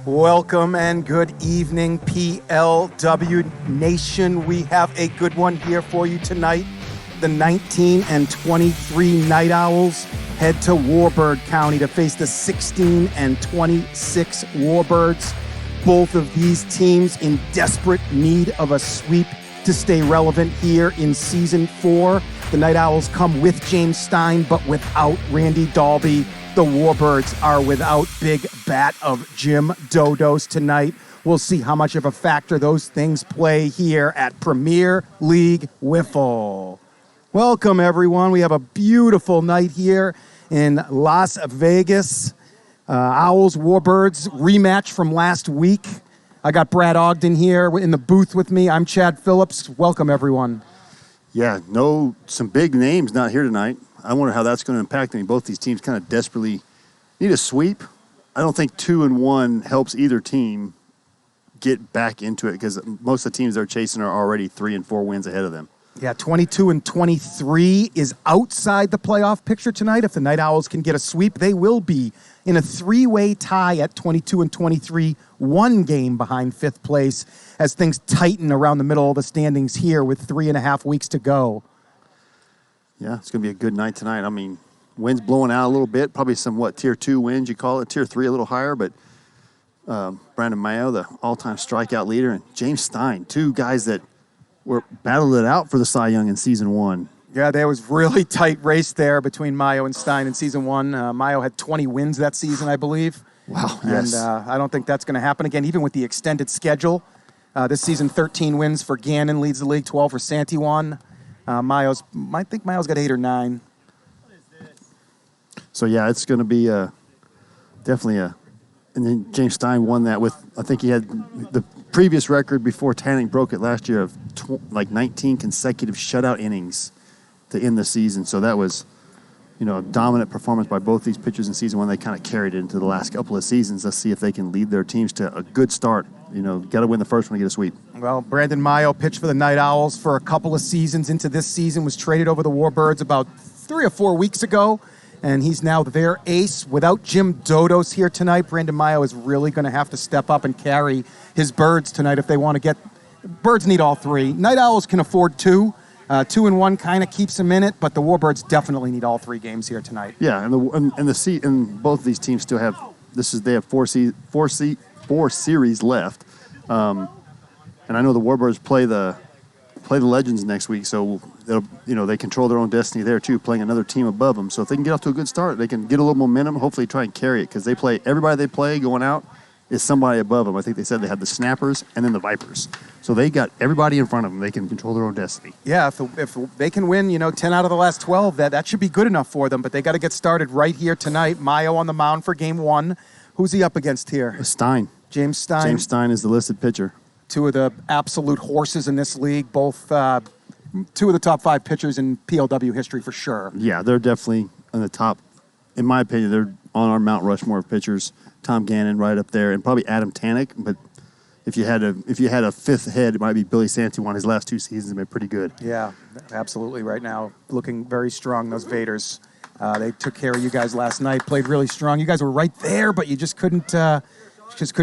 Welcome and good evening, PLW Nation. We have a good one here for you tonight. The 19 and 23 Night Owls head to Warbird County to face the 16 and 26 Warbirds. Both of these teams in desperate need of a sweep to stay relevant here in Season 4. The Night Owls come with James Stein, but without Randy Dalby. The Warbirds are without Big Bat of Jim Dodos tonight. We'll see how much of a factor those things play here at Premier League WIFFLE. Welcome, everyone. We have a beautiful night here in Las Vegas. Owls, Warbirds rematch from last week. I got Brad Ogden here in the booth with me. I'm Chad Phillips. Welcome, everyone. Yeah, some big names not here tonight. I wonder how that's going to impact them. Both these teams kind of desperately need a sweep. I don't think 2-1 helps either team get back into it because most of the teams they're chasing are already 3 and 4 wins ahead of them. Yeah, 22 and 23 is outside the playoff picture tonight. If the Night Owls can get a sweep, they will be in a three-way tie at 22 and 23, one game behind fifth place as things tighten around the middle of the standings here with 3.5 weeks to go. Yeah, it's going to be a good night tonight. I mean, winds blowing out a little bit, probably some, Tier 2 winds, you call it, Tier 3 a little higher, but Brandon Maio, the all-time strikeout leader, and James Stein, two guys that were battled it out for the Cy Young in Season 1. Yeah, there was really tight race there between Maio and Stein in Season 1. Maio had 20 wins that season, I believe. Wow, yes. And I don't think that's going to happen again, even with the extended schedule. This season, 13 wins for Gannon leads the league, 12 for Santiwan. I think Maio's got 8 or 9. So, yeah, it's going to be definitely and then James Stein won that with, I think he had the previous record before Tanning broke it last year of 19 consecutive shutout innings to end the season. So that was, a dominant performance by both these pitchers in Season 1. They kind of carried it into the last couple of seasons. Let's see if they can lead their teams to a good start. Got to win the first one to get a sweep. Well, Brandon Maio pitched for the Night Owls for a couple of seasons into this season, was traded over the Warbirds about 3 or 4 weeks ago, and he's now their ace. Without Jim Dodos here tonight, Brandon Maio is really going to have to step up and carry his Birds tonight if they want to get... Birds need all three. Night Owls can afford 2. 2-1 kind of keeps them in it, but the Warbirds definitely need all 3 games here tonight. Yeah, and both of these teams still have... They have four series left. And I know the Warbirds play the Legends next week, so they control their own destiny there too, playing another team above them. So if they can get off to a good start, they can get a little momentum, hopefully try and carry it, because everybody they play going out is somebody above them. I think they said they had the Snappers and then the Vipers. So they got everybody in front of them. They can control their own destiny. Yeah, if they can win, 10 out of the last 12, that should be good enough for them, but they got to get started right here tonight. Maio on the mound for Game 1. Who's he up against here? Stein. James Stein. James Stein is the listed pitcher. 2 of the absolute horses in this league, both 2 of the top 5 pitchers in PLW history for sure. Yeah, they're definitely on the top. In my opinion, they're on our Mount Rushmore of pitchers. Tom Gannon right up there, and probably Adam Tannick. But if you had a fifth head, it might be Billy Santiwan. His last 2 seasons have been pretty good. Yeah, absolutely. Right now, looking very strong. Those Vaders, they took care of you guys last night. Played really strong. You guys were right there, but you just couldn't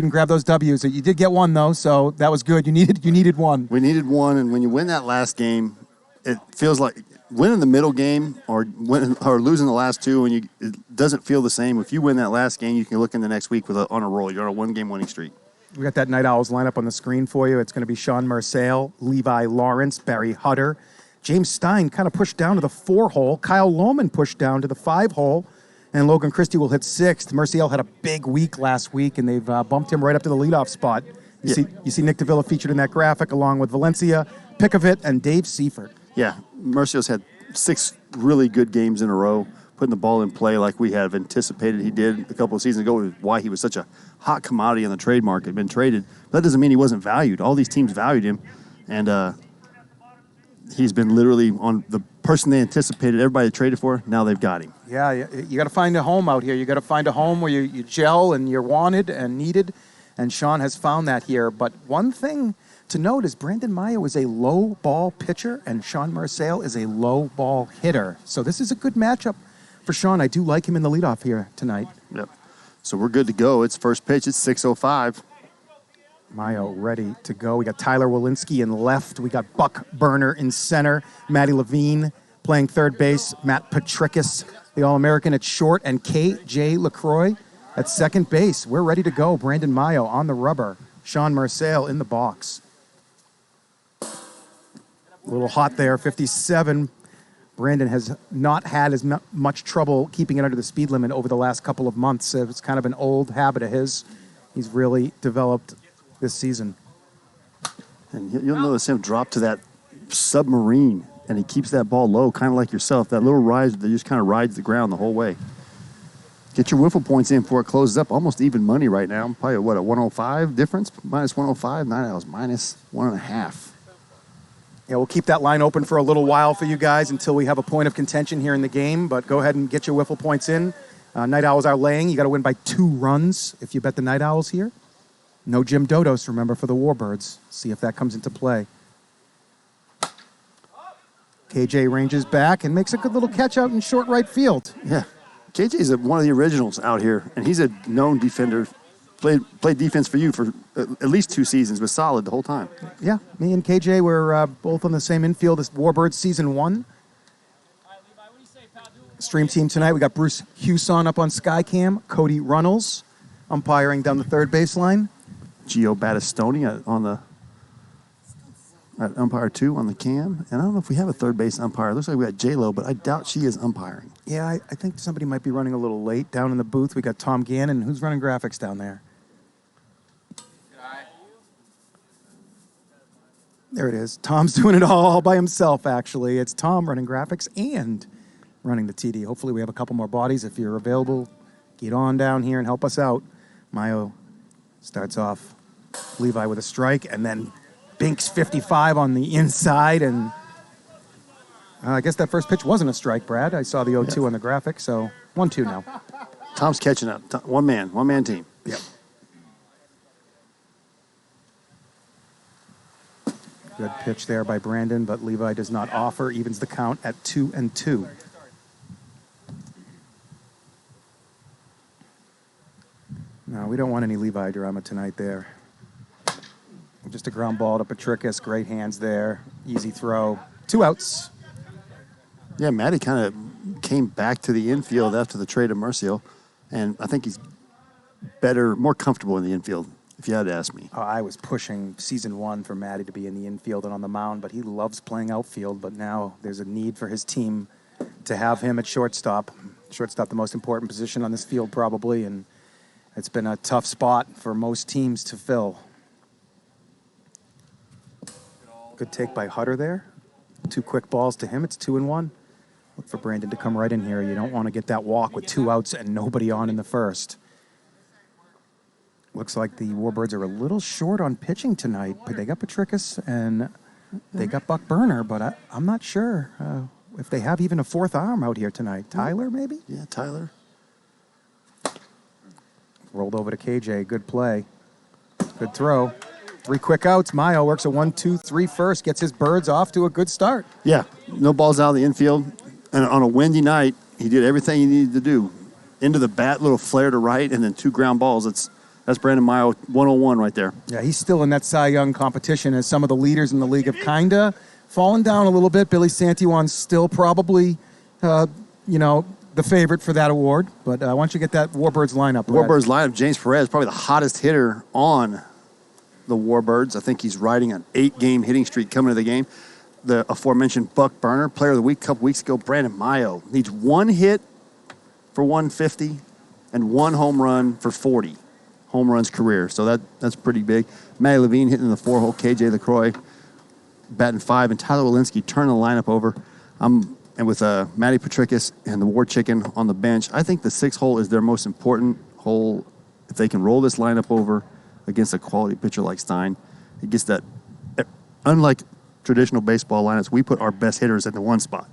grab those W's. You did get one though, so that was good. You needed one. We needed one, and when you win that last game, it feels like winning the middle game or losing the last 2, and it doesn't feel the same. If you win that last game, you can look in the next week on a roll. You're on a 1-game winning streak. We got that Night Owls lineup on the screen for you. It's going to be Sean Marcel, Levi Lawrence, Barry Hutter. James Stein kind of pushed down to the 4-hole. Kyle Lohman pushed down to the 5-hole. And Logan Christie will hit 6th. Marcial had a big week last week, and they've bumped him right up to the leadoff spot. You see Nick Davila featured in that graphic, along with Valencia, Pickavit, and Dave Seifert. Yeah, Marcial's had 6 really good games in a row, putting the ball in play like we have anticipated he did a couple of seasons ago, why he was such a hot commodity on the trade market, been traded. But that doesn't mean he wasn't valued. All these teams valued him, and he's been literally on the person they anticipated, everybody traded for, now they've got him. Yeah, you got to find a home out here. You got to find a home where you gel and you're wanted and needed, and Sean has found that here. But one thing to note is Brandon Maio is a low ball pitcher and Sean Marcel is a low ball hitter. So this is a good matchup for Sean. I do like him in the leadoff here tonight. Yep. So we're good to go. It's first pitch. It's 6:05. Maio ready to go. We got Tyler Walensky in left. We got Buck Burner in center. Maddie Levine playing third base. Matt Patricus, the All-American, at short. And K.J. LaCroix at second base. We're ready to go. Brandon Maio on the rubber. Sean Marcel in the box. A little hot there, 57. Brandon has not had as much trouble keeping it under the speed limit over the last couple of months. It's kind of an old habit of his. He's really developed this season. And you'll notice him drop to that submarine, and he keeps that ball low, kind of like yourself. That little rise that just kind of rides the ground the whole way. Get your wiffle points in before it closes up. Almost even money right now. Probably, what, a 105 difference? Minus 105. Night Owls minus 1.5. Yeah, we'll keep that line open for a little while for you guys until we have a point of contention here in the game. But go ahead and get your wiffle points in. Night Owls are laying. You got to win by 2 runs if you bet the Night Owls here. No Jim Dodos, remember, for the Warbirds. See if that comes into play. KJ ranges back and makes a good little catch out in short right field. Yeah. KJ's one of the originals out here, and he's a known defender. Played defense for you for at least 2 seasons, was solid the whole time. Yeah, me and KJ were both on the same infield as Warbirds Season 1. Stream team tonight, we got Bruce Hewson up on Skycam, Cody Runnels umpiring down the third baseline. Gio Battistoni at umpire 2 on the cam. And I don't know if we have a third base umpire. It looks like we got J-Lo, but I doubt she is umpiring. Yeah, I think somebody might be running a little late. Down in the booth, we got Tom Gannon. Who's running graphics down there? There it is. Tom's doing it all by himself, actually. It's Tom running graphics and running the TD. Hopefully we have a couple more bodies. If you're available, get on down here and help us out. Maio starts off Levi with a strike, and then Binks 55 on the inside, and I guess that first pitch wasn't a strike, Brad. I saw the 0-2 on the graphic, so 1-2 now. Tom's catching up. One man team. Yep. Good pitch there by Brandon, but Levi does not offer, evens the count at 2-2. No, we don't want any Levi drama tonight there. Just a ground ball to Patricus. Great hands there. Easy throw. 2 outs. Yeah, Matty kind of came back to the infield after the trade of Murciel, and I think he's better, more comfortable in the infield, if you had to ask me. I was pushing Season 1 for Matty to be in the infield and on the mound, but he loves playing outfield. But now there's a need for his team to have him at shortstop. Shortstop, the most important position on this field probably, and it's been a tough spot for most teams to fill. Good take by Hutter there. 2 quick balls to him. It's 2-1. Look for Brandon to come right in here. You don't want to get that walk with 2 outs and nobody on in the first. Looks like the Warbirds are a little short on pitching tonight. But they got Patricus and they got Buck Burner, but I'm not sure if they have even a 4th arm out here tonight. Tyler, maybe? Yeah, Tyler. Rolled over to KJ. Good play. Good throw. 3 quick outs. Maio works a 1-2-3 first, gets his Birds off to a good start. Yeah, no balls out of the infield. And on a windy night, he did everything he needed to do. Into the bat, little flare to right, and then 2 ground balls. That's Brandon Maio 101 right there. Yeah, he's still in that Cy Young competition as some of the leaders in the league have kind of fallen down a little bit. Billy Santiwan's still probably, the favorite for that award. But why don't you get that Warbirds lineup, Brad? Warbirds lineup, James Perez, probably the hottest hitter on the Warbirds. I think he's riding an 8-game hitting streak coming to the game. The aforementioned Buck Burner, player of the week a couple weeks ago, Brandon Maio, needs 1 hit for 150 and 1 home run for 40 home runs career. So that's pretty big. Maddie Levine hitting the 4-hole, KJ LaCroix batting 5, and Tyler Walensky turning the lineup over. And with Matty Patricus and the War Chicken on the bench, I think the 6-hole is their most important hole. If they can roll this lineup over against a quality pitcher like Stein, it gets that. Unlike traditional baseball lineups, we put our best hitters at the 1 spot.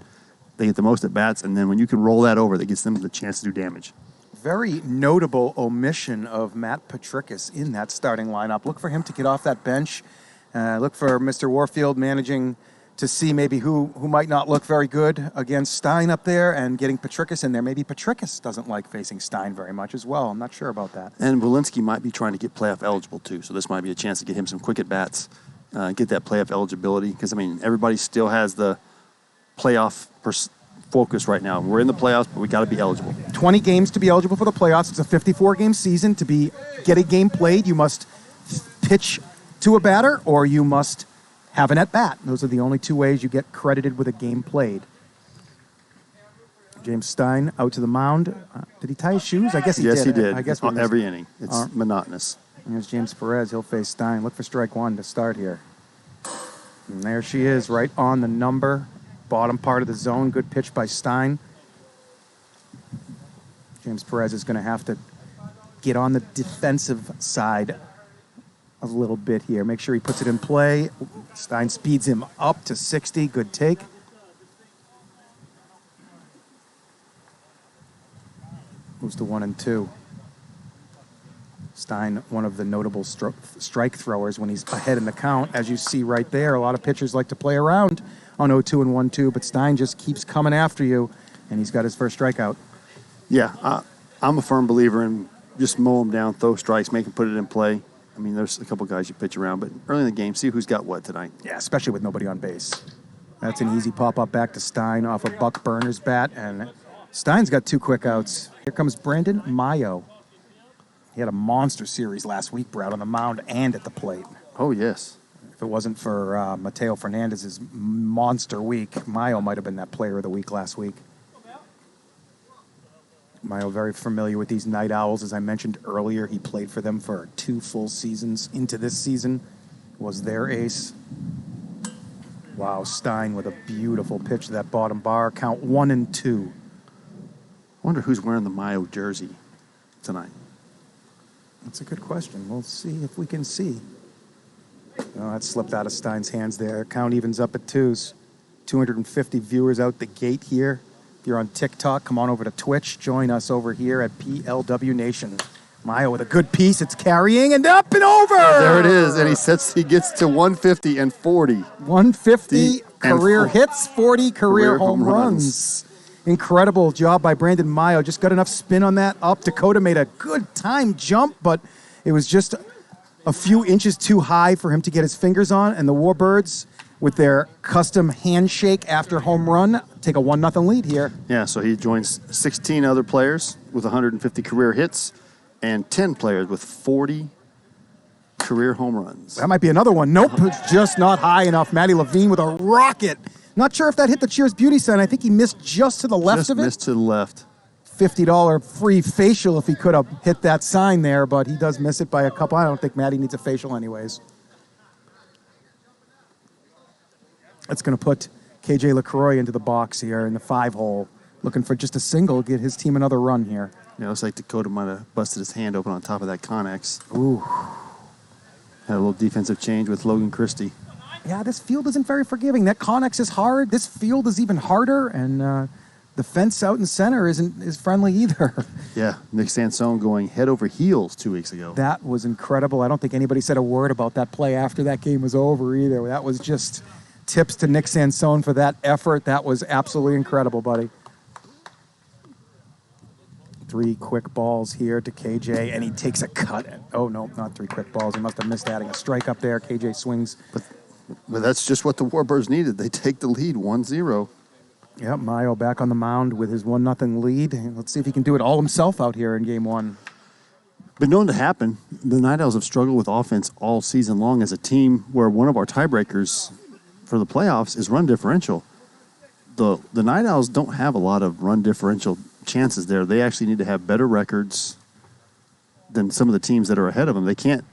They get the most at bats, and then when you can roll that over, that gives them the chance to do damage. Very notable omission of Matt Patricus in that starting lineup. Look for him to get off that bench. Look for Mr. Warfield managing to see maybe who might not look very good against Stein up there, and getting Petrikis in there. Maybe Petrikis doesn't like facing Stein very much as well. I'm not sure about that. And Walensky might be trying to get playoff eligible too, so this might be a chance to get him some quick at-bats, get that playoff eligibility, because, I mean, everybody still has the playoff focus right now. We're in the playoffs, but we got to be eligible. 20 games to be eligible for the playoffs. It's a 54-game season. To get a game played, you must pitch to a batter or you must have an at-bat. Those are the only two ways you get credited with a game played. James Stein out to the mound. Did he tie his shoes? I guess he did. Yes, he did. I guess every inning. It's monotonous. Here's James Perez. He'll face Stein. Look for strike one to start here. And there she is, right on the number. Bottom part of the zone. Good pitch by Stein. James Perez is going to have to get on the defensive side a little bit here. Make sure he puts it in play. Stein speeds him up to 60. Good take. Moves to 1-2. Stein, one of the notable strike throwers when he's ahead in the count. As you see right there, a lot of pitchers like to play around on 0-2 and 1-2, but Stein just keeps coming after you, and he's got his first strikeout. Yeah, I'm a firm believer in just mow him down, throw strikes, make him put it in play. I mean, there's a couple guys you pitch around, but early in the game, see who's got what tonight. Yeah, especially with nobody on base. That's an easy pop-up back to Stein off of Buck Burner's bat, and Stein's got 2 quick outs. Here comes Brandon Maio. He had a monster series last week, Brad, on the mound and at the plate. Oh, yes. If it wasn't for Mateo Fernandez's monster week, Maio might have been that player of the week last week. Maio very familiar with these Night Owls. As I mentioned earlier, he played for them for 2 full seasons. Into this season, was their ace. Wow, Stein with a beautiful pitch to that bottom bar. Count 1-2. I wonder who's wearing the Mayo jersey tonight. That's a good question. We'll see if we can see. Oh, that slipped out of Stein's hands there. Count evens up at 2s. 250 viewers out the gate here. If you're on TikTok, come on over to Twitch. Join us over here at PLW Nation. Maio with a good piece. It's carrying and up and over. There it is. And he gets to 150 and 40. 150 career hits, 40 career home runs. Incredible job by Brandon Maio. Just got enough spin on that up. Dakota made a good time jump, but it was just a few inches too high for him to get his fingers on. And the Warbirds, with their custom handshake after home run, take a 1-0 lead here. Yeah, so he joins 16 other players with 150 career hits and 10 players with 40 career home runs. That might be another one. Nope, it's just not high enough. Matty Levine with a rocket. Not sure if that hit the Cheers Beauty sign. I think he missed just to the left of it. Just missed to the left. $50 free facial if he could have hit that sign there, but he does miss it by a couple. I don't think Matty needs a facial anyways. That's going to put KJ LaCroix into the box here in the 5-hole, looking for just a single, get his team another run here. Yeah, it looks like Dakota might have busted his hand open on top of that Connex. Ooh. Had a little defensive change with Logan Christie. Yeah, this field isn't very forgiving. That Connex is hard. This field is even harder, and the fence out in center is friendly either. Yeah, Nick Sansone going head over heels 2 weeks ago. That was incredible. I don't think anybody said a word about that play after that game was over either. That was just tips to Nick Sansone for that effort. That was absolutely incredible, buddy. 3 quick balls here to KJ, and he takes a cut. Oh, no, not 3 quick balls. He must have missed adding a strike up there. KJ swings. But that's just what the Warbirds needed. They take the lead 1-0. Yep, Maio back on the mound with his 1-0 lead. Let's see if he can do it all himself out here in game 1. Been known to happen. The Night Owls have struggled with offense all season long as a team where one of our tiebreakers for the playoffs is run differential. The Night Owls don't have a lot of run differential chances there. They actually need to have better records than some of the teams that are ahead of them. They can't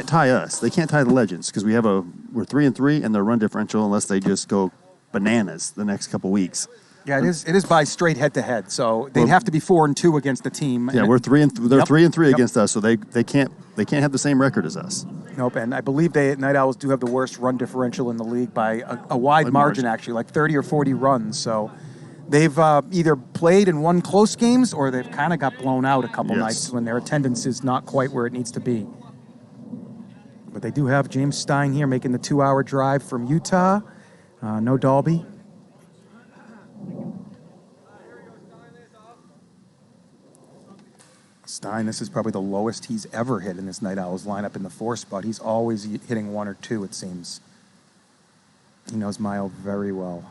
tie us. They can't tie the Legends because we're 3-3 and their run differential unless they just go bananas the next couple weeks. Yeah, it is by straight head-to-head. So they'd have to be 4-2 against the team. Yeah, they're 3-3 against us, so they can't have the same record as us. Nope, and I believe Night Owls do have the worst run differential in the league by a wide margin, actually, like 30 or 40 runs. So they've either played and won close games or they've kind of got blown out a couple nights when their attendance is not quite where it needs to be. But they do have James Stein here making the 2-hour drive from Utah. No Dalby. Stein, this is probably the lowest he's ever hit in this Night Owls lineup in the 4 spot. He's always hitting 1 or 2, it seems. He knows Maio very well.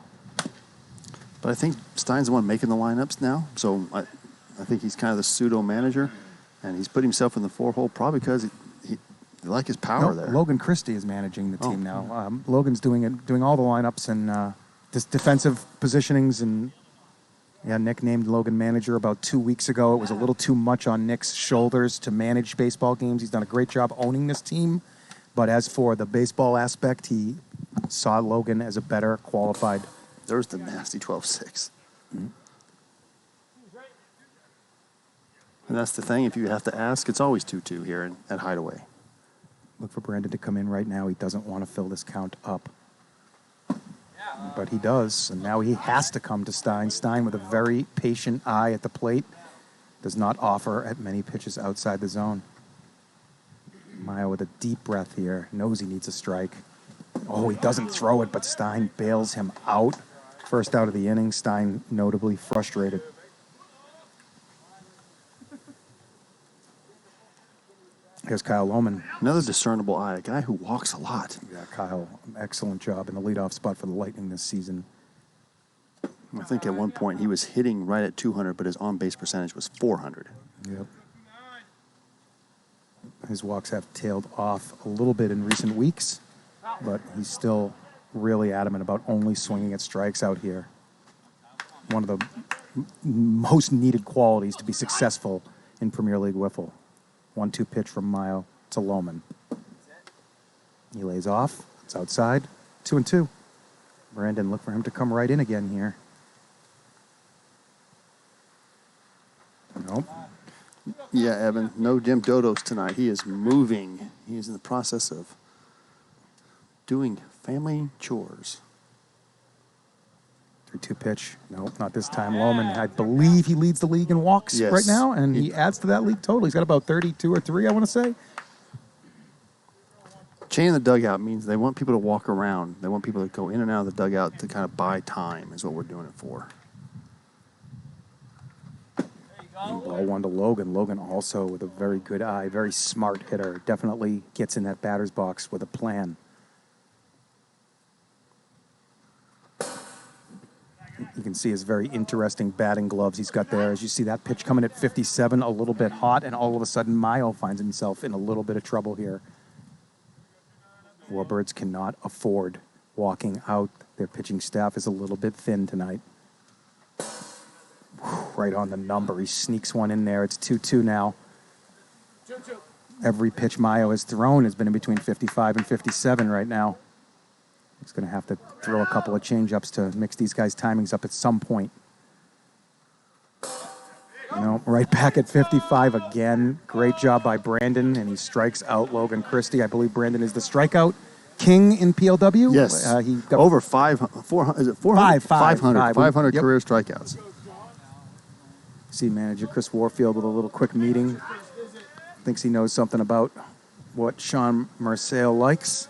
But I think Stein's the one making the lineups now, so I think he's kind of the pseudo manager, and he's put himself in the 4 hole probably because he like his power there. Logan Christie is managing the team now. Logan's doing all the lineups and defensive positionings, and Nick named Logan manager about 2 weeks ago. It was a little too much on Nick's shoulders to manage baseball games. He's done a great job owning this team, but as for the baseball aspect, he saw Logan as a better qualified. There's the nasty 12-6. Mm-hmm. And that's the thing. If you have to ask, it's always 2-2 here at Hideaway. Look for Brandon to come in right now. He doesn't want to fill this count up. But he does, and now he has to come to Stein. Stein, with a very patient eye at the plate, does not offer at many pitches outside the zone. Maio with a deep breath here, knows he needs a strike. Oh, he doesn't throw it, but Stein bails him out. First out of the inning, Stein notably frustrated. Here's Kyle Lohman. Another discernible eye, a guy who walks a lot. Yeah, Kyle, excellent job in the leadoff spot for the Lightning this season. I think at one point he was hitting right at 200, but his on-base percentage was 400. Yep. His walks have tailed off a little bit in recent weeks, but he's still really adamant about only swinging at strikes out here. One of the most needed qualities to be successful in Premier League Wiffle. 1-2 pitch from Maio to Lohman. He lays off. It's outside. 2-2. Brandon, look for him to come right in again here. Nope. Yeah, Evan, no Jim Dodos tonight. He is moving. He is in the process of doing family chores. 3-2 pitch. Nope, not this time. Lohman, I believe he leads the league in walks right now, and he adds to that league total. He's got about 32 or 3, I want to say. Chain in the dugout means they want people to walk around. They want people to go in and out of the dugout to kind of buy time is what we're doing it for. Ball 1 to Logan. Logan also with a very good eye, very smart hitter. Definitely gets in that batter's box with a plan. You can see his very interesting batting gloves he's got there. As you see that pitch coming at 57, a little bit hot, and all of a sudden Maio finds himself in a little bit of trouble here. Warbirds cannot afford walking out. Their pitching staff is a little bit thin tonight. Right on the number. He sneaks one in there. It's 2-2 now. Every pitch Maio has thrown has been in between 55 and 57 right now. He's going to have to throw a couple of change-ups to mix these guys' timings up at some point. Right back at 55 again. Great job by Brandon, and he strikes out Logan Christie. I believe Brandon is the strikeout king in PLW. Yes. He got over 400. Is it 400? 500. 500 Yep. Career strikeouts. See manager Chris Warfield with a little quick meeting. Thinks he knows something about what Sean Marcel likes.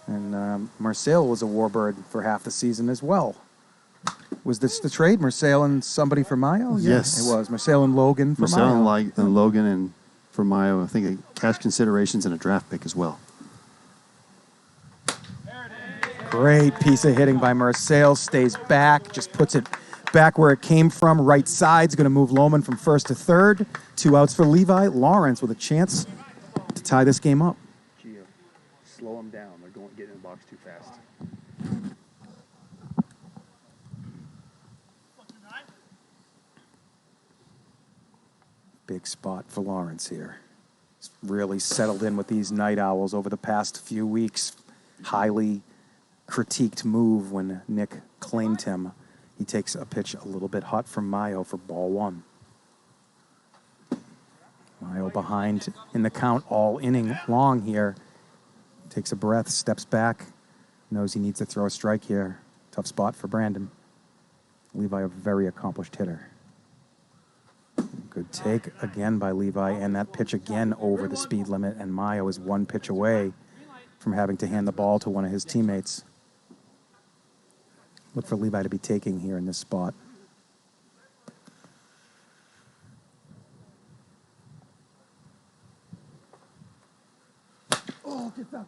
And Marcel was a Warbird for half the season as well. Was this the trade? Marcel and somebody for Maio? Yes. It was. Marcel and Logan for Marcel Maio. and Logan and for Maio, I think cash considerations and a draft pick as well. Great piece of hitting by Marcel. Stays back, just puts it back where it came from. Right side's going to move Lohman from first to third. 2 outs for Levi. Lawrence with a chance to tie this game up. Gio, slow them down. They're getting in the box too fast. Big spot for Lawrence here. He's really settled in with these Night Owls over the past few weeks. Highly critiqued move when Nick claimed him. He takes a pitch a little bit hot from Maio for ball 1. Maio behind in the count all inning long here. Takes a breath, steps back, knows he needs to throw a strike here. Tough spot for Brandon. Levi, a very accomplished hitter. Good take again by Levi, and that pitch again over the speed limit, and Maio is 1 pitch away from having to hand the ball to one of his teammates. look for Levi to be taking here in this spot. Oh, get foul.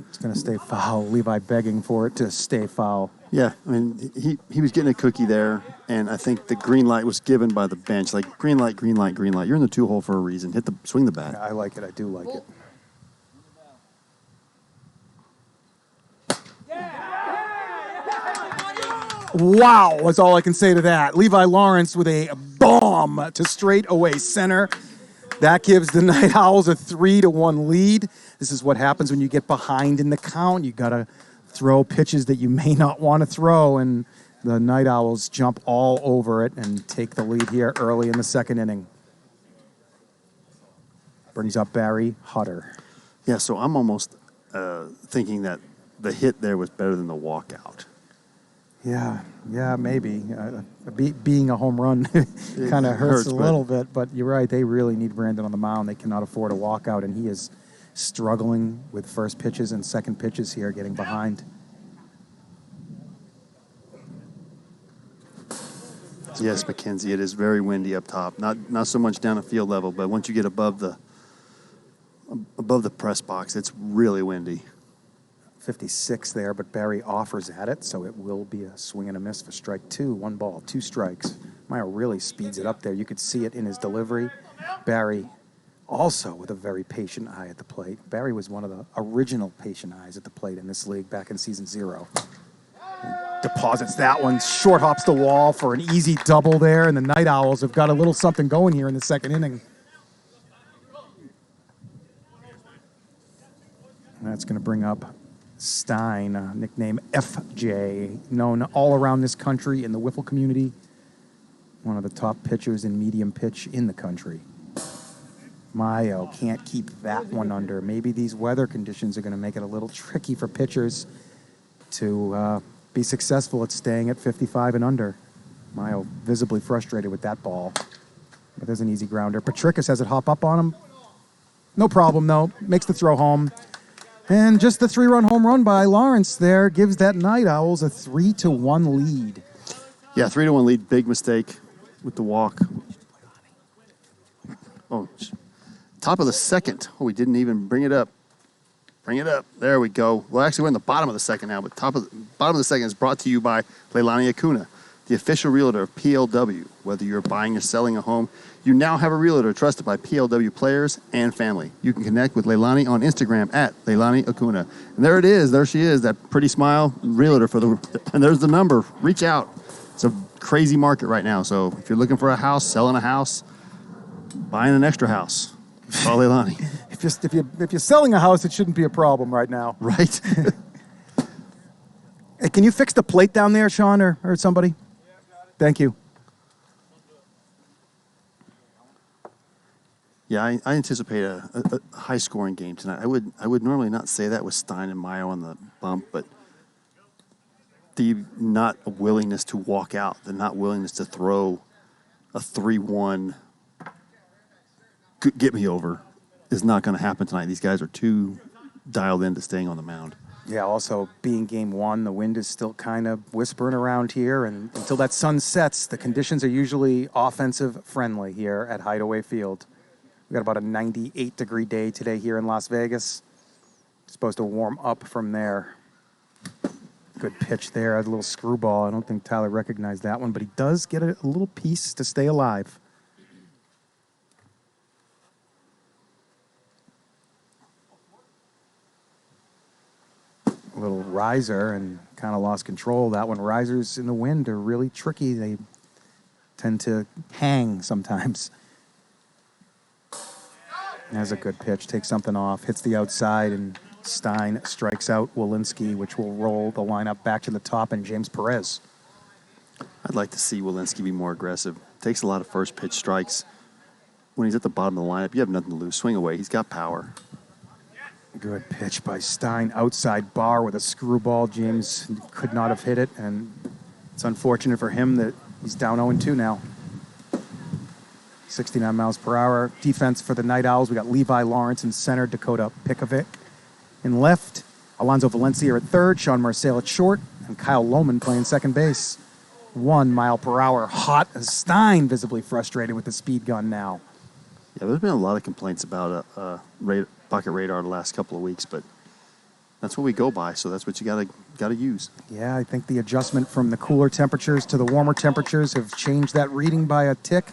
It's going to stay foul. Levi begging for it to stay foul. Yeah, I mean, he was getting a cookie there, and I think the green light was given by the bench. Like, green light, green light, green light. You're in the 2-hole for a reason. Swing the bat. I like it. I do like it. Wow, that's all I can say to that. Levi Lawrence with a bomb to straightaway center. That gives the Night Owls a 3-1 lead. This is what happens when you get behind in the count. You got to throw pitches that you may not want to throw, and the Night Owls jump all over it and take the lead here early in the second inning. Brings up Barry Hutter. Yeah, so I'm almost thinking that the hit there was better than the walkout. Yeah, maybe. Being a home run kind of hurts a little bit, but you're right. They really need Brandon on the mound. They cannot afford a walkout, and he is struggling with first pitches and second pitches here, getting behind. Yes, Mackenzie, it is very windy up top. Not so much down the field level, but once you get above the press box, it's really windy. 56 there, but Barry offers at it, so it will be a swing and a miss for strike 2. 1 ball, 2 strikes. Maio really speeds it up there. You could see it in his delivery. Barry also with a very patient eye at the plate. Barry was one of the original patient eyes at the plate in this league back in season 0. Deposits that one, short hops the wall for an easy double there, and the Night Owls have got a little something going here in the second inning. And that's going to bring up Stein, nickname FJ, known all around this country in the WIFFLE community. One of the top pitchers in medium pitch in the country. Maio can't keep that one under. Maybe these weather conditions are going to make it a little tricky for pitchers to be successful at staying at 55 and under. Maio visibly frustrated with that ball. But there's an easy grounder. Petricus has it hop up on him. No problem, though. Makes the throw home. And just the 3-run home run by Lawrence there gives that Night Owls a 3-1 lead. Yeah, 3-1 lead. Big mistake with the walk. Oh, top of the second. Oh, we didn't even bring it up. Bring it up. There we go. Well, actually, we're in the bottom of the second now, but bottom of the second is brought to you by Leilani Acuna, the official realtor of PLW. Whether you're buying or selling a home, you now have a realtor trusted by PLW players and family. You can connect with Leilani on Instagram at Leilani Acuna. And there it is. There she is, that pretty smile realtor and there's the number. Reach out. It's a crazy market right now. So if you're looking for a house, selling a house, buying an extra house, call Leilani. If you're selling a house, it shouldn't be a problem right now. Right. Hey, can you fix the plate down there, Sean, or somebody? Yeah, got it. Thank you. Yeah, I anticipate a high-scoring game tonight. I would normally not say that with Stein and Maio on the bump, but the not willingness to walk out, the not willingness to throw a 3-1 get me over is not going to happen tonight. These guys are too dialed into staying on the mound. Yeah, also being game 1, the wind is still kind of whispering around here, and until that sun sets, the conditions are usually offensive friendly here at Hideaway Field. We got about a 98-degree day today here in Las Vegas. Supposed to warm up from there. Good pitch there, a little screwball. I don't think Tyler recognized that one, but he does get a little piece to stay alive. A little riser and kind of lost control. That one, risers in the wind are really tricky. They tend to hang sometimes. Has a good pitch, takes something off, hits the outside, and Stein strikes out Walensky, which will roll the lineup back to the top, and James Perez. I'd like to see Walensky be more aggressive. Takes a lot of first pitch strikes. When he's at the bottom of the lineup, you have nothing to lose. Swing away. He's got power. Good pitch by Stein, outside bar with a screwball. James could not have hit it, and it's unfortunate for him that he's down 0-2 now. 69 miles per hour. Defense for the Night Owls. We got Levi Lawrence in center, Dakota Pikovic in left, Alonzo Valencia at third, Sean Marcel at short, And Kyle Lohman playing second base. 1 mile per hour. Hot as Stein, visibly frustrated with the speed gun now. Yeah, there's been a lot of complaints about bucket radar the last couple of weeks, but that's what we go by, so that's what you gotta use. Yeah, I think the adjustment from the cooler temperatures to the warmer temperatures have changed that reading by a tick,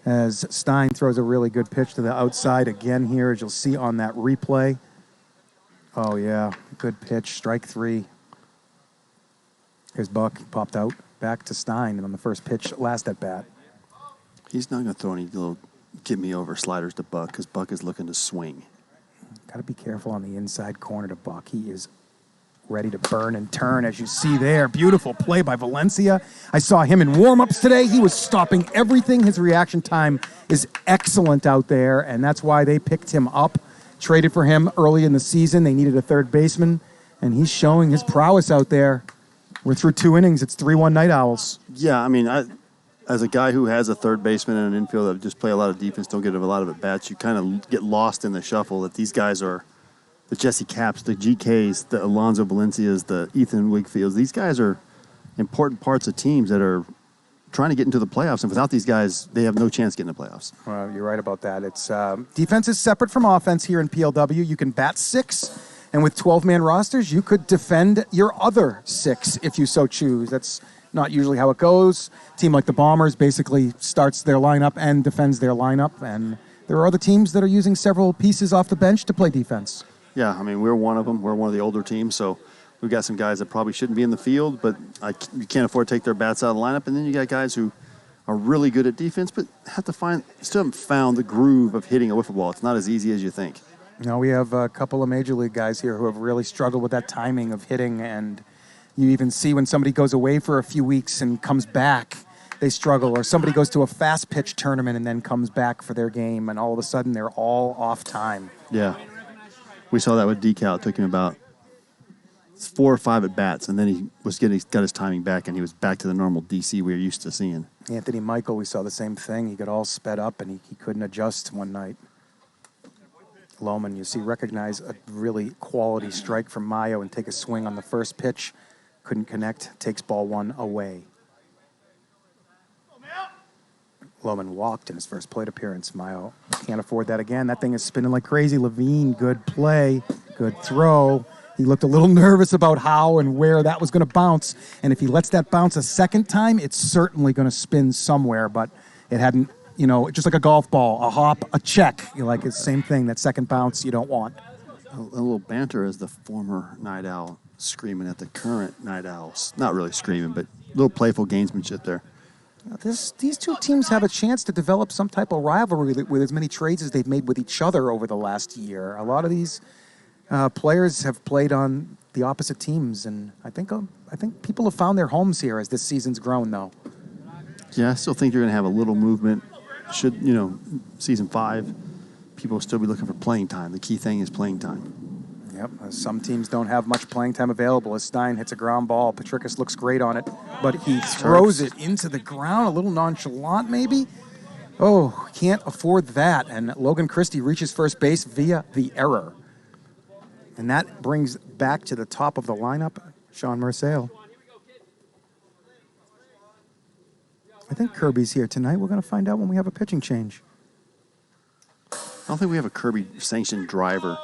as Stein throws a really good pitch to the outside again here, as you'll see on that replay. Oh, yeah, good pitch, strike 3. Here's Buck, popped out, back to Stein on the first pitch, last at bat. He's not going to throw any little get-me-over sliders to Buck, because Buck is looking to swing. Got to be careful on the inside corner to Buck. He is ready to burn and turn, as you see there. Beautiful play by Valencia. I saw him in warm-ups today. He was stopping everything. His reaction time is excellent out there, and that's why they picked him up. Traded for him early in the season. They needed a third baseman, and he's showing his prowess out there. We're through 2 innings. It's 3-1 Night Owls. Yeah, I mean, as a guy who has a third baseman and an infield that just play a lot of defense, don't get a lot of at-bats, you kind of get lost in the shuffle that these guys are the Jesse Capps, the GKs, the Alonzo Valencias, the Ethan Wigfields. These guys are important parts of teams that are trying to get into the playoffs, and without these guys, they have no chance getting the playoffs. Well, you're right about that. It's defense is separate from offense here in PLW. You can bat 6, and with 12-man rosters, you could defend your other 6 if you so choose. That's not usually how it goes. A team like the Bombers basically starts their lineup and defends their lineup, and there are other teams that are using several pieces off the bench to play defense. Yeah, I mean, we're one of them. We're one of the older teams, so we've got some guys that probably shouldn't be in the field, but you can't afford to take their bats out of the lineup. And then you got guys who are really good at defense, but still haven't found the groove of hitting a wiffle ball. It's not as easy as you think. No, we have a couple of major league guys here who have really struggled with that timing of hitting, and you even see when somebody goes away for a few weeks and comes back, they struggle, or somebody goes to a fast pitch tournament and then comes back for their game, and all of a sudden they're all off time. Yeah. We saw that with Decal. It took him about 4 or 5 at bats, and then he got his timing back, and he was back to the normal DC we were used to seeing. Anthony Michael, we saw the same thing. He got all sped up, and he couldn't adjust one night. Lohman, you see, recognize a really quality strike from Maio and take a swing on the first pitch. Couldn't connect, takes ball 1 away. Lohman walked in his first plate appearance. Maio can't afford that again. That thing is spinning like crazy. Levine, good play, good throw. He looked a little nervous about how and where that was going to bounce. And if he lets that bounce a second time, it's certainly going to spin somewhere. But it hadn't, just like a golf ball, a hop, a check. It's the same thing. That second bounce you don't want. A little banter as the former Night Owl screaming at the current Night Owls. Not really screaming, but a little playful gamesmanship there. These two teams have a chance to develop some type of rivalry with as many trades as they've made with each other over the last year. A lot of these players have played on the opposite teams, and I think people have found their homes here as this season's grown, though. Yeah, I still think you're going to have a little movement. Season 5, people will still be looking for playing time. The key thing is playing time. Yep, some teams don't have much playing time available as Stein hits a ground ball. Petricus looks great on it, but he throws it into the ground, a little nonchalant maybe. Oh, can't afford that. And Logan Christie reaches first base via the error. And that brings back to the top of the lineup, Sean Marcel. I think Kirby's here tonight. We're going to find out when we have a pitching change. I don't think we have a Kirby-sanctioned driver.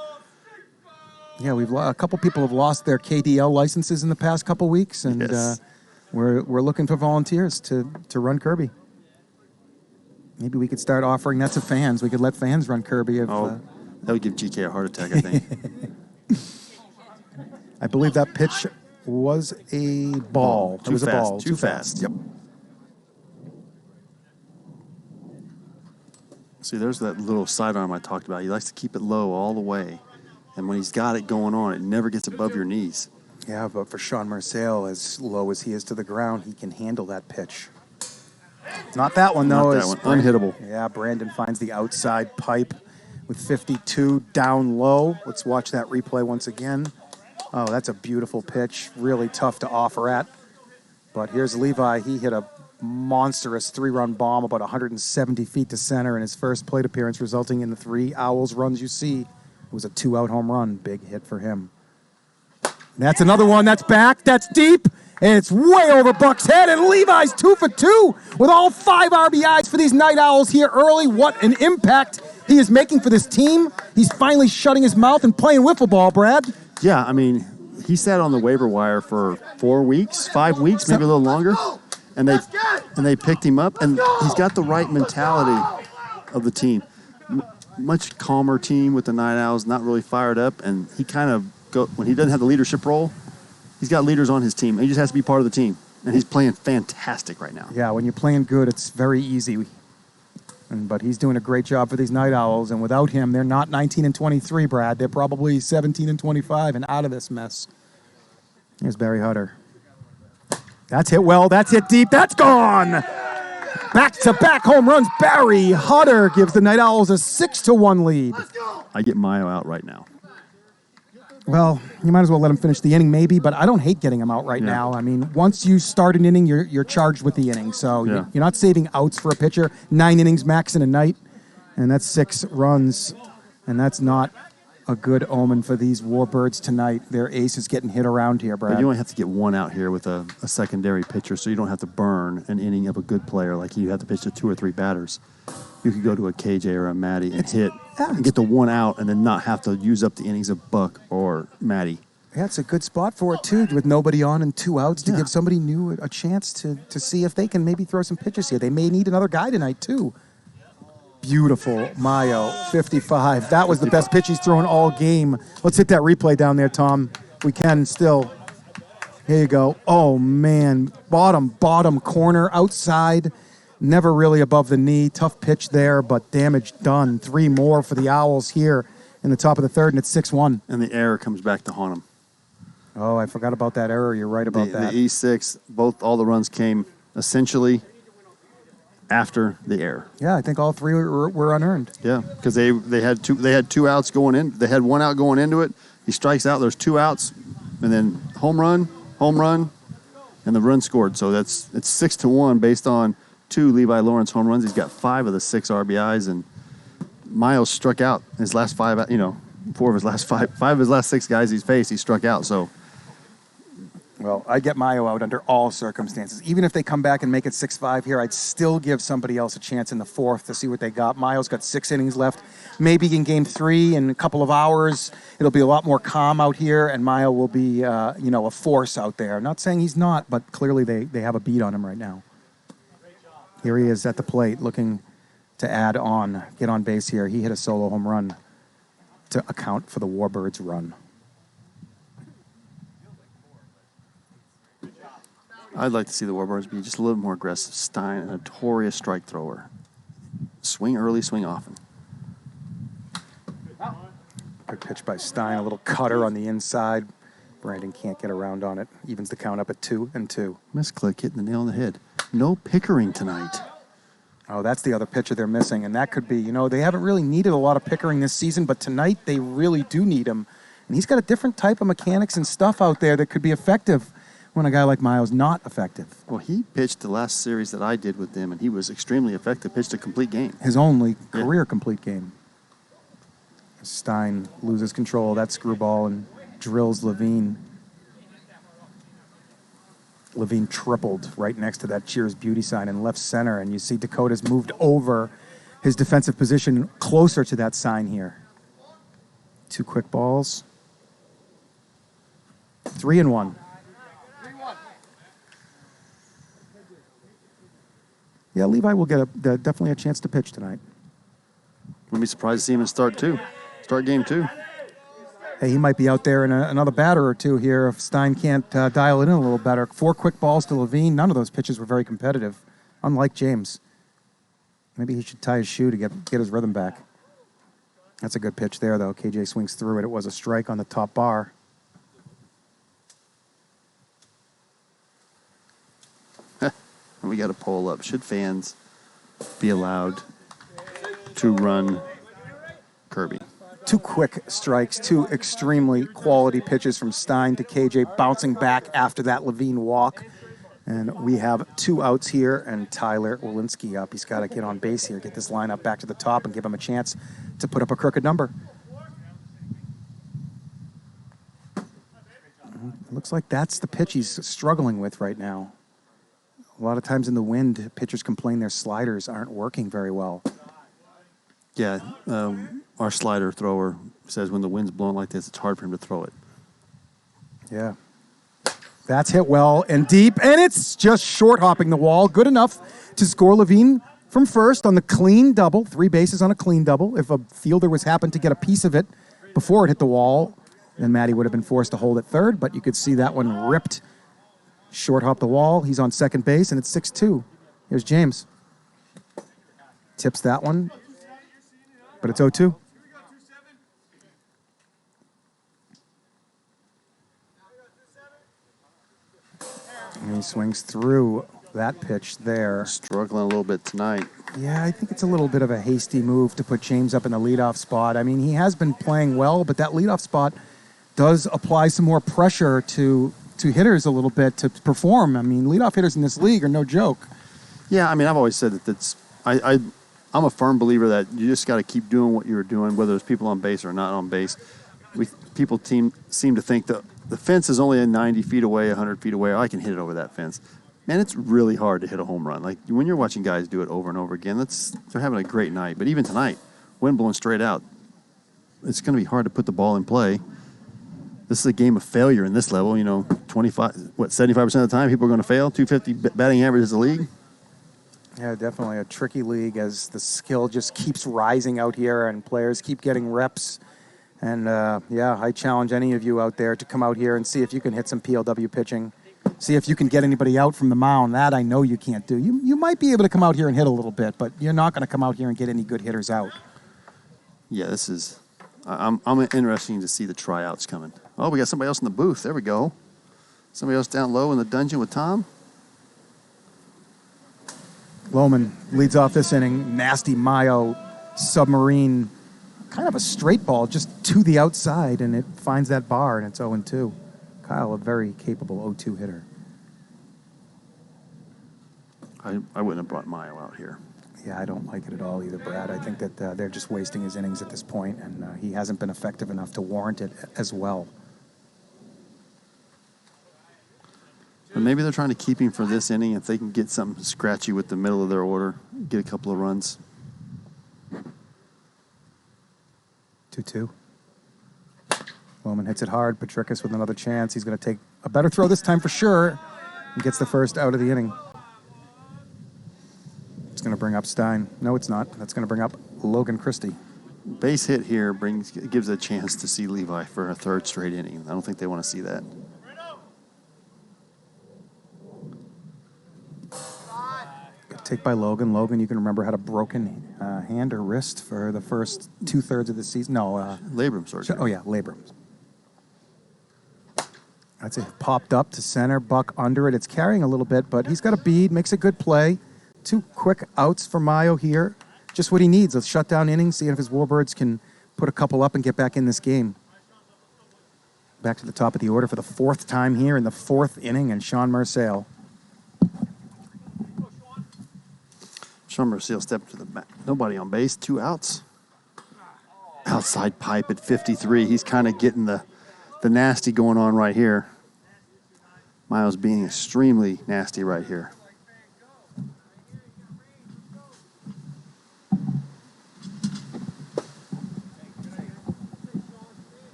Yeah, a couple people have lost their KDL licenses in the past couple weeks, and yes. We're looking for volunteers to run Kirby. Maybe we could start offering that to fans. We could let fans run Kirby. That would give GK a heart attack, I think. I believe that pitch was a ball. Too fast. Too fast. Yep. See, there's that little sidearm I talked about. He likes to keep it low all the way. And when he's got it going on, it never gets above your knees. Yeah, but for Sean Marcel, as low as he is to the ground, he can handle that pitch. Not that one, though. Not that one. Unhittable. Yeah, Brandon finds the outside pipe with 52 down low. Let's watch that replay once again. Oh, that's a beautiful pitch. Really tough to offer at. But here's Levi. He hit a monstrous 3-run bomb about 170 feet to center in his first plate appearance, resulting in the 3 Owls runs you see. It was a 2-out home run. Big hit for him. That's another one. That's back. That's deep. It's way over Buck's head, and Levi's 2 for 2 with all 5 RBIs for these Night Owls here early. What an impact he is making for this team. He's finally shutting his mouth and playing wiffle ball, Brad. Yeah, I mean, he sat on the waiver wire for 4 weeks, 5 weeks, maybe a little longer, and they picked him up, and he's got the right mentality of the team. Much calmer team with the Night Owls, not really fired up, and he kind of when he doesn't have the leadership role, he's got leaders on his team. He just has to be part of the team, and he's playing fantastic right now. Yeah, when you're playing good, it's very easy. But he's doing a great job for these Night Owls, and without him, they're not 19-23, Brad. They're probably 17-25 and out of this mess. Here's Barry Hutter. That's hit well. That's hit deep. That's gone. Back-to-back home runs. Barry Hutter gives the Night Owls a 6-1 lead. I get Maio out right now. Well, you might as well let him finish the inning maybe, but I don't hate getting him out right now. I mean, once you start an inning, you're charged with the inning. So you're not saving outs for a pitcher. 9 innings max in a night, and that's 6 runs, and that's not a good omen for these Warbirds tonight. Their ace is getting hit around here, Brad. But you only have to get 1 out here with a secondary pitcher, so you don't have to burn an inning of a good player like you have to pitch to 2 or 3 batters. You could go to a KJ or a Matty and hit and get the 1 out and then not have to use up the innings of Buck or Matty. Yeah, it's a good spot for it, too, with nobody on and 2 outs to give somebody new a chance to see if they can maybe throw some pitches here. They may need another guy tonight, too. Beautiful. Maio, 55. That was the best pitch he's thrown all game. Let's hit that replay down there, Tom. We can still. Here you go. Oh, man. Bottom corner, outside. Never really above the knee. Tough pitch there, but damage done. 3 more for the Owls here in the top of the 3rd, and it's 6-1. And the error comes back to haunt him. Oh, I forgot about that error. You're right about that. The E6, all the runs came essentially after the error. Yeah, I think all 3 were unearned. Yeah, because they had 2 outs going in. They had 1 out going into it. He strikes out. There's 2 outs, and then home run, and the run scored. So it's 6-1 based on 2 Levi Lawrence home runs. He's got 5 of the 6 RBIs, and Miles struck out his last 5. 4 of his last 5 of his last 6 guys he's faced, he struck out. So. Well, I get Maio out under all circumstances. Even if they come back and make it 6-5 here, I'd still give somebody else a chance in the 4th to see what they got. Maio's got 6 innings left. Maybe in game 3, in a couple of hours, it'll be a lot more calm out here, and Maio will be, a force out there. I'm not saying he's not, but clearly they have a beat on him right now. Here he is at the plate looking to get on base here. He hit a solo home run to account for the Warbirds' run. I'd like to see the Warbirds be just a little more aggressive. Stein, a notorious strike thrower. Swing early, swing often. Good pitch by Stein, a little cutter on the inside. Brandon can't get around on it. Evens the count up at 2-2. Misclick hitting the nail on the head. No Pickering tonight. Oh, that's the other pitcher they're missing, and that could be, they haven't really needed a lot of Pickering this season, but tonight they really do need him. And he's got a different type of mechanics and stuff out there that could be effective when a guy like Maio's not effective. Well, he pitched the last series that I did with them, and he was extremely effective, pitched a complete game. His only career complete game. Stein loses control of that screwball and drills Levine. Levine tripled right next to that Cheers beauty sign in left center, and you see Dakota's moved over his defensive position closer to that sign here. 2 quick balls. 3-1. Yeah, Levi will get definitely a chance to pitch tonight. Wouldn't be surprised to see him in start game 2. Hey, he might be out there in another batter or 2 here if Stein can't dial it in a little better. 4 quick balls to Levine. None of those pitches were very competitive, unlike James. Maybe he should tie his shoe to get his rhythm back. That's a good pitch there, though. KJ swings through it. It was a strike on the top bar. And we got a poll up. Should fans be allowed to run Kirby? 2 quick strikes, 2 extremely quality pitches from Stein to KJ, bouncing back after that Levine walk. And we have 2 outs here, and Tyler Walensky up. He's got to get on base here, get this lineup back to the top, and give him a chance to put up a crooked number. It looks like that's the pitch he's struggling with right now. A lot of times in the wind, pitchers complain their sliders aren't working very well. Yeah, our slider thrower says when the wind's blowing like this, it's hard for him to throw it. Yeah. That's hit well and deep, and it's just short hopping the wall. Good enough to score Levine from first on the clean double. 3 bases on a clean double. If a fielder was happened to get a piece of it before it hit the wall, then Matty would have been forced to hold at third, but you could see that one ripped short hop the wall. He's on second base, and it's 6-2. Here's James. Tips that one, but it's 0-2. And he swings through that pitch there. Struggling a little bit tonight. Yeah, I think it's a little bit of a hasty move to put James up in the leadoff spot. I mean, he has been playing well, but that leadoff spot does apply some more pressure to hitters a little bit to perform. I mean, leadoff hitters in this league are no joke. Yeah, I mean, I've always said that I'm a firm believer that you just got to keep doing what you're doing, whether there's people on base or not on base. People seem to think that the fence is only 90 feet away, 100 feet away. I can hit it over that fence. Man, it's really hard to hit a home run. Like, when you're watching guys do it over and over again, they're having a great night. But even tonight, wind blowing straight out, it's going to be hard to put the ball in play. This is a game of failure in this level. 75% of the time people are going to fail. 250 batting average is the league. Yeah, definitely a tricky league as the skill just keeps rising out here and players keep getting reps. And, I challenge any of you out there to come out here and see if you can hit some PLW pitching. See if you can get anybody out from the mound. That I know you can't do. You might be able to come out here and hit a little bit, but you're not going to come out here and get any good hitters out. Yeah, this is... I'm interested to see the tryouts coming. Oh, we got somebody else in the booth. There we go. Somebody else down low in the dungeon with Tom. Lohman leads off this inning. Nasty Maio submarine, kind of a straight ball just to the outside, and it finds that bar, and it's 0-2. Kyle, a very capable 0-2 hitter. I wouldn't have brought Maio out here. Yeah, I don't like it at all either, Brad. I think that they're just wasting his innings at this point, and he hasn't been effective enough to warrant it as well. But maybe they're trying to keep him for this inning. If they can get something scratchy with the middle of their order, get a couple of runs. 2-2. Lohman hits it hard. Petricus with another chance. He's going to take a better throw this time for sure. And gets the first out of the inning. It's going to bring up Stein. No, it's not. That's going to bring up Logan Christie. Base hit here gives a chance to see Levi for a third straight inning. I don't think they want to see that. Good take by Logan. Logan, you can remember, had a broken hand or wrist for the first 2/3 of the season. No. Labrum surgery. Oh, yeah, labrum. That's it. Popped up to center. Buck under it. It's carrying a little bit, but he's got a bead. Makes a good play. 2 quick outs for Maio here. Just what he needs. A shutdown inning. Seeing if his Warbirds can put a couple up and get back in this game. Back to the top of the order for the 4th time here in the 4th inning, and Sean Marcel. Sean Marcel stepped to the back. Nobody on base. 2 outs. Outside pipe at 53. He's kind of getting the nasty going on right here. Maio's being extremely nasty right here.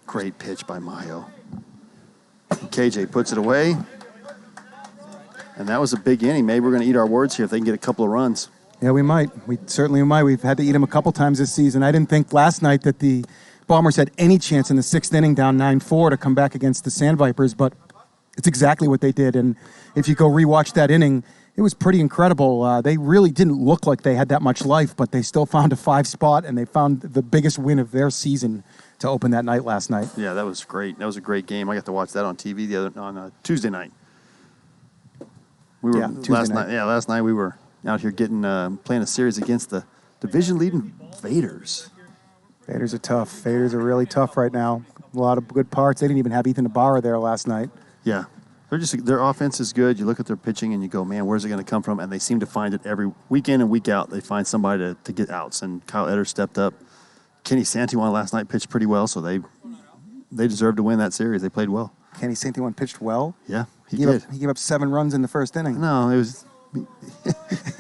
Great pitch by Maio. KJ puts it away. And that was a big inning. Maybe we're going to eat our words here if they can get a couple of runs. Yeah, we might. We certainly might. We've had to eat them a couple times this season. I didn't think last night that the Bombers had any chance in the 6th inning down 9-4 to come back against the Sand Vipers, but it's exactly what they did. And if you go rewatch that inning, it was pretty incredible. They really didn't look like they had that much life, but they still found a 5 spot, and they found the biggest win of their season to open that night last night. Yeah, that was great. That was a great game. I got to watch that on TV on Tuesday night. Last night we were out here playing a series against the division-leading Vaders. Vaders are tough. Vaders are really tough right now. A lot of good parts. They didn't even have Ethan Ibarra there last night. Yeah. Their offense is good. You look at their pitching and you go, man, where's it going to come from? And they seem to find it every week in and week out. They find somebody to get outs. And Kyle Etter stepped up. Kenny Santiwan last night pitched pretty well, so they deserved to win that series. They played well. Kenny Santiwan pitched well. Yeah, he did. He gave up 7 runs in the first inning. No, it was. He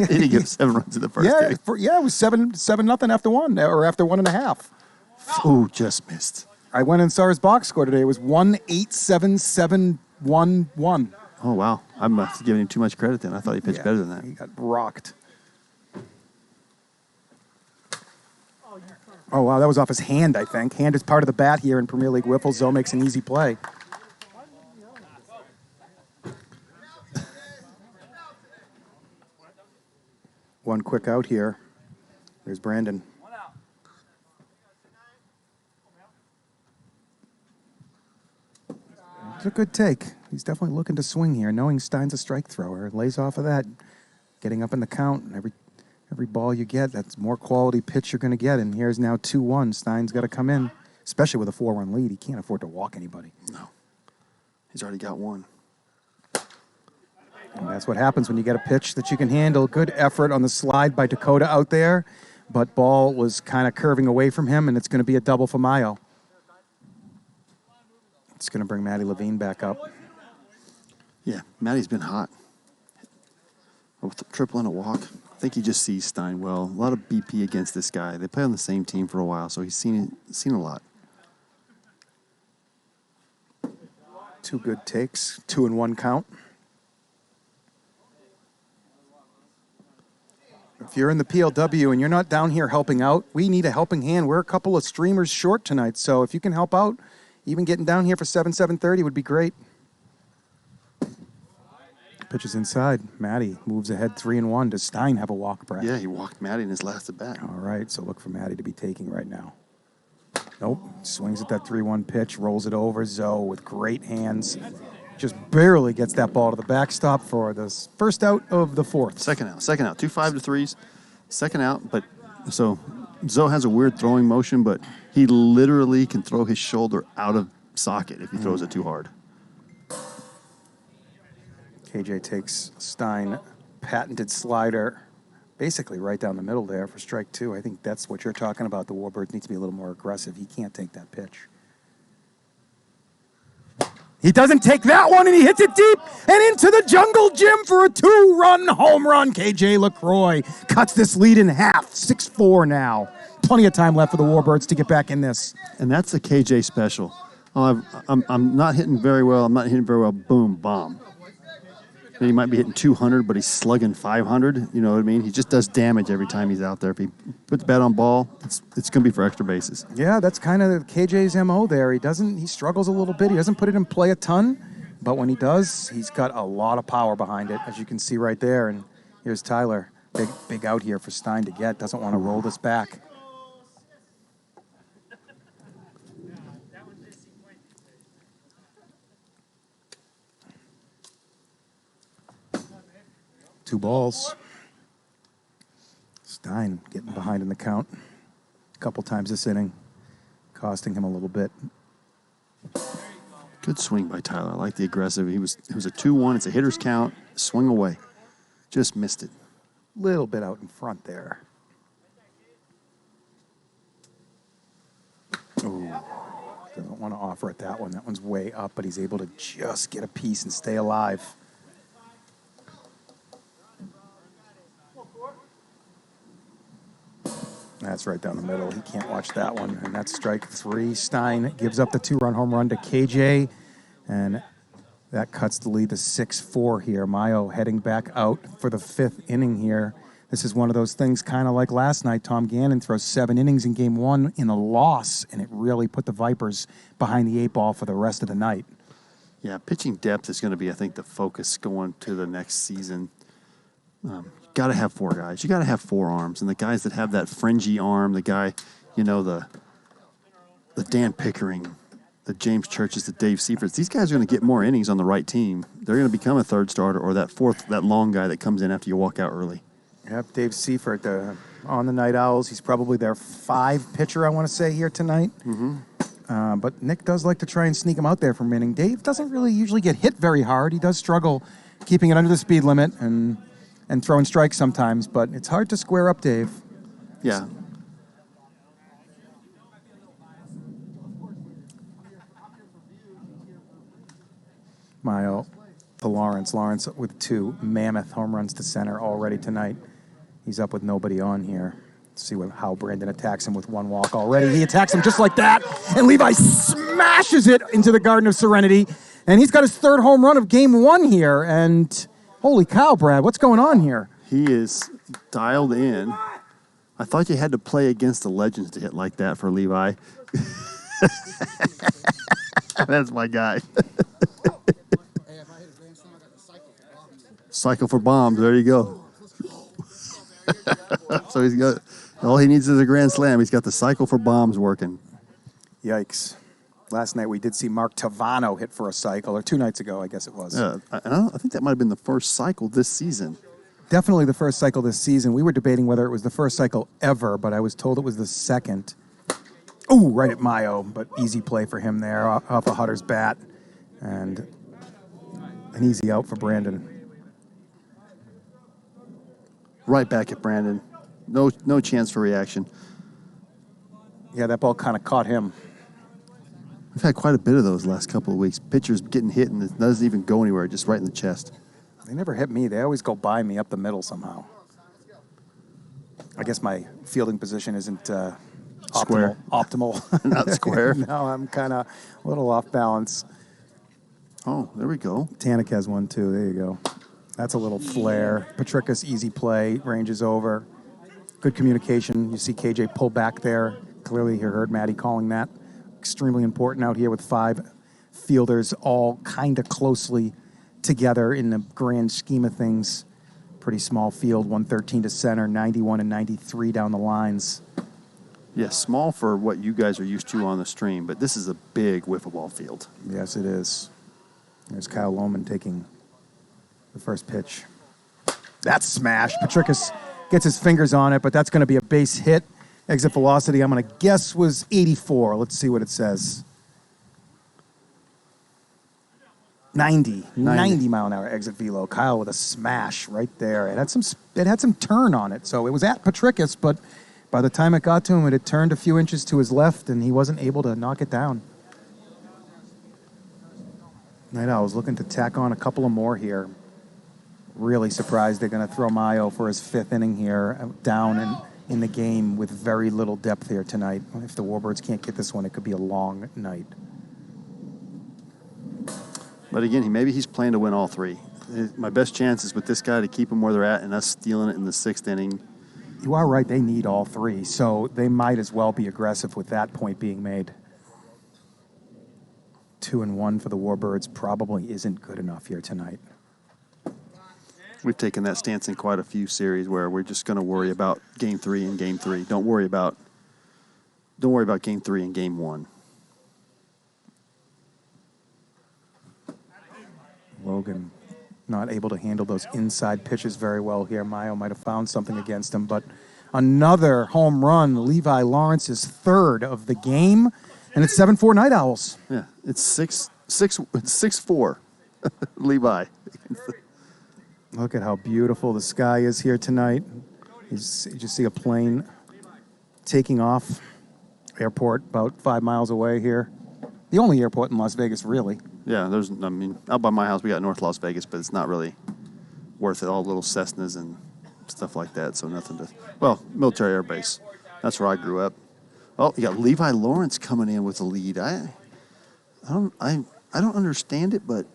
didn't give 7 runs in the first inning. It was 7-0 after 1 or after 1.5. Oh, just missed. I went and saw his box score today. It was 1-8-7-7-1-1. Oh wow, I must have given him too much credit then. I thought he pitched better than that. He got rocked. Oh wow, that was off his hand, I think. Hand is part of the bat here in Premier League Wiffle. Zoe makes an easy play. One quick out here. There's Brandon. It's a good take. He's definitely looking to swing here, knowing Stein's a strike thrower. Lays off of that, getting up in the count. And every ball you get, that's more quality pitch you're going to get. And here's now 2-1. Stein's got to come in, especially with a 4-1 lead. He can't afford to walk anybody. No. He's already got one. And that's what happens when you get a pitch that you can handle. Good effort on the slide by Dakota out there, but ball was kind of curving away from him, and it's going to be a double for Maio. It's going to bring Maddie Levine back up. Yeah, Maddie's been hot. With a triple and a walk. I think he just sees Stein well. A lot of BP against this guy. They play on the same team for a while, so he's seen a lot. 2 good takes, 2-1 count. If you're in the PLW and you're not down here helping out, we need a helping hand. We're a couple of streamers short tonight, so if you can help out, even getting down here for 7:30 would be great. Pitches inside. Maddie moves ahead 3-1. Does Stein have a walk, Brad? Yeah, he walked Maddie in his last at bat. All right, so look for Maddie to be taking right now. Nope. Swings at that 3-1 pitch, rolls it over. Zoe with great hands. Just barely gets that ball to the backstop for the first out of the 4th. Second out. 2 5-3s. Second out, but so Zoe has a weird throwing motion, but he literally can throw his shoulder out of socket if he throws it too hard. KJ takes Stein patented slider basically right down the middle there for strike 2. I think that's what you're talking about. The Warbirds need to be a little more aggressive. He can't take that pitch. He doesn't take that one, and he hits it deep and into the jungle gym for a 2-run home run. KJ LaCroix cuts this lead in half. 6-4 now. Plenty of time left for the Warbirds to get back in this. And that's the KJ special. Oh, I'm not hitting very well. I'm not hitting very well. Boom, bomb. He might be hitting 200, but he's slugging 500. You know what I mean? He just does damage every time he's out there. If he puts bat on ball, it's going to be for extra bases. Yeah, that's kind of KJ's MO there. He struggles a little bit. He doesn't put it in play a ton, but when he does, he's got a lot of power behind it, as you can see right there. And here's Tyler. Big out here for Stein to get. Doesn't want to roll this back. Two balls. Stein getting behind in the count a couple times this inning, costing him a little bit. Good swing by Tyler. I like the aggressive. It was a 2-1. It's a hitter's count. Swing away. Just missed it. Little bit out in front there. Ooh, doesn't want to offer it that one. That one's way up, but he's able to just get a piece and stay alive. That's right down the middle. He can't watch that one. And that's strike 3. Stein gives up the 2-run home run to KJ. And that cuts the lead to 6-4 here. Maio heading back out for the 5th inning here. This is one of those things kind of like last night. Tom Gannon throws 7 innings in game 1 in a loss, and it really put the Vipers behind the 8 ball for the rest of the night. Yeah, pitching depth is going to be, I think, the focus going to the next season. Got to have 4 guys. You got to have 4 arms, and the guys that have that fringy arm, the guy, the Dan Pickering, the James Churches, the Dave Seiferts. These guys are going to get more innings on the right team. They're going to become a 3rd starter or that 4th, that long guy that comes in after you walk out early. Yep, Dave Seifert on the Night Owls. He's probably their 5 pitcher, I want to say, here tonight. Mm-hmm. But Nick does like to try and sneak him out there for a inning. Dave doesn't really usually get hit very hard. He does struggle keeping it under the speed limit and throwing strikes sometimes, but it's hard to square up Dave. Yeah. Maio to Lawrence. Lawrence with 2 mammoth home runs to center already tonight. He's up with nobody on here. Let's see how Brandon attacks him with 1 walk already. He attacks him just like that, and Levi smashes it into the Garden of Serenity, and he's got his 3rd home run of game 1 here, and holy cow, Brad, what's going on here? He is dialed in. I thought you had to play against the legends to hit like that for Levi. That's my guy. Cycle for bombs. There you go. So he's got all he needs is a grand slam. He's got the cycle for bombs working. Yikes. Last night we did see Mark Tavano hit for a cycle, or 2 nights ago, I guess it was. Yeah, I think that might have been the first cycle this season. Definitely the first cycle this season. We were debating whether it was the first cycle ever, but I was told it was the second. Ooh, right at Maio, but easy play for him there off a Hutter's bat. And an easy out for Brandon. Right back at Brandon. No chance for reaction. Yeah, that ball kind of caught him. We've had quite a bit of those last couple of weeks. Pitchers getting hit and it doesn't even go anywhere, just right in the chest. They never hit me. They always go by me up the middle somehow. I guess my fielding position isn't Square. optimal. Not square. No, I'm kind of a little off balance. Oh, there we go. Tanik has one, too. There you go. That's a little flare. Patricus, easy play, ranges over. Good communication. You see KJ pull back there. Clearly, you heard Maddie calling that. Extremely important out here with 5 fielders all kind of closely together in the grand scheme of things. Pretty small field, 113 to center, 91 and 93 down the lines. Yeah, small for what you guys are used to on the stream, but this is a big wiffle ball field. Yes, it is. There's Kyle Lohman taking the first pitch. That's smashed. Patricus gets his fingers on it, but that's going to be a base hit. Exit velocity, I'm going to guess, was 84. Let's see what it says. 90 mile an hour exit velo. Kyle with a smash right there. It had some turn on it, so it was at Patricus, but by the time it got to him, it had turned a few inches to his left, and he wasn't able to knock it down. Night Owls looking to tack on a couple of more here. Really surprised they're going to throw Maio for his 5th inning here, down and in the game with very little depth here tonight. If the Warbirds can't get this one, it could be a long night. But again, maybe he's playing to win all 3. My best chance is with this guy to keep them where they're at and us stealing it in the 6th inning. You are right. They need all 3, so they might as well be aggressive with that point being made. 2-1 for the Warbirds probably isn't good enough here tonight. We've taken that stance in quite a few series where we're just going to worry about game 3 and game 3. Don't worry about game 3 and game 1. Logan not able to handle those inside pitches very well here. Maio might have found something against him, but another home run. Levi Lawrence's 3rd of the game, and it's 7-4 Night Owls. Yeah, it's 6-4 Levi. Look at how beautiful the sky is here tonight. You just see a plane taking off. Airport about 5 miles away here. The only airport in Las Vegas, really. Yeah, out by my house we got North Las Vegas, but it's not really worth it. All little Cessnas and stuff like that, so nothing to. Well, military air base. That's where I grew up. Oh, you got Levi Lawrence coming in with the lead. I don't understand it, but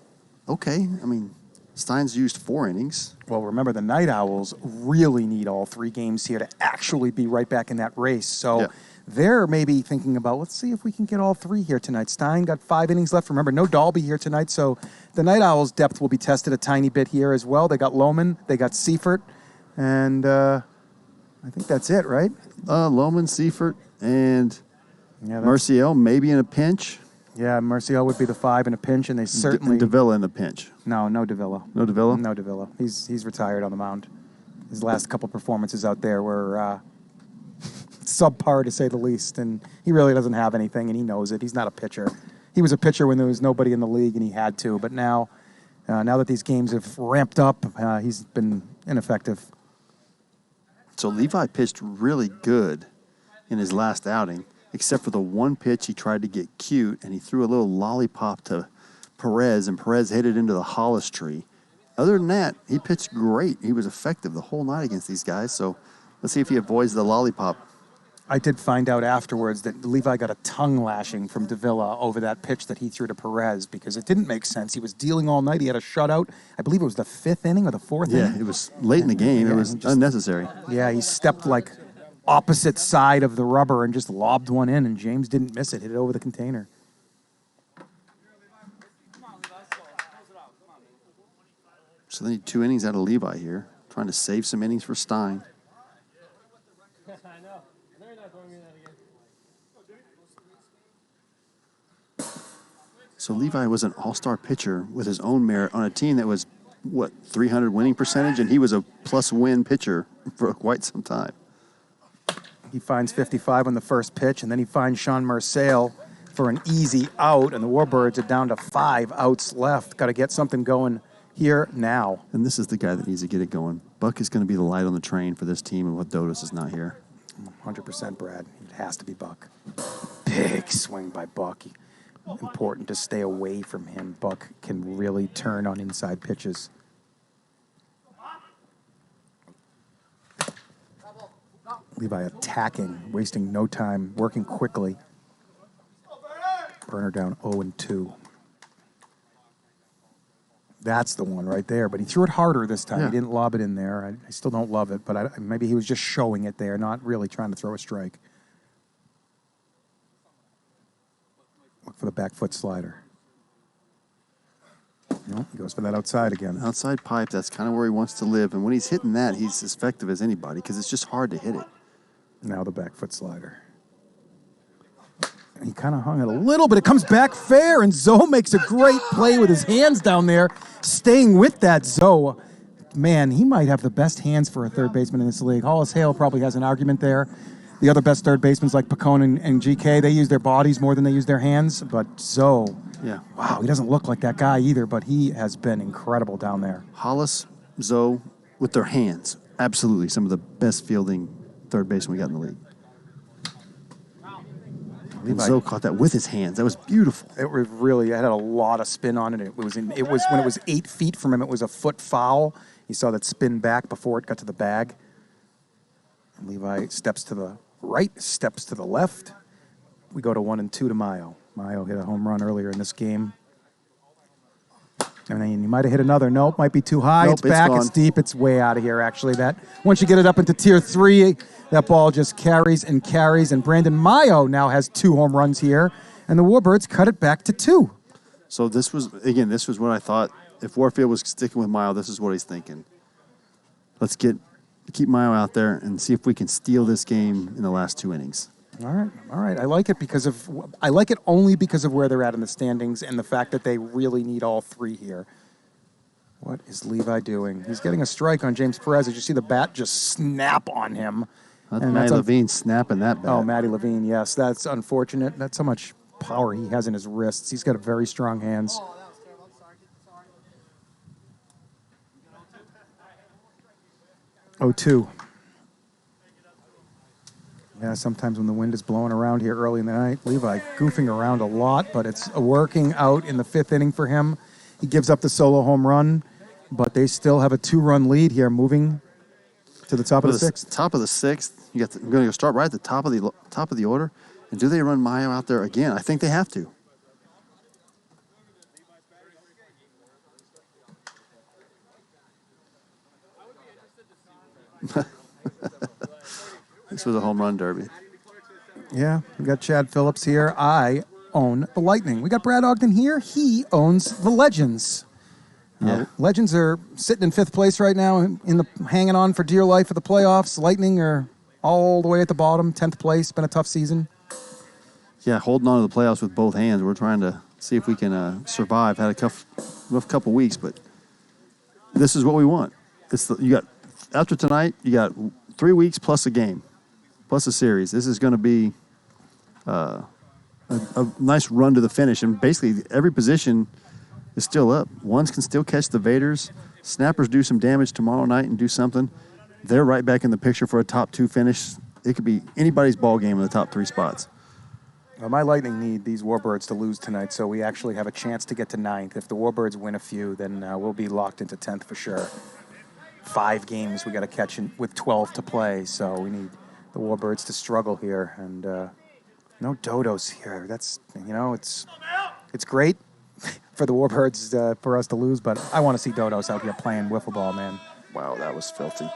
okay. Stein's used 4 innings. Well, remember, the Night Owls really need all 3 games here to actually be right back in that race. So yeah. They're maybe thinking about, let's see if we can get all 3 here tonight. Stein got 5 innings left. Remember, no Dalby here tonight, so the Night Owls' depth will be tested a tiny bit here as well. They got Lohman, they got Seifert, and I think that's it, right? Lohman, Seifert, and Merciel, maybe in a pinch. Yeah, Merciel would be the 5 in a pinch, and they certainly... And Davila in a pinch. No Davila. No Davila? No Davila. He's retired on the mound. His last couple performances out there were subpar to say the least, and he really doesn't have anything, and he knows it. He's not a pitcher. He was a pitcher when there was nobody in the league, and he had to. But now that these games have ramped up, he's been ineffective. So Levi pitched really good in his last outing, except for the one pitch he tried to get cute, and he threw a little lollipop to Perez, and Perez hit it into the Hollis tree. Other than that, he pitched great. He was effective the whole night against these guys. So let's see if he avoids the lollipop. I did find out afterwards that Levi got a tongue lashing from Davila over that pitch that he threw to Perez because it didn't make sense. He was dealing all night. He had a shutout. I believe it was the 5th inning or the 4th inning. Yeah, it was late in the game. Yeah, it was unnecessary. Yeah, he stepped like opposite side of the rubber and just lobbed one in, and James didn't miss it. Hit it over the container. So they need 2 innings out of Levi here, trying to save some innings for Stein. So Levi was an all-star pitcher with his own merit on a team that was, 300 winning percentage, and he was a plus-win pitcher for quite some time. He finds 55 on the first pitch, and then he finds Sean Marcel for an easy out, and the Warbirds are down to 5 outs left. Got to get something going here now. And this is the guy that needs to get it going. Buck is going to be the light on the train for this team, and what Dodos is not here. 100% Brad. It has to be Buck. Big swing by Buck. Important to stay away from him. Buck can really turn on inside pitches. Levi attacking, wasting no time, working quickly. Burner down 0-2. That's the one right there. But he threw it harder this time. Yeah. He didn't lob it in there. I still don't love it, but maybe he was just showing it there, not really trying to throw a strike. Look for the back foot slider. No, he goes for that outside again. Outside pipe, that's kind of where he wants to live. And when he's hitting that, he's as effective as anybody because it's just hard to hit it. Now the back foot slider. He kind of hung it a little, but it comes back fair, and Zoe makes a great play with his hands down there, staying with that Zoe. Man, he might have the best hands for a third baseman in this league. Hollis Hale probably has an argument there. The other best third basemen like Pacone and GK, they use their bodies more than they use their hands. But Zoe, yeah, wow, he doesn't look like that guy either, but he has been incredible down there. Hollis, Zoe, with their hands, absolutely some of the best fielding third baseman we got in the league. And Zoe caught that with his hands. That was beautiful. It was really, it had a lot of spin on it. It was when it was 8 feet from him, it was a foot foul. You saw that spin back before it got to the bag. And Levi steps to the right, steps to the left. We go to 1-2 to Maio. Maio hit a home run earlier in this game. And then he might have hit another. Nope, might be too high. Nope, it's back, gone. it's deep, it's way out of here, actually. That once you get it up into tier 3, that ball just carries and carries. And Brandon Maio now has 2 home runs here. And the Warbirds cut it back to 2. So this was what I thought. If Warfield was sticking with Maio, this is what he's thinking. Let's keep Maio out there and see if we can steal this game in the last 2 innings. All right. I like it only because of where they're at in the standings and the fact that they really need all 3 here. What is Levi doing? He's getting a strike on James Perez. Did you see the bat just snap on him? That's Matty Levine snapping that bat. Oh, Matty Levine, yes. That's unfortunate. That's how much power he has in his wrists. He's got very strong hands. Oh, 2. Yeah, sometimes when the wind is blowing around here early in the night, Levi goofing around a lot, but it's working out in the 5th inning for him. He gives up the solo home run, but they still have a 2-run lead here, moving to the top of the 6th. Top of the 6th. I'm going to start right at the top of the order. And do they run Maio out there again? I think they have to. This was a home run derby. Yeah, we got Chad Phillips here. I own the Lightning. We got Brad Ogden here. He owns the Legends. Yeah. Legends are sitting in 5th place right now, hanging on for dear life for the playoffs. Lightning are all the way at the bottom, 10th place. Been a tough season. Yeah, holding on to the playoffs with both hands. We're trying to see if we can survive. Had a rough couple weeks, but this is what we want. You got after tonight, you got 3 weeks plus a game. plus a series. This is going to be a nice run to the finish. And basically, every position is still up. Ones can still catch the Vaders. Snappers do some damage tomorrow night and do something. They're right back in the picture for a top 2 finish. It could be anybody's ball game in the top 3 spots. Well, my Lightning need these Warbirds to lose tonight, so we actually have a chance to get to 9th. If the Warbirds win a few, then we'll be locked into 10th for sure. 5 games we got to catch with 12 to play, so we need the Warbirds to struggle here. And no dodos here. That's, it's great for the Warbirds for us to lose, but I want to see dodos out here playing wiffle ball, man. Wow, that was filthy.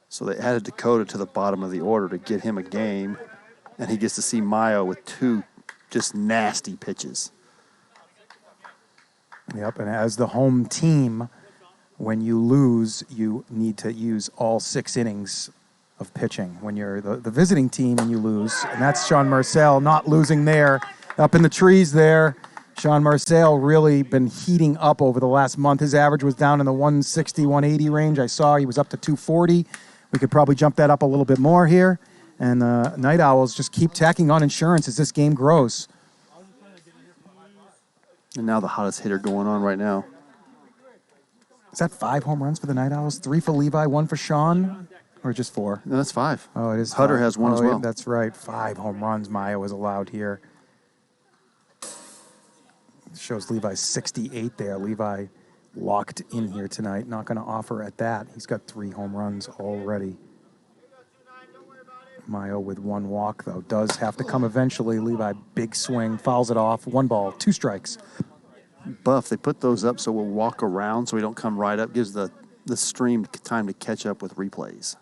So they added Dakota to the bottom of the order to get him a game, and he gets to see Maio with 2 just nasty pitches. Yep, and as the home team, when you lose, you need to use all 6 innings of pitching. When you're the visiting team and you lose, and that's Sean Marcel not losing there, up in the trees there. Sean Marcel really been heating up over the last month. His average was down in the 160, 180 range. I saw he was up to 240. We could probably jump that up a little bit more here. And Night Owls just keep tacking on insurance as this game grows. And now the hottest hitter going on right now. Is that 5 home runs for the Night Owls? 3 for Levi, 1 for Sean? Or just 4? No, that's 5. Oh, it is. Hutter 5. has 1 as well. Yeah, that's right. 5 home runs Maio was allowed here. Shows Levi 68 there. Levi locked in here tonight. Not going to offer at that. He's got 3 home runs already. Maio with 1 walk, though. Does have to come eventually. Levi, big swing, fouls it off. 1 ball, 2 strikes. Buff, they put those up so we'll walk around so we don't come right up. Gives the stream time to catch up with replays.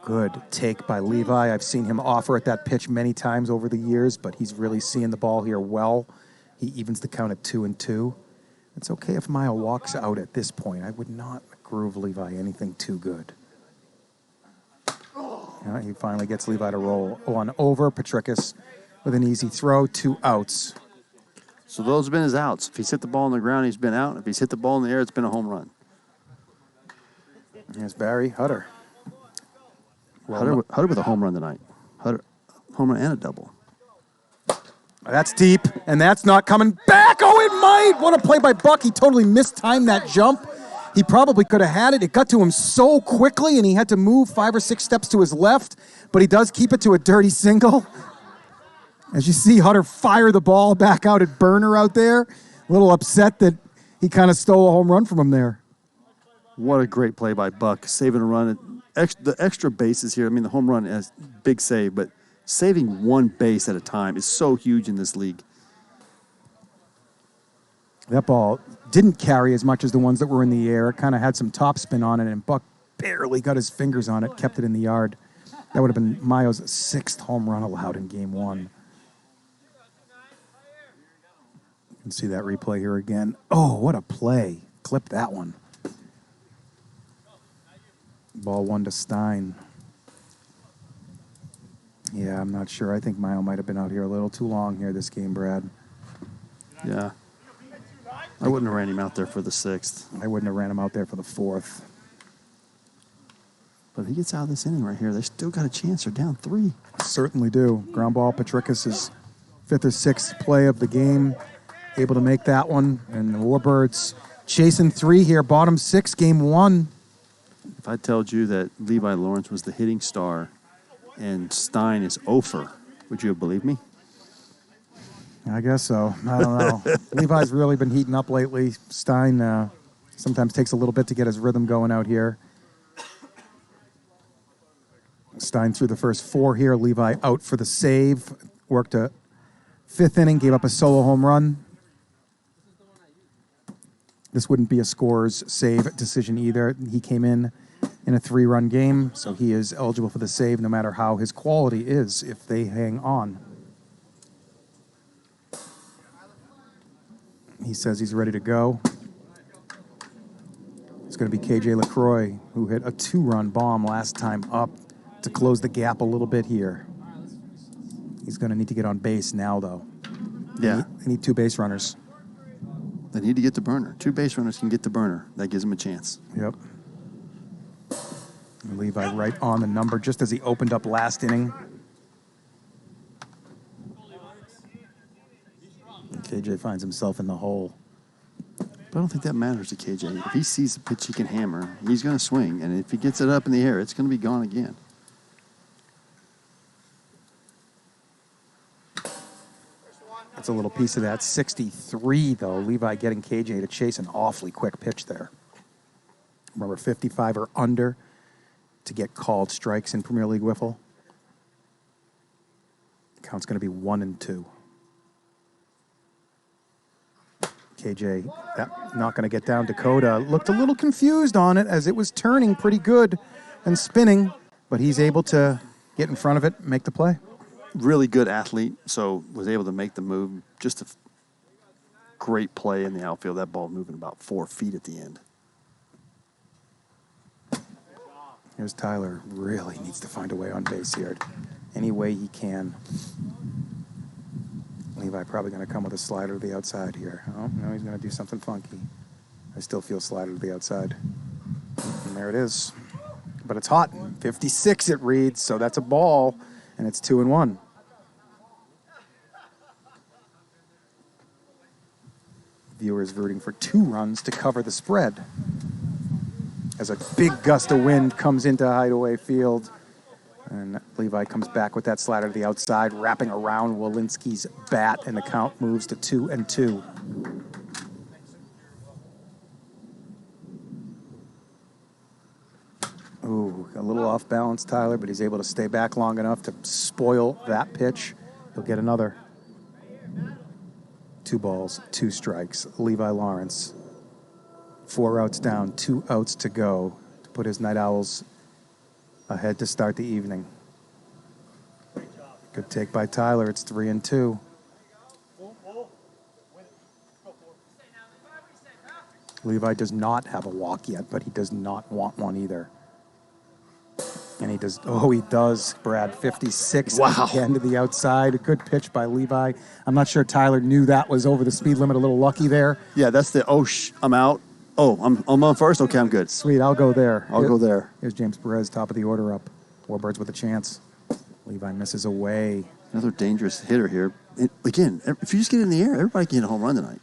Good take by Levi. I've seen him offer at that pitch many times over the years, but he's really seeing the ball here well. He evens the count at 2-2. It's okay if Maio walks out at this point. I would not groove Levi anything too good. Yeah, he finally gets Levi to roll 1 over. Petrikis with an easy throw, 2 outs. So those have been his outs. If he's hit the ball on the ground, he's been out. If he's hit the ball in the air, it's been a home run. Here's Barry Hutter. Hutter with a home run tonight. Hutter, home run and a double. That's deep, and that's not coming back. Oh, it might. What a play by Buck. He totally mistimed that jump. He probably could have had it. It got to him so quickly, and he had to move 5 or 6 steps to his left, but he does keep it to a dirty single. As you see Hutter fire the ball back out at Burner out there. A little upset that he kind of stole a home run from him there. What a great play by Buck, saving a run. The extra bases here, I mean, the home run is big save, but saving 1 base at a time is so huge in this league. That ball didn't carry as much as the ones that were in the air. It kind of had some topspin on it, and Buck barely got his fingers on it, kept it in the yard. That would have been Maio's 6th home run allowed in Game 1. You can see that replay here again. Oh, what a play. Clip that one. Ball 1 to Stein. Yeah, I'm not sure. I think Maio might have been out here a little too long here this game, Brad. Yeah. I wouldn't have ran him out there for the 6th. I wouldn't have ran him out there for the 4th. But if he gets out of this inning right here, they still got a chance. They're down 3. Certainly do. Ground ball, Petrikis' 5th or 6th play of the game. Able to make that one. And the Warbirds chasing 3 here. Bottom 6, Game 1. If I told you that Levi Lawrence was the hitting star and Stein is over, would you have believed me? I guess so. I don't know. Levi's really been heating up lately. Stein sometimes takes a little bit to get his rhythm going out here. Stein threw the first 4 here. Levi out for the save. Worked a 5th inning, gave up a solo home run. This wouldn't be a scorer's save decision either. He came in a 3-run game, so he is eligible for the save no matter how his quality is if they hang on. He says he's ready to go. It's going to be KJ LaCroix, who hit a 2-run bomb last time up to close the gap a little bit here. He's going to need to get on base now, though. Yeah. They need 2 base runners. They need to get the burner. 2 base runners can get the burner. That gives them a chance. Yep. Levi right on the number just as he opened up last inning. KJ finds himself in the hole. But I don't think that matters to KJ. If he sees a pitch he can hammer, he's going to swing. And if he gets it up in the air, it's going to be gone again. That's a little piece of that. 63, though. Levi getting KJ to chase an awfully quick pitch there. Remember, 55 or under to get called strikes in Premier League Wiffle. Count's going to be 1-2. KJ, that not going to get down. Dakota looked a little confused on it as it was turning pretty good and spinning, but he's able to get in front of it, make the play. Really good athlete, so was able to make the move. Just a great play in the outfield. That ball moving about 4 feet at the end. Here's Tyler. Really needs to find a way on base here. Any way he can. Levi probably going to come with a slider to the outside here. Oh, no, he's going to do something funky. I still feel slider to the outside. And there it is. But it's hot. 56 it reads, so that's a ball, and it's 2-1. Viewers rooting for 2 runs to cover the spread. As a big gust of wind comes into Hideaway Field. And Levi comes back with that slider to the outside, wrapping around Walensky's bat, and the count moves to 2-2. Ooh, a little off balance, Tyler, but he's able to stay back long enough to spoil that pitch. He'll get another. 2 balls, 2 strikes. Levi Lawrence, 4 outs down, 2 outs to go to put his Night Owls ahead to start the evening. Good take by Tyler. It's 3-2. Levi does not have a walk yet, but he does not want one either. And he does. Oh, he does, Brad. 56 again to the outside. A good pitch by Levi. I'm not sure Tyler knew that was over the speed limit. A little lucky there. Yeah, that's the, I'm out. Oh, I'm on first? Okay, I'm good. Sweet, I'll go there. I'll go there. Here's James Perez, top of the order up. Warbirds with a chance. Levi misses away. Another dangerous hitter here. Again, if you just get in the air, everybody can hit a home run tonight.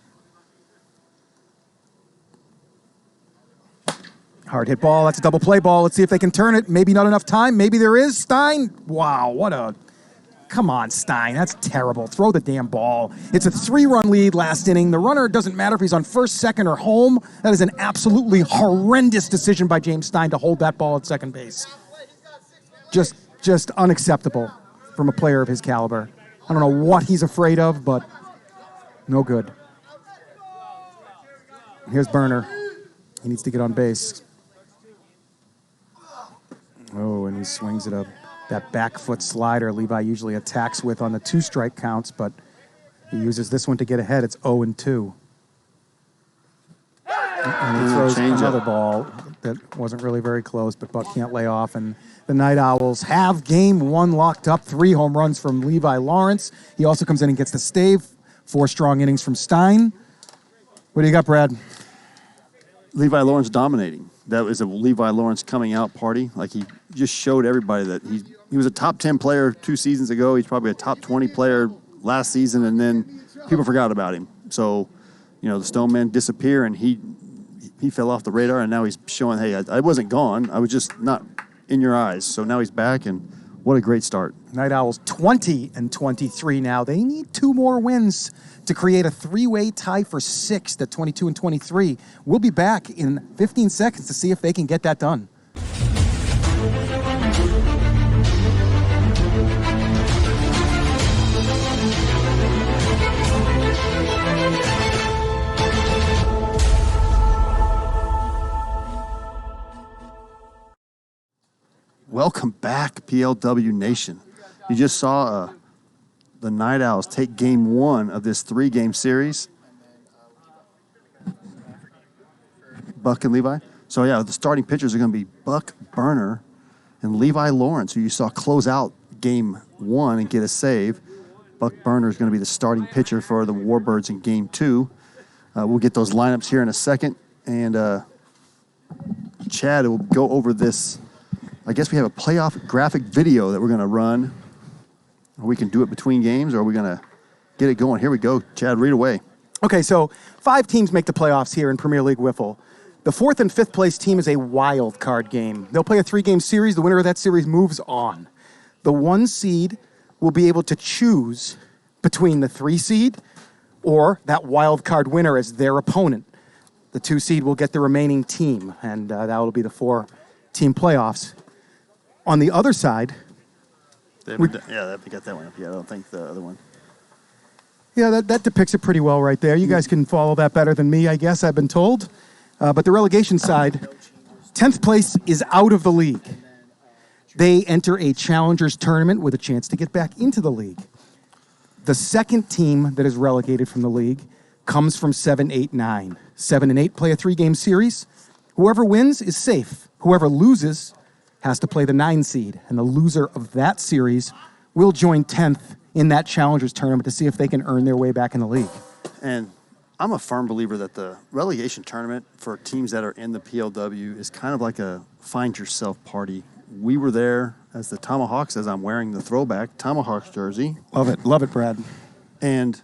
Hard hit ball. That's a double play ball. Let's see if they can turn it. Maybe not enough time. Maybe there is. Stein. Wow, what a... Come on, Stein. That's terrible. Throw the damn ball. It's a 3-run lead last inning. The runner, doesn't matter if he's on first, second, or home. That is an absolutely horrendous decision by James Stein to hold that ball at second base. Just unacceptable from a player of his caliber. I don't know what he's afraid of, but no good. Here's Burner. He needs to get on base. Oh, and he swings it up. That back foot slider Levi usually attacks with on the 2-strike counts, but he uses this one to get ahead. It's 0-2. And he throws another ball that wasn't really very close, but Buck can't lay off. And the Night Owls have game 1 locked up. 3 home runs from Levi Lawrence. He also comes in and gets the stave. 4 strong innings from Stein. What do you got, Brad? Levi Lawrence dominating. That was a Levi Lawrence coming out party. Like, he just showed everybody that he was a top 10 player 2 seasons ago. He's probably a top 20 player last season, and then people forgot about him. So, the Stonemen disappear, and he fell off the radar, and now he's showing, hey, I wasn't gone. I was just not in your eyes. So now he's back, and what a great start. Night Owls 20-23 now. They need 2 more wins to create a 3-way tie for 6th at 22-23. We'll be back in 15 seconds to see if they can get that done. Welcome back, PLW Nation. You just saw the Night Owls take game 1 of this 3-game series. Buck and Levi. So, yeah, the starting pitchers are going to be Buck Burner and Levi Lawrence, who you saw close out game 1 and get a save. Buck Burner is going to be the starting pitcher for the Warbirds in game 2. We'll get those lineups here in a second. And Chad will go over this I guess we have a playoff graphic video that we're going to run. Or we can do it between games, or are we going to get it going? Here we go. Chad, read away. Okay, so 5 teams make the playoffs here in Premier League Wiffle. The 4th and 5th place team is a wild card game. They'll play a 3-game series. The winner of that series moves on. The 1 seed will be able to choose between the 3 seed or that wild card winner as their opponent. The 2 seed will get the remaining team, and that will be the 4-team playoffs. On the other side... We got that one up. Yeah, I don't think the other one. Yeah, that depicts it pretty well right there. You guys can follow that better than me, I guess, I've been told. But the relegation side, 10th place is out of the league. They enter a challengers tournament with a chance to get back into the league. The second team that is relegated from the league comes from 7, 8, 9. 7 and 8 play a 3-game series. Whoever wins is safe. Whoever loses has to play the 9 seed. And the loser of that series will join 10th in that challengers tournament to see if they can earn their way back in the league. And I'm a firm believer that the relegation tournament for teams that are in the PLW is kind of like a find yourself party. We were there as the Tomahawks, as I'm wearing the throwback Tomahawks jersey. Love it, Brad. And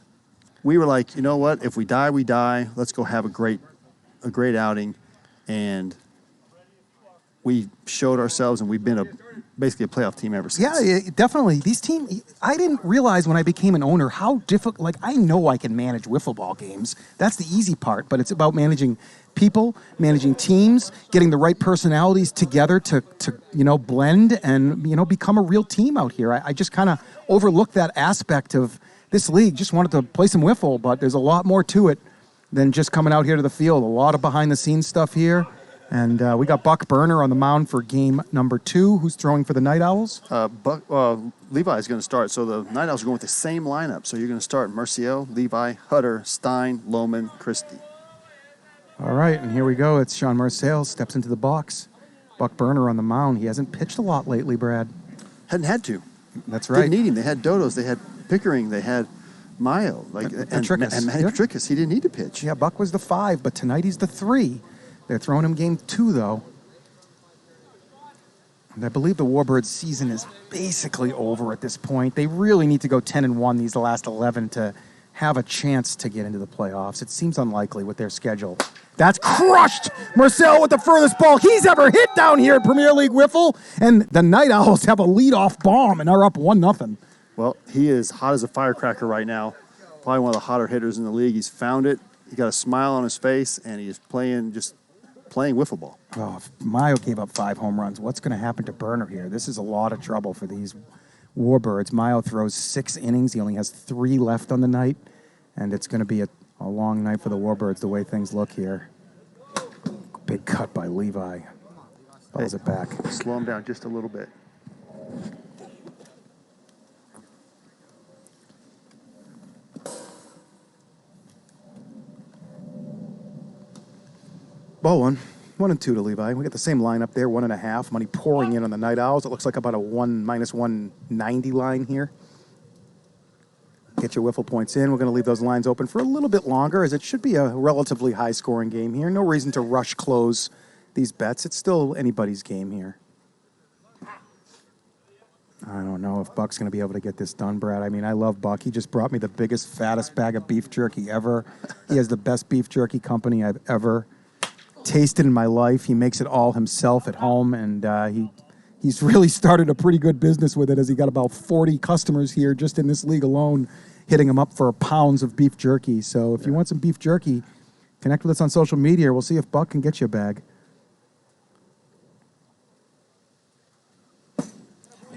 we were like, you know what? If we die, we die. Let's go have a great outing. And we showed ourselves, and we've been basically a playoff team ever since. Yeah, definitely. These teams, I didn't realize when I became an owner how difficult, like I know I can manage wiffle ball games. That's the easy part, but it's about managing people, managing teams, getting the right personalities together to blend and, become a real team out here. I just kind of overlooked that aspect of this league. Just wanted to play some wiffle, but there's a lot more to it than just coming out here to the field. A lot of behind-the-scenes stuff here. And we got Buck Burner on the mound for game number 2. Who's throwing for the Night Owls? Levi is going to start. So the Night Owls are going with the same lineup. So you're going to start Merciel, Levi, Hutter, Stein, Lohman, Christie. All right, and here we go. It's Sean Merciel steps into the box. Buck Burner on the mound. He hasn't pitched a lot lately, Brad. Hadn't had to. That's right. Didn't need him. They had Dodos. They had Pickering. They had Maio. And Petricus. He didn't need to pitch. Yeah, Buck was the 5, but tonight he's the 3. They're throwing him game 2, though. And I believe the Warbirds season is basically over at this point. They really need to go 10-1 these last 11 to have a chance to get into the playoffs. It seems unlikely with their schedule. That's crushed! Marcel with the furthest ball he's ever hit down here at Premier League Wiffle. And the Night Owls have a leadoff bomb and are up 1-0. Well, he is hot as a firecracker right now. Probably one of the hotter hitters in the league. He's found it. He got a smile on his face, and he is playing wiffle ball. Oh, Maio gave up 5 home runs. What's going to happen to Burner here? This is a lot of trouble for these Warbirds. Maio throws 6 innings. He only has 3 left on the night, and it's going to be a long night for the Warbirds the way things look here. Big cut by Levi. Fouls it back. Slow him down just a little bit. Ball 1. 1 and 2 to Levi. We got the same line up there, 1.5. Money pouring in on the Night Owls. It looks like about a -190 line here. Get your wiffle points in. We're going to leave those lines open for a little bit longer, as it should be a relatively high-scoring game here. No reason to rush close these bets. It's still anybody's game here. I don't know if Buck's going to be able to get this done, Brad. I mean, I love Buck. He just brought me the biggest, fattest bag of beef jerky ever. He has the best beef jerky company I've ever tasted in my life. He makes it all himself at home, and he's really started a pretty good business with it, as he got about 40 customers here just in this league alone, hitting him up for pounds of beef jerky. So if you want some beef jerky, connect with us on social media. We'll see if Buck can get you a bag.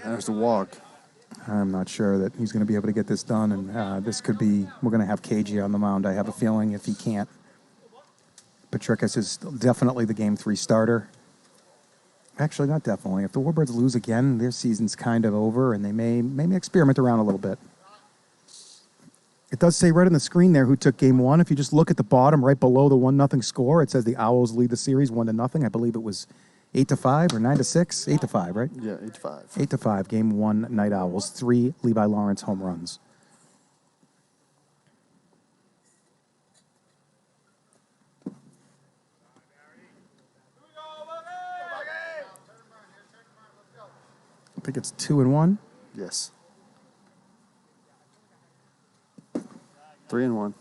There's the walk. I'm not sure that he's going to be able to get this done, and this could be, we're going to have KG on the mound, I have a feeling, if he can't. Petricus is definitely the game 3 starter. Actually, not definitely. If the Warbirds lose again, their season's kind of over, and they may experiment around a little bit. It does say right on the screen there who took game 1. If you just look at the bottom, right below the 1-0 score, it says the Owls lead the series 1-0. I believe it was 8-5 or 9-6. 8-5, right? Yeah, 8-5. 8-5. Game 1, Night Owls. 3 Levi Lawrence home runs. I think it's 2-1. Yes. 3-1.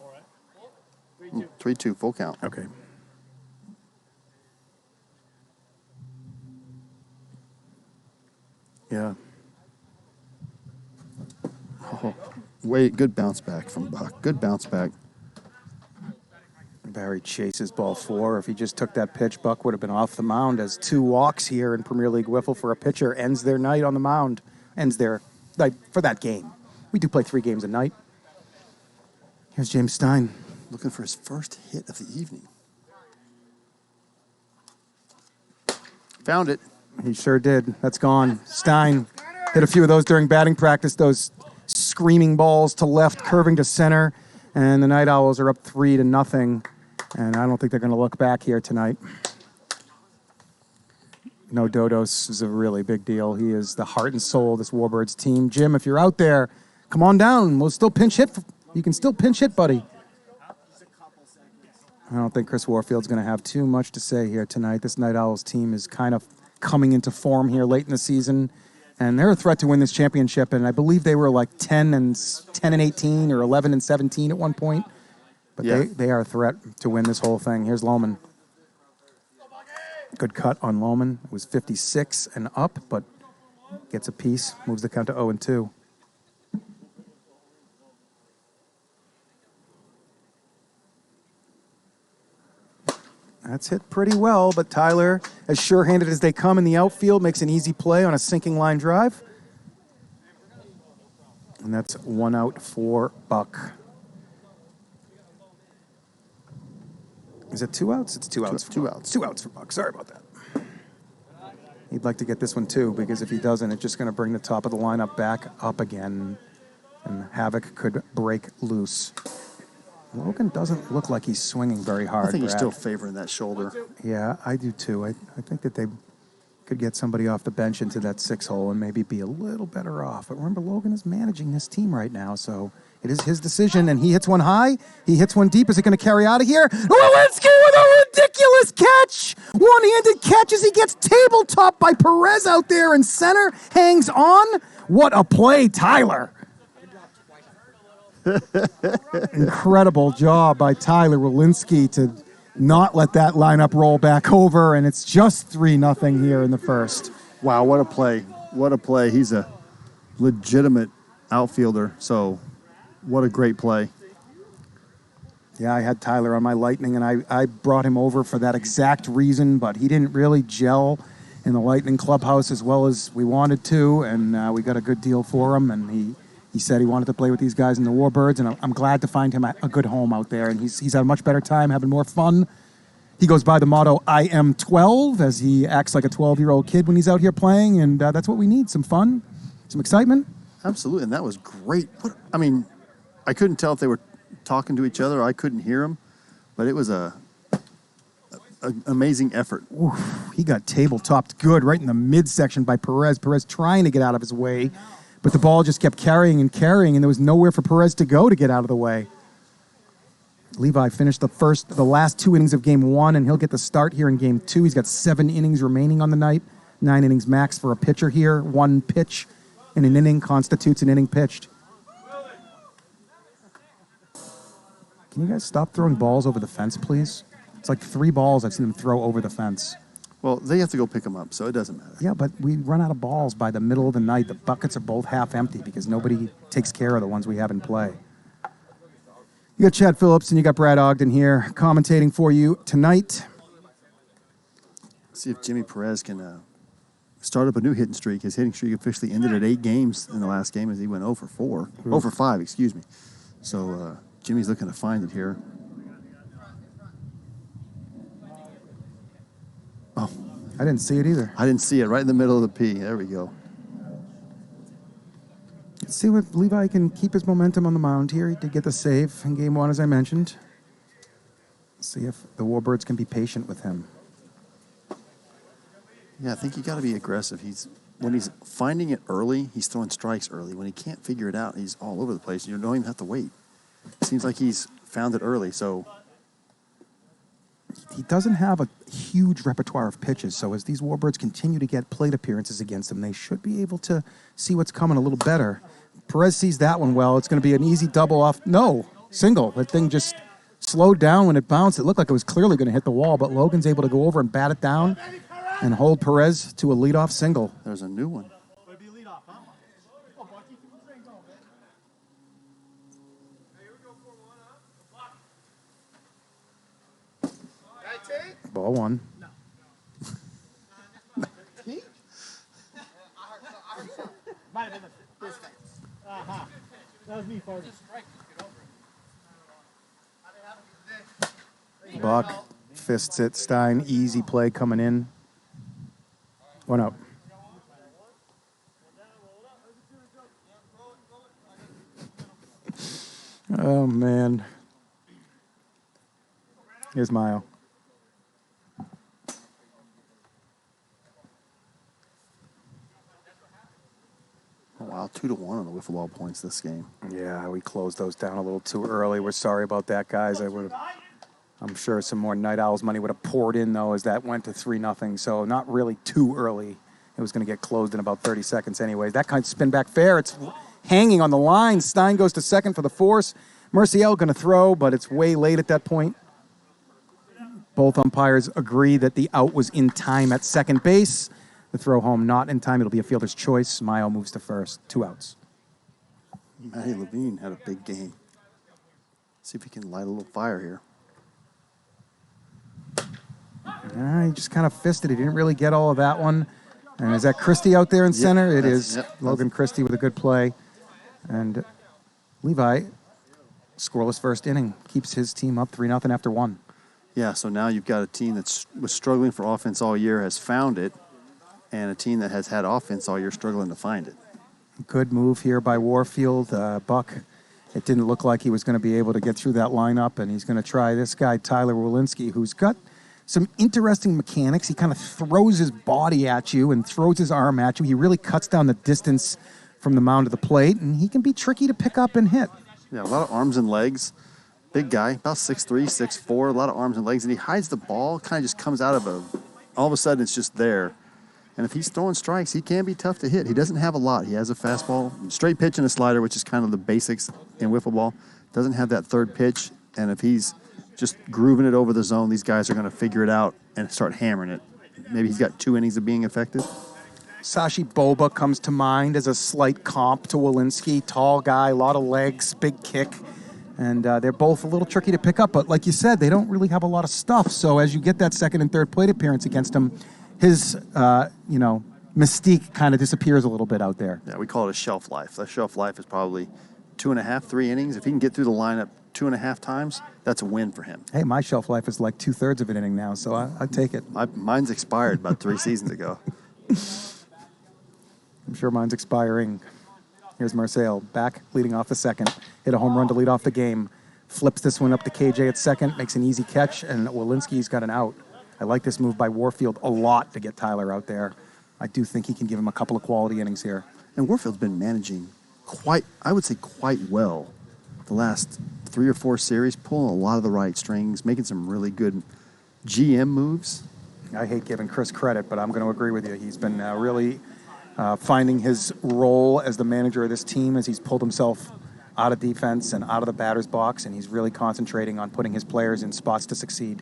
3-2, full count. Okay. Yeah. Oh, wait, good bounce back from Buck. Good bounce back. Barry chases ball 4. If he just took that pitch, Buck would have been off the mound, as 2 walks here in Premier League Wiffle for a pitcher ends their night on the mound. Ends their, like, for that game. We do play 3 games a night. Here's James Stein. Looking for his first hit of the evening. Found it. He sure did. That's gone. Stein hit a few of those during batting practice, those screaming balls to left, curving to center. And the Night Owls are up 3-0. And I don't think they're going to look back here tonight. No, Dodos is a really big deal. He is the heart and soul of this Warbirds team. Jim, if you're out there, come on down. We'll still pinch hit. You can still pinch hit, buddy. I don't think Chris Warfield's going to have too much to say here tonight. This Night Owls team is kind of coming into form here late in the season. And they're a threat to win this championship. And I believe they were like 10-18 or 11-17 at one point. But yeah, they are a threat to win this whole thing. Here's Lohman. Good cut on Lohman. It was 56 and up, but gets a piece. Moves the count to 0-2. That's hit pretty well, but Tyler, as sure-handed as they come in the outfield, makes an easy play on a sinking line drive. And that's 1 out for Buck. Is it 2 outs? It's 2 outs. 2 outs. 2 outs for Buck. Sorry about that. He'd like to get this one too, because if he doesn't, it's just going to bring the top of the lineup back up again, and havoc could break loose. Logan doesn't look like he's swinging very hard. I think he's Brad. still favoring that shoulder. Yeah, I do too. I think that they could get somebody off the bench into that 6-hole and maybe be a little better off. But remember, Logan is managing this team right now, so it is his decision. And he hits one high. He hits one deep. Is it going to carry out of here? Walensky with a ridiculous catch. One-handed catch as he gets tabletop by Perez out there in center. Hangs on. What a play, Tyler. Incredible job by Tyler Walensky to not let that lineup roll back over, and it's just 3-0 here in the first. Wow, what a play. What a play. He's a legitimate outfielder, so what a great play. Yeah, I had Tyler on my Lightning, and I brought him over for that exact reason, but he didn't really gel in the Lightning clubhouse as well as we wanted to, and we got a good deal for him, and he said he wanted to play with these guys in the Warbirds, and I'm glad to find him a good home out there. And he's had a much better time, having more fun. He goes by the motto, I am 12, as he acts like a 12-year-old kid when he's out here playing, and that's what we need, some fun, some excitement. Absolutely, and that was great. I couldn't tell if they were talking to each other. I couldn't hear them, but it was an amazing effort. Oof, he got table-topped good right in the midsection by Perez. Perez trying to get out of his way. But the ball just kept carrying, and there was nowhere for Perez to go to get out of the way. Levi finished the last 2 innings of Game 1, and he'll get the start here in Game 2. He's got 7 innings remaining on the night, 9 innings max for a pitcher here. 1 pitch in an inning constitutes an inning pitched. Can you guys stop throwing balls over the fence, please? It's like 3 balls I've seen them throw over the fence. Well, they have to go pick them up, so it doesn't matter. Yeah, but we run out of balls by the middle of the night. The buckets are both half empty because nobody takes care of the ones we have in play. You got Chad Phillips and you got Brad Ogden here commentating for you tonight. See if Jimmy Perez can start up a new hitting streak. His hitting streak officially ended at 8 games in the last game as he went 0 for 4. 0 for 5, excuse me. So Jimmy's looking to find it here. Oh, I didn't see it either. I didn't see it. Right in the middle of the P. There we go. Let's see if Levi can keep his momentum on the mound here. He did get the save in Game 1, as I mentioned. Let's see if the Warbirds can be patient with him. Yeah, I think you got to be aggressive. When he's finding it early, he's throwing strikes early. When he can't figure it out, he's all over the place. You don't even have to wait. It seems like he's found it early, so... he doesn't have a huge repertoire of pitches, so as these Warbirds continue to get plate appearances against him, they should be able to see what's coming a little better. Perez sees that one well. It's going to be an easy double off. No, single. That thing just slowed down when it bounced. It looked like it was clearly going to hit the wall, but Logan's able to go over and bat it down and hold Perez to a leadoff single. There's a new one. Ball one. Buck fists it. Stein, easy play coming in. 1 up. Oh, man. Here's Maio. Oh, wow, 2-1 on the wiffle ball points this game. Yeah, we closed those down a little too early. We're sorry about that, guys. I'm sure some more Night Owls money would have poured in, though, as that went to 3-0. So not really too early. It was going to get closed in about 30 seconds anyway. That kind of spin back fair. It's hanging on the line. Stein goes to second for the force. Merciel going to throw, but it's way late at that point. Both umpires agree that the out was in time at second base. The throw home not in time. It'll be a fielder's choice. Maio moves to first. 2 outs. Matty Levine had a big game. See if he can light a little fire here. He just kind of fisted. He didn't really get all of that one. And is that Christie out there in center? It is. Yep. Logan Christie with a good play. And Levi, scoreless first inning, keeps his team up 3-0 after 1. Yeah, so now you've got a team that was struggling for offense all year, has found it, and a team that has had offense all year struggling to find it. Good move here by Warfield. Buck, it didn't look like he was going to be able to get through that lineup, and he's going to try this guy, Tyler Wolinski, who's got some interesting mechanics. He kind of throws his body at you and throws his arm at you. He really cuts down the distance from the mound to the plate, and he can be tricky to pick up and hit. Yeah, a lot of arms and legs. Big guy, about 6'3", 6'4", a lot of arms and legs, and he hides the ball, kind of just comes out of all of a sudden it's just there. And if he's throwing strikes, he can be tough to hit. He doesn't have a lot. He has a fastball, straight pitch and a slider, which is kind of the basics in wiffle ball. Doesn't have that third pitch, and if he's just grooving it over the zone, these guys are going to figure it out and start hammering it. Maybe he's got 2 innings of being effective. Sashi Boba comes to mind as a slight comp to Wolinski. Tall guy, a lot of legs, big kick. And they're both a little tricky to pick up. But like you said, they don't really have a lot of stuff. So as you get that second and third plate appearance against him, his, mystique kind of disappears a little bit out there. Yeah, we call it a shelf life. That shelf life is probably 2.5, 3 innings. If he can get through the lineup 2.5 times, that's a win for him. Hey, my shelf life is like 2/3 of an inning now, so I take it. Mine's expired about 3 seasons ago. I'm sure mine's expiring. Here's Marcel back, leading off the second. Hit a home run to lead off the game. Flips this one up to KJ at second, makes an easy catch, and Wolinski's got an out. I like this move by Warfield a lot to get Tyler out there. I do think he can give him a couple of quality innings here. And Warfield's been managing quite well the last 3 or 4 series, pulling a lot of the right strings, making some really good GM moves. I hate giving Chris credit, but I'm going to agree with you. He's been really finding his role as the manager of this team as he's pulled himself out of defense and out of the batter's box, and he's really concentrating on putting his players in spots to succeed.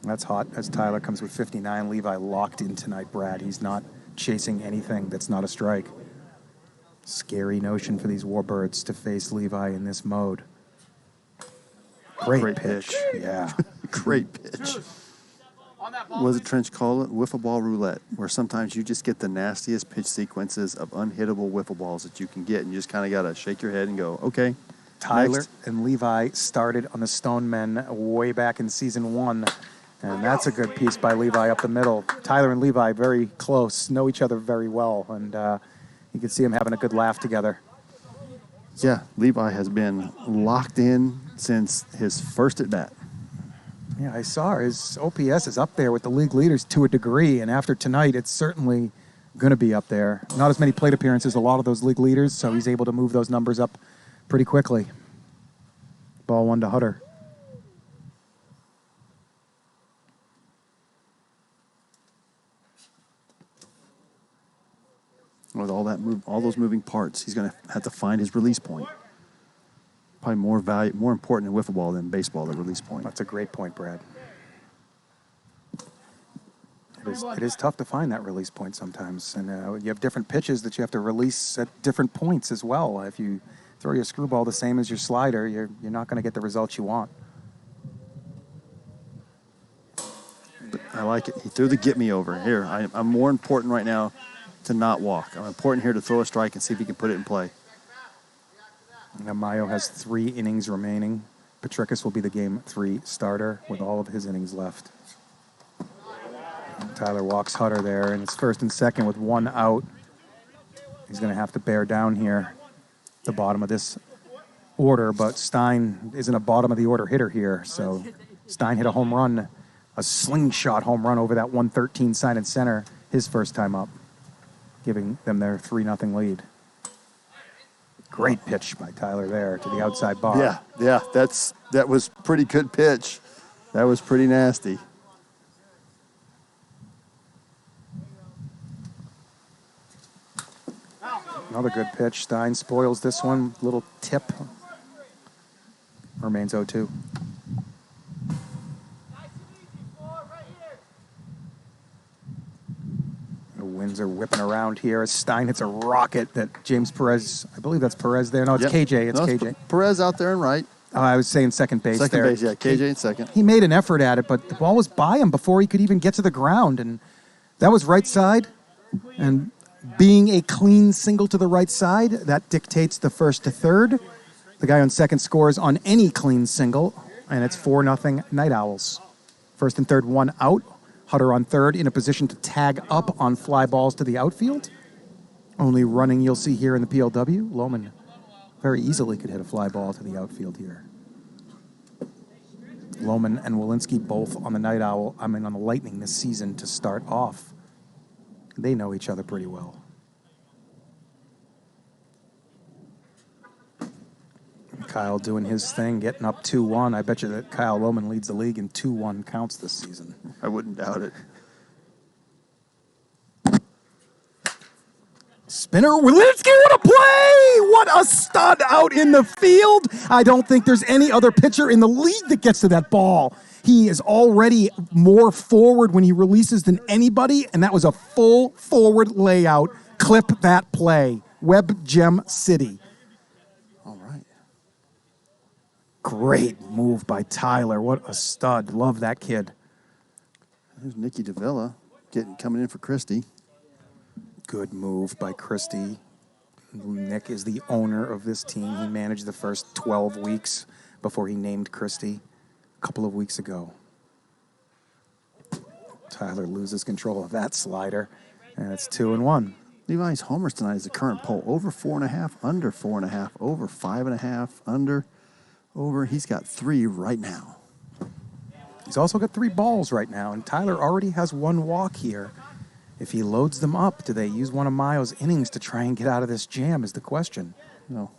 That's hot as Tyler comes with 59. Levi locked in tonight, Brad. He's not chasing anything that's not a strike. Scary notion for these Warbirds to face Levi in this mode. Great pitch. Yeah. Great pitch. What does Trench call it? Wiffle ball roulette, where sometimes you just get the nastiest pitch sequences of unhittable wiffle balls that you can get, and you just kind of got to shake your head and go, okay. Tyler next. and Levi started on the Stone Men way back in season 1, and that's a good piece by Levi up the middle. Tyler and Levi very close, know each other very well, and you can see them having a good laugh together. Yeah, Levi has been locked in since his first at bat. Yeah, I saw his OPS is up there with the league leaders to a degree, and after tonight, it's certainly going to be up there. Not as many plate appearances, a lot of those league leaders, so he's able to move those numbers up pretty quickly. Ball 1 to Hutter. With all those moving parts, he's going to have to find his release point. Probably more important in wiffle ball than baseball, the release point. That's a great point, Brad. It is tough to find that release point sometimes, and you have different pitches that you have to release at different points as well. If you throw your screwball the same as your slider, you're not going to get the results you want. But I like it. He threw the get me over. Here, I'm more important right now to not walk. I'm important here to throw a strike and see if he can put it in play. Now Maio has 3 innings remaining. Petrikis will be the game 3 starter with all of his innings left. Tyler walks Hutter there, and it's first and second with 1 out. He's going to have to bear down here, the bottom of this order, but Stein isn't a bottom of the order hitter here, so Stein hit a home run, a slingshot home run over that 113 sign in center, his first time up, giving them their 3-0 lead. Great pitch by Tyler there to the outside bar. Yeah, that was pretty good pitch. That was pretty nasty. Another good pitch. Stein spoils this one. Little tip. Remains 0-2. The winds are whipping around here as Stein hits a rocket that James Perez, I believe that's Perez there. No, it's KJ. It's KJ. Perez out there and right. I was saying second base there. Second base, yeah. KJ in second. He made an effort at it, but the ball was by him before he could even get to the ground. And that was right side. And being a clean single to the right side, that dictates the first to third. The guy on second scores on any clean single, and it's 4-0 Night Owls. First and third, 1 out. Hutter on third in a position to tag up on fly balls to the outfield. Only running you'll see here in the PLW. Lohman very easily could hit a fly ball to the outfield here. Lohman and Walensky both on the on the Lightning this season to start off. They know each other pretty well. Kyle doing his thing, getting up 2-1. I bet you that Kyle Lohman leads the league in 2-1 counts this season. I wouldn't doubt it. Spinner, Walensky, what a play! What a stud out in the field. I don't think there's any other pitcher in the league that gets to that ball. He is already more forward when he releases than anybody, and that was a full forward layout. Clip that play. Web Gem City. All right. Great move by Tyler. What a stud. Love that kid. There's Nicky Davila coming in for Christie. Good move by Christie. Nick is the owner of this team. He managed the first 12 weeks before he named Christie a couple of weeks ago. Tyler loses control of that slider, and it's 2-1. Levi's homers tonight is the current poll. Over 4.5, under 4.5, over 5.5, under, over. He's got 3 right now. He's also got 3 balls right now, and Tyler already has 1 walk here. If he loads them up, do they use one of Maio's innings to try and get out of this jam is the question. No.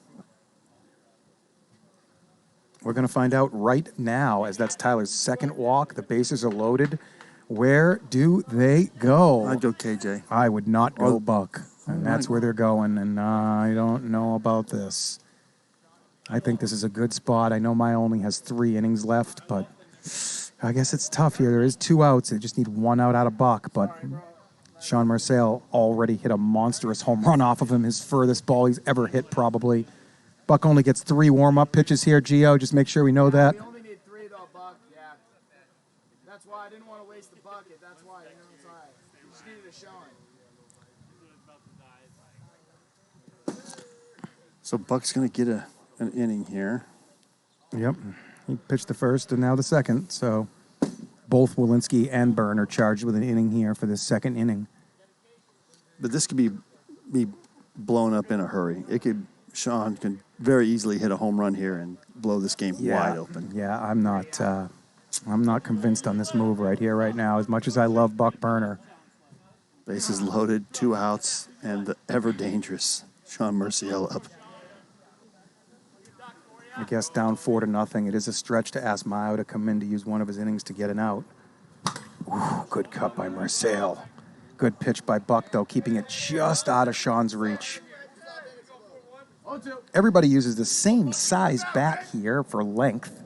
We're going to find out right now, as that's Tyler's second walk. The bases are loaded. Where do they go? I'd go KJ. I would not go Buck, and that's where they're going, and I don't know about this. I think this is a good spot. I know Maio only has 3 innings left, but I guess it's tough here. There is 2 outs. They just need 1 out of Buck, but Sean Marcel already hit a monstrous home run off of him, his furthest ball he's ever hit probably. Buck only gets 3 warm-up pitches here, Gio. Just make sure we know that. We only need 3 though, Buck. Yeah. That's why I didn't want to waste the bucket. That's why, it's all right. We just needed a showing. So Buck's going to get an inning here. Yep. He pitched the first and now the second, so both Walensky and Byrne are charged with an inning here for this second inning. But this could be blown up in a hurry. Sean can very easily hit a home run here and blow this game wide open. Yeah, I'm not convinced on this move right here, right now, as much as I love Buck Burner. Bases loaded, 2 outs, and the ever-dangerous Sean Marcial up. I guess down 4-0. It is a stretch to ask Maio to come in to use one of his innings to get an out. Ooh, good cut by Marcel. Good pitch by Buck, though, keeping it just out of Sean's reach. Everybody uses the same size bat here for length.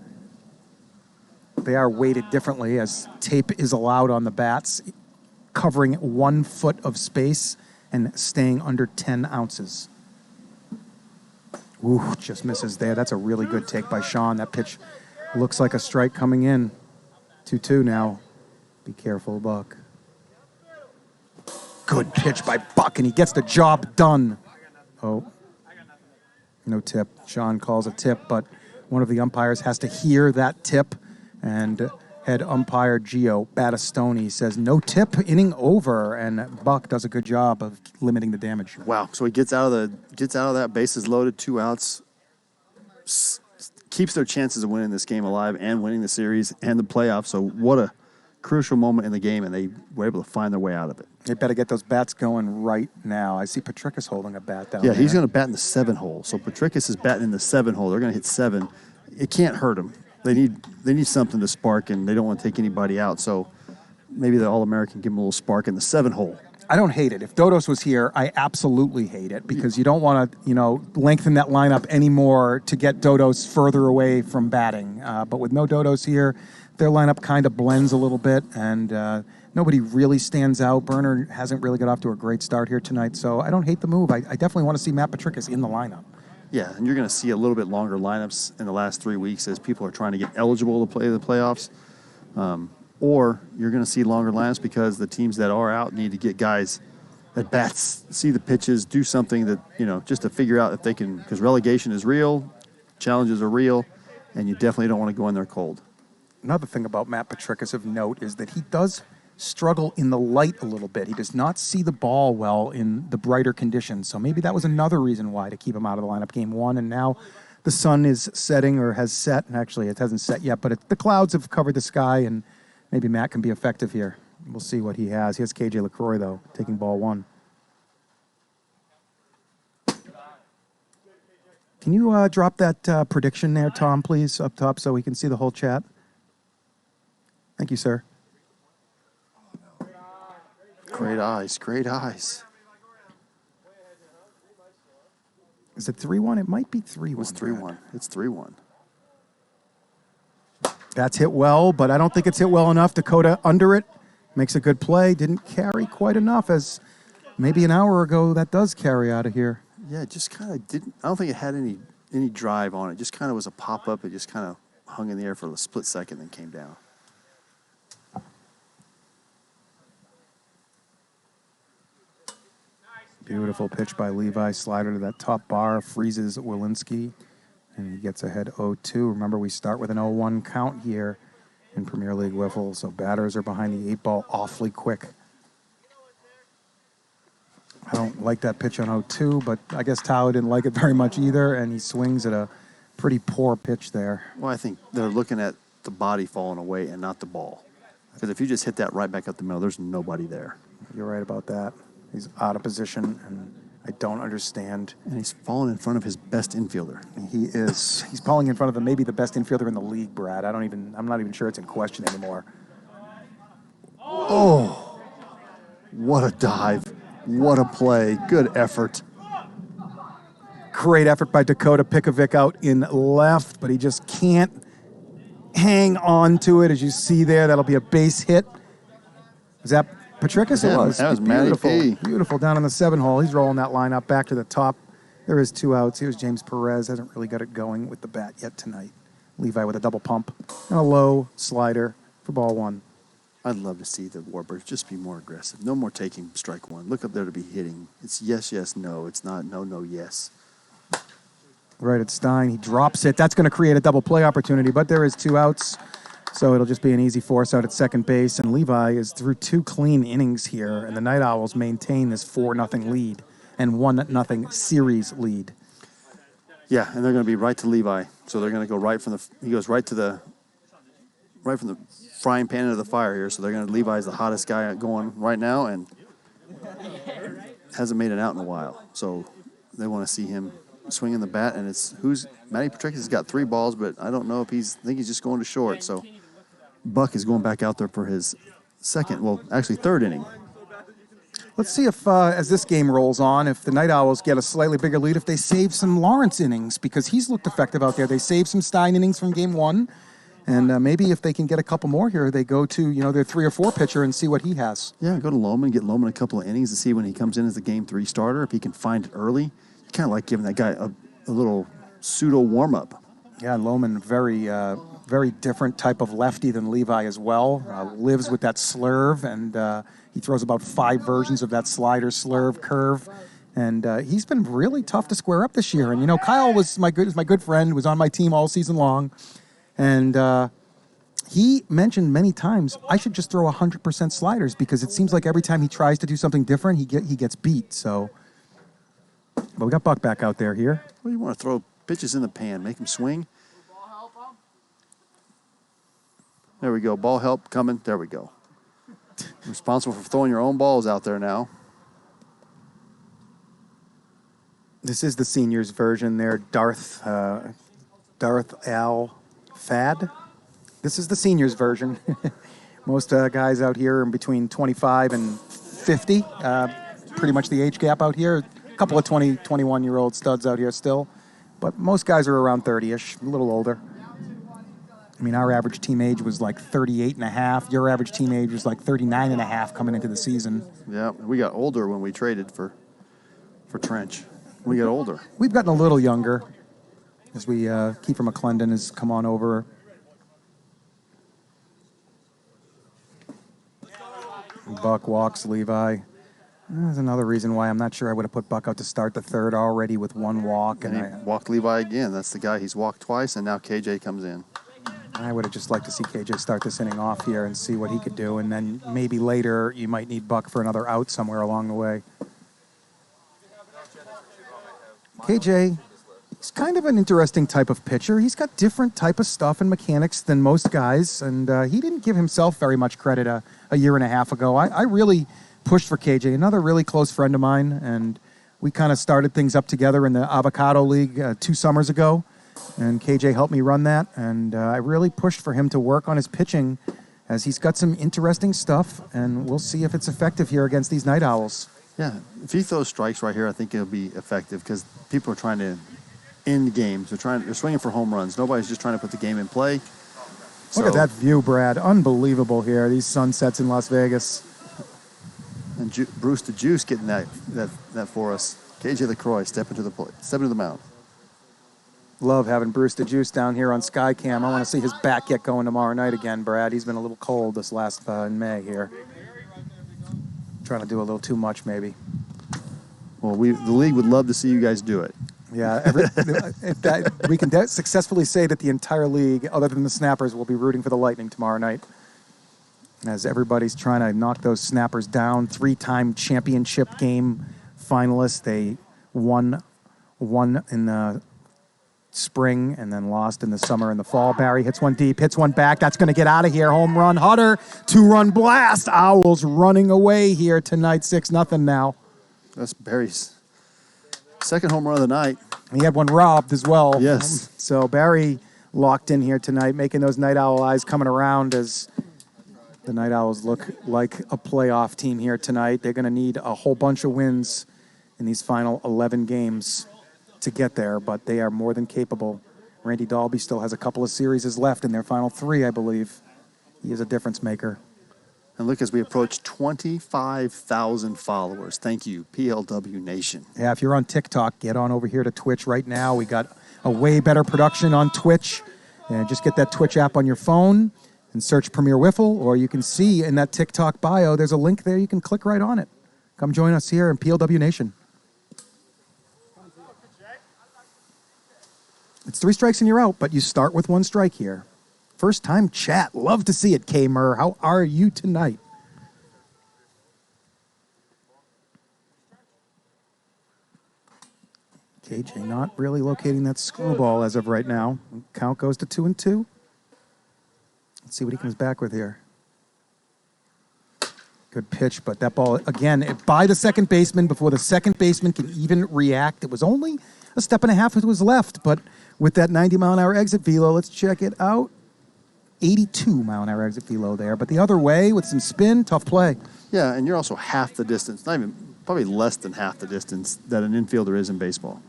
They are weighted differently as tape is allowed on the bats, covering 1 foot of space and staying under 10 ounces. Ooh, just misses there. That's a really good take by Sean. That pitch looks like a strike coming in. 2-2 now. Be careful, Buck. Good pitch by Buck, and he gets the job done. Oh, no tip. Sean calls a tip, but one of the umpires has to hear that tip, and head umpire Gio Battistoni says no tip, inning over, and Buck does a good job of limiting the damage. Wow! So he gets out of that, bases loaded, 2 outs, keeps their chances of winning this game alive and winning the series and the playoffs. So what a crucial moment in the game, and they were able to find their way out of it. They better get those bats going right now. I see Petricus holding a bat down there. Yeah, he's going to bat in the 7 hole. So Petricus is batting in the 7 hole. They're going to hit 7. It can't hurt them. They need something to spark, and they don't want to take anybody out. So maybe the All-American give them a little spark in the 7 hole. I don't hate it. If Dodos was here, I absolutely hate it because you don't want to, lengthen that lineup anymore to get Dodos further away from batting. But with no Dodos here, their lineup kind of blends a little bit, and nobody really stands out. Burner hasn't really got off to a great start here tonight, so I don't hate the move. I definitely want to see Matt Petricus in the lineup. Yeah, and you're going to see a little bit longer lineups in the last 3 weeks as people are trying to get eligible to play the playoffs. Or you're going to see longer lineups because the teams that are out need to get guys at bats, see the pitches, do something that, just to figure out if they can, because relegation is real, challenges are real, and you definitely don't want to go in there cold. Another thing about Matt Petricus of note is that he does struggle in the light a little bit. He does not see the ball well in the brighter conditions. So maybe that was another reason why to keep him out of the lineup game 1. And now the sun is setting or has set. And actually, it hasn't set yet, but the clouds have covered the sky, and maybe Matt can be effective here. We'll see what he has. He has KJ LaCroix, though, taking ball 1. Can you drop that prediction there, Tom, please, up top so we can see the whole chat? Thank you, sir. Great eyes, great eyes. Is it 3-1? It might be 3-1. It's 3-1. It's 3-1. That's hit well, but I don't think it's hit well enough. Dakota under it. Makes a good play. Didn't carry quite enough, as maybe an hour ago that does carry out of here. Yeah, it just kind of didn't. I don't think it had any drive on it. Just kind of was a pop-up. It just kind of hung in the air for a split second and came down. Beautiful pitch by Levi. Slider to that top bar. Freezes Walensky. And he gets ahead 0-2. Remember, we start with an 0-1 count here in Premier League Wiffle. So batters are behind the 8 ball awfully quick. I don't like that pitch on 0-2, but I guess Tao didn't like it very much either. And he swings at a pretty poor pitch there. Well, I think they're looking at the body falling away and not the ball. Because if you just hit that right back up the middle, there's nobody there. You're right about that. He's out of position, and I don't understand. And he's falling in front of his best infielder. He is. He's falling in front of maybe the best infielder in the league, Brad. I'm not even sure it's in question anymore. Oh, what a dive. What a play. Good effort. Great effort by Dakota Pikovic out in left, but he just can't hang on to it. As you see there, that'll be a base hit. Is that Petricus? Yeah, it was. That was beautiful. Matty P. Beautiful down in the 7 hole. He's rolling that line up back to the top. There is 2 outs. Here's James Perez. Hasn't really got it going with the bat yet tonight. Levi with a double pump and a low slider for ball 1. I'd love to see the Warbirds just be more aggressive. No more taking strike 1. Look up there to be hitting. It's yes, yes, no. It's not no, no, yes. Right at Stein. He drops it. That's going to create a double play opportunity, but there is 2 outs. So it'll just be an easy force out at second base. And Levi is through 2 clean innings here. And the Night Owls maintain this 4-0 lead and 1-0 series lead. Yeah, and they're going to be right to Levi. So they're going to go right from he goes right from the frying pan into the fire here. So Levi's the hottest guy going right now and hasn't made it out in a while. So they want to see him swinging the bat. And Matty Petricus has got 3 balls, but I don't know if I think he's just going to short. So Buck is going back out there for his third inning. Let's see if, as this game rolls on, if the Night Owls get a slightly bigger lead, if they save some Lawrence innings, because he's looked effective out there. They saved some Stein innings from game 1, and maybe if they can get a couple more here, they go to, their 3 or 4 pitcher and see what he has. Yeah, go to Lohman, get Lohman a couple of innings to see when he comes in as a game 3 starter, if he can find it early. You kind of like giving that guy a little pseudo warm-up. Yeah, Lohman, very different type of lefty than Levi as well. Lives with that slurve, and he throws about 5 versions of that slider, slurve, curve. And he's been really tough to square up this year. And, Kyle was my good friend, was on my team all season long. And he mentioned many times, I should just throw 100% sliders, because it seems like every time he tries to do something different, he gets beat. So, but we got Buck back out there here. Well, you want to throw pitches in the pan, make him swing. There we go. Ball help coming. There we go. Responsible for throwing your own balls out there now. This is the seniors version there, Darth Al Fad. This is the seniors version. Most guys out here are in between 25 and 50. Pretty much the age gap out here. A couple of 20, 21-year-old studs out here still. But most guys are around 30-ish, a little older. I mean, our average team age was like 38 and a half. Your average team age was like 39 and a half coming into the season. Yeah, we got older when we traded for Trench. We got older. We've gotten a little younger as we Kiefer McClendon has come on over. Buck walks Levi. There's another reason why I'm not sure I would have put Buck out to start the third already with 1 walk. And he walked Levi again. That's the guy. He's walked twice, and now KJ comes in. I would have just liked to see KJ start this inning off here and see what he could do, and then maybe later you might need Buck for another out somewhere along the way. KJ, he's kind of an interesting type of pitcher. He's got different type of stuff and mechanics than most guys, and he didn't give himself very much credit a year and a half ago. I really pushed for KJ, another really close friend of mine, and we kind of started things up together in the Avocado League 2 summers ago. And KJ helped me run that, and I really pushed for him to work on his pitching, as he's got some interesting stuff, and we'll see if it's effective here against these Night Owls. Yeah, if he throws strikes right here, I think it'll be effective, because people are trying to end games. They're swinging for home runs. Nobody's just trying to put the game in play. Look at that view, Brad. Unbelievable here. These sunsets in Las Vegas. And Bruce the Juice getting that for us. KJ LaCroix stepping to the mound. Love having Bruce the Juice down here on Skycam. I want to see his back get going tomorrow night again, Brad. He's been a little cold this last in May here. Trying to do a little too much, maybe. Well, the league would love to see you guys do it. Yeah, we can successfully say that the entire league, other than the Snappers, will be rooting for the Lightning tomorrow night, as everybody's trying to knock those Snappers down. 3-time championship game finalists. They won in the spring and then lost in the summer and the fall. Barry hits one deep, hits one back. That's going to get out of here. Home run, Hutter. 2-run blast. Owls running away here tonight. 6-0 now. That's Barry's second home run of the night. He had one robbed as well. Yes. So Barry locked in here tonight, making those Night Owl eyes coming around, as the Night Owls look like a playoff team here tonight. They're going to need a whole bunch of wins in these final 11 games to get there, but they are more than capable. Randy Dalby still has a couple of series left in their final 3, I believe. He is a difference maker. And look, as we approach 25,000 followers. Thank you, PLW Nation. Yeah, if you're on TikTok, get on over here to Twitch right now. We got a way better production on Twitch. And just get that Twitch app on your phone and search Premier WIFFLE, or you can see in that TikTok bio, there's a link there. You can click right on it. Come join us here in PLW Nation. It's 3 strikes and you're out, but you start with 1 strike here. First time chat. Love to see it, K. Murr. How are you tonight? KJ not really locating that screwball as of right now. Count goes to 2-2. Let's see what he comes back with here. Good pitch, but that ball, again, by the second baseman before the second baseman can even react. It was only a step and a half it was left, but with that 90-mile-an-hour exit velo, let's check it out. 82-mile-an-hour exit velo there. But the other way with some spin, tough play. Yeah, and you're also half the distance, probably less than half the distance that an infielder is in baseball.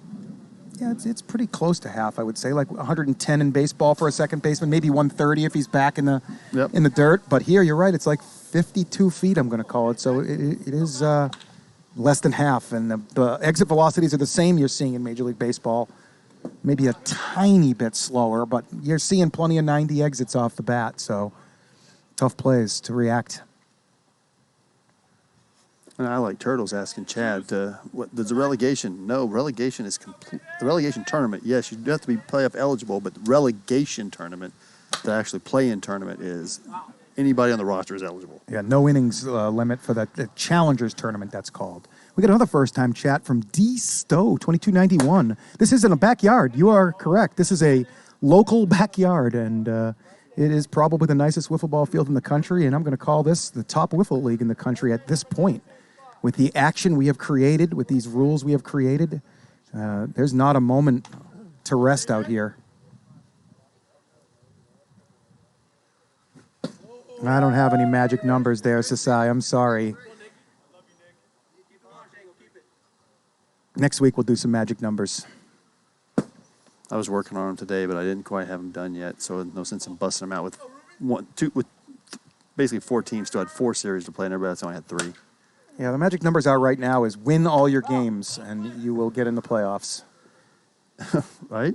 Yeah, it's pretty close to half, I would say, like 110 in baseball for a second baseman, maybe 130 if he's back in the dirt. But here, you're right, it's like 52 feet, I'm going to call it. So it is less than half. And the exit velocities are the same you're seeing in Major League Baseball. Maybe a tiny bit slower, but you're seeing plenty of 90 exits off the bat. So tough plays to react. And I like Turtles asking Chad, what does the relegation? No, relegation is complete. The relegation tournament, yes, you do have to be playoff eligible, but the relegation tournament, the actually play-in tournament, is anybody on the roster is eligible. Yeah, no innings limit for the Challengers tournament, that's called. We got another first-time chat from D. Stowe, 2291. This isn't a backyard. You are correct. This is a local backyard, and it is probably the nicest wiffle ball field in the country, and I'm going to call this the top wiffle league in the country at this point. With the action we have created, with these rules we have created, there's not a moment to rest out here. I don't have any magic numbers there, Sasai. I'm sorry. Next week we'll do some magic numbers. I was working on them today, but I didn't quite have them done yet, so no sense in busting them out with basically 4 teams. Still had 4 series to play, and everybody else only had 3. Yeah, the magic numbers out right now is win all your games, and you will get in the playoffs. Right?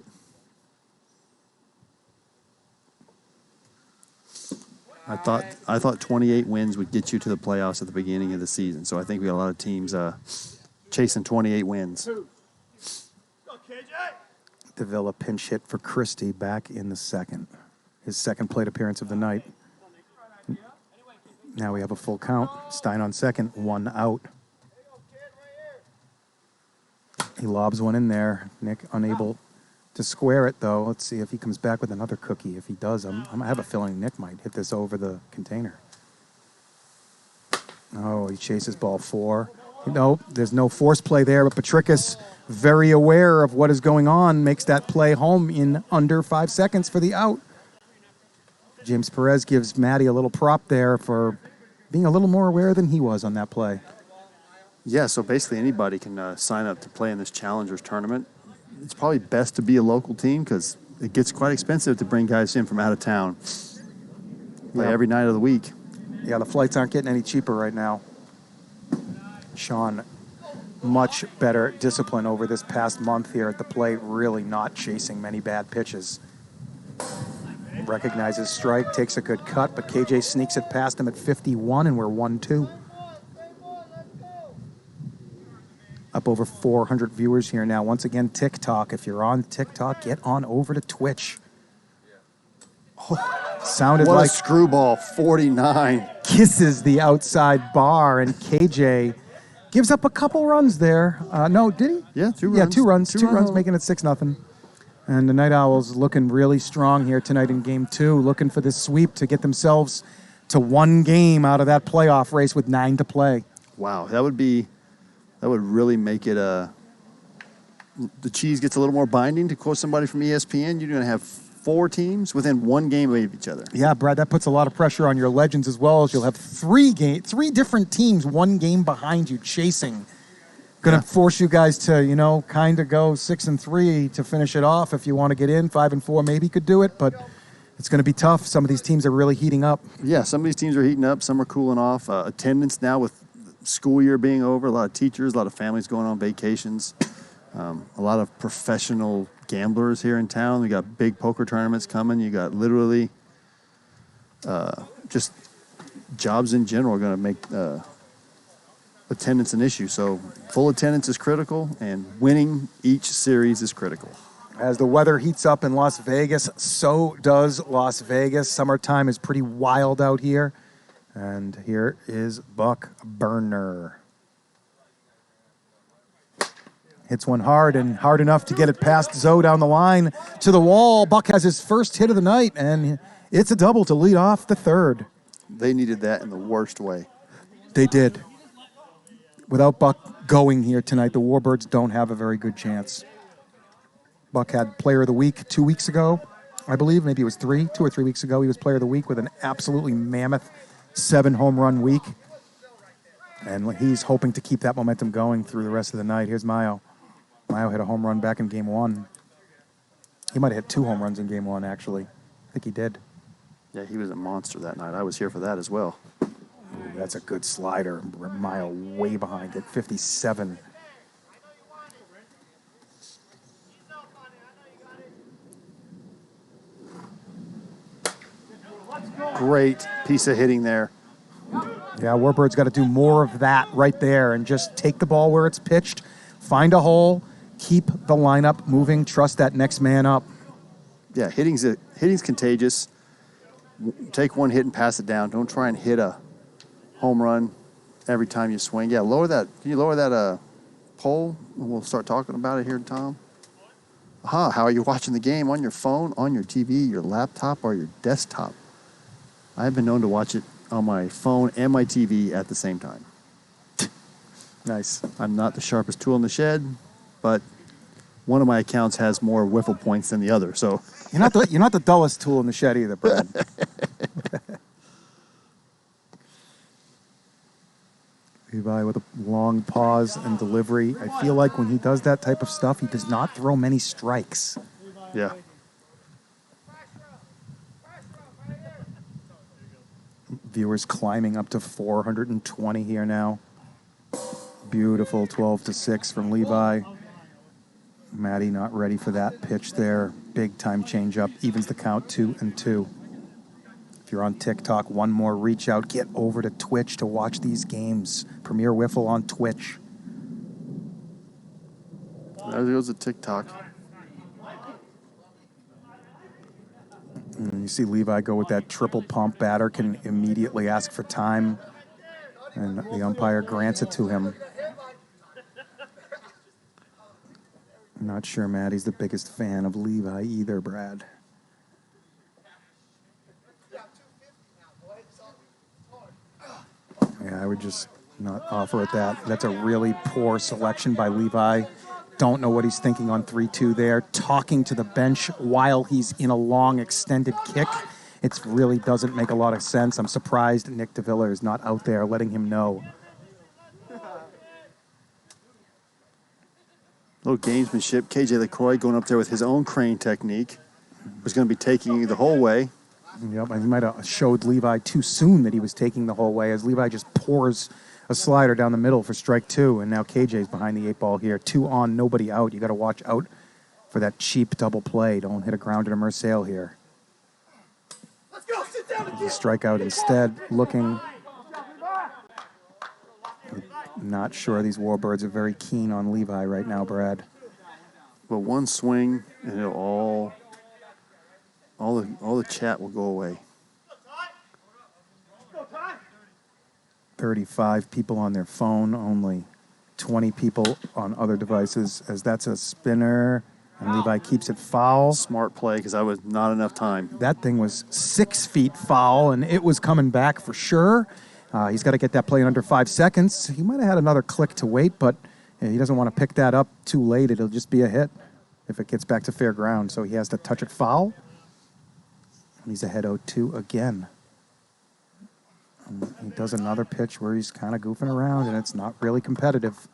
I thought 28 wins would get you to the playoffs at the beginning of the season. So I think we got a lot of teams chasing 28 wins. Davila pinch hit for Christie back in the second. His second plate appearance of the night. Now we have a full count. Stein on second, 1 out. He lobs one in there. Nick unable to square it, though. Let's see if he comes back with another cookie. If he does, I have a feeling Nick might hit this over the container. Oh, he chases ball 4. No, there's no force play there, but Petricus, very aware of what is going on, makes that play home in under 5 seconds for the out. James Perez gives Matty a little prop there for being a little more aware than he was on that play. Yeah, so basically anybody can sign up to play in this Challengers tournament. It's probably best to be a local team because it gets quite expensive to bring guys in from out of town. Play every night of the week. Yeah, the flights aren't getting any cheaper right now. Sean, much better discipline over this past month here at the plate, really not chasing many bad pitches. Recognizes strike, takes a good cut, but KJ sneaks it past him at 51, and we're 1-2. Up over 400 viewers here now. Once again, TikTok. If you're on TikTok, get on over to Twitch. Oh, sounded what like a screwball, 49. Kisses the outside bar, and KJ gives up a couple runs there. No, did he? Yeah, 2 runs. Yeah, 2 runs. 2 runs, home. making it 6-0. And the Night Owls looking really strong here tonight in Game 2, looking for this sweep to get themselves to 1 game out of that playoff race with 9 to play. Wow, that would really make it the cheese gets a little more binding. To quote somebody from ESPN, you're going to have 4 teams within 1 game of each other. Yeah, Brad, that puts a lot of pressure on your legends as well, as you'll have 3 different teams 1 game behind you chasing. Going to force you guys to, kind of go 6-3 to finish it off. If you want to get in, 5-4 maybe could do it, but it's going to be tough. Some of these teams are really heating up. Yeah, some of these teams are heating up. Some are cooling off. Attendance now with school year being over, a lot of teachers, a lot of families going on vacations, a lot of professional gamblers here in town. We got big poker tournaments coming. You got literally just jobs in general are going to make attendance an issue. So full attendance is critical, and winning each series is critical. As the weather heats up in Las Vegas, so does Las Vegas. Summertime is pretty wild out here. And here is Buck Burner. Hits one hard, and hard enough to get it past Zoe down the line to the wall. Buck has his first hit of the night, and it's a double to lead off the 3rd. They needed that in the worst way. They did. Without Buck going here tonight, the Warbirds don't have a very good chance. Buck had Player of the Week 2 weeks ago. I believe. Maybe it was 2 or 3 weeks ago. He was player of the week with an absolutely mammoth 7-home run week. And he's hoping to keep that momentum going through the rest of the night. Here's Maio. Maio hit a home run back in game 1. He might have hit 2 home runs in game 1, actually. I think he did. Yeah, he was a monster that night. I was here for that as well. Ooh, that's a good slider. Maio way behind it, 57. Great piece of hitting there. Yeah, Warbirds got to do more of that right there and just take the ball where it's pitched, find a hole, keep the lineup moving, trust that next man up. Yeah, hitting's contagious. Take one hit and pass it down. Don't try and hit a home run every time you swing. Yeah, lower that. Can you lower that pole? We'll start talking about it here, Tom. Aha, how are you watching the game? On your phone, on your TV, your laptop, or your desktop? I've been known to watch it on my phone and my TV at the same time. Nice. I'm not the sharpest tool in the shed, but one of my accounts has more WIFFLE points than the other. So You're not the dullest tool in the shed either, Brad. Levi with a long pause and delivery. I feel like when he does that type of stuff, he does not throw many strikes. yeah. Viewers climbing up to 420 here now. Beautiful 12-6 from Levi. Maddie not ready for that pitch there. Big time change up. Evens the count 2-2. If you're on TikTok, one more reach out. Get over to Twitch to watch these games. Premier Wiffle on Twitch. There goes the TikTok. And you see Levi go with that triple pump. Batter can immediately ask for time, and the umpire grants it to him. I'm not sure Maddie's the biggest fan of Levi either, Brad. Yeah, I would just not offer it that. That's a really poor selection by Levi. Don't know what he's thinking on 3-2 there. Talking to the bench while he's in a long extended kick. It really doesn't make a lot of sense. I'm surprised Nick DeViller is not out there letting him know. Little gamesmanship. KJ LaCroix going up there with his own crane technique. Was going to be taking the whole way. Yep, and he might have showed Levi too soon that he was taking the whole way as Levi just pours a slider down the middle for strike 2, and now KJ's behind the 8 ball here. 2 on, nobody out. You got to watch out for that cheap double play. Don't hit a grounder to Mersail here. Let's go, sit down again. Strikeout instead, looking. Not sure these Warbirds are very keen on Levi right now, Brad. But one swing, and it'll all the chat will go away. 35 people on their phone, only 20 people on other devices, as that's a spinner, and Levi keeps it foul. Smart play, because I was not enough time. That thing was 6 feet foul, and it was coming back for sure. He's got to get that play in under 5 seconds. He might have had another click to wait, but he doesn't want to pick that up too late. It'll just be a hit if it gets back to fair ground. So he has to touch it foul. And he's ahead 0-2 again. And he does another pitch where he's kind of goofing around, and it's not really competitive.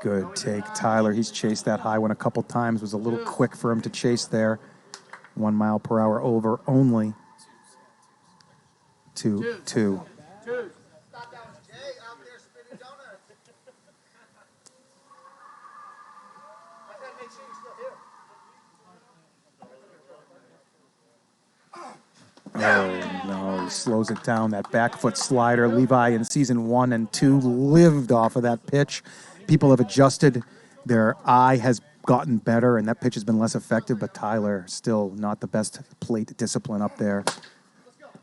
Good take, Tyler. He's chased that high one a couple times. Was a little quick for him to chase there. 1 mile per hour over only. 2-2. Stop that one. Jay out there spinning donuts. I gotta make sure you're still here. Oh, no. He slows it down. That back foot slider. Levi in season 1 and 2 lived off of that pitch. People have adjusted. Their eye has gotten better, and that pitch has been less effective, but Tyler still not the best plate discipline up there.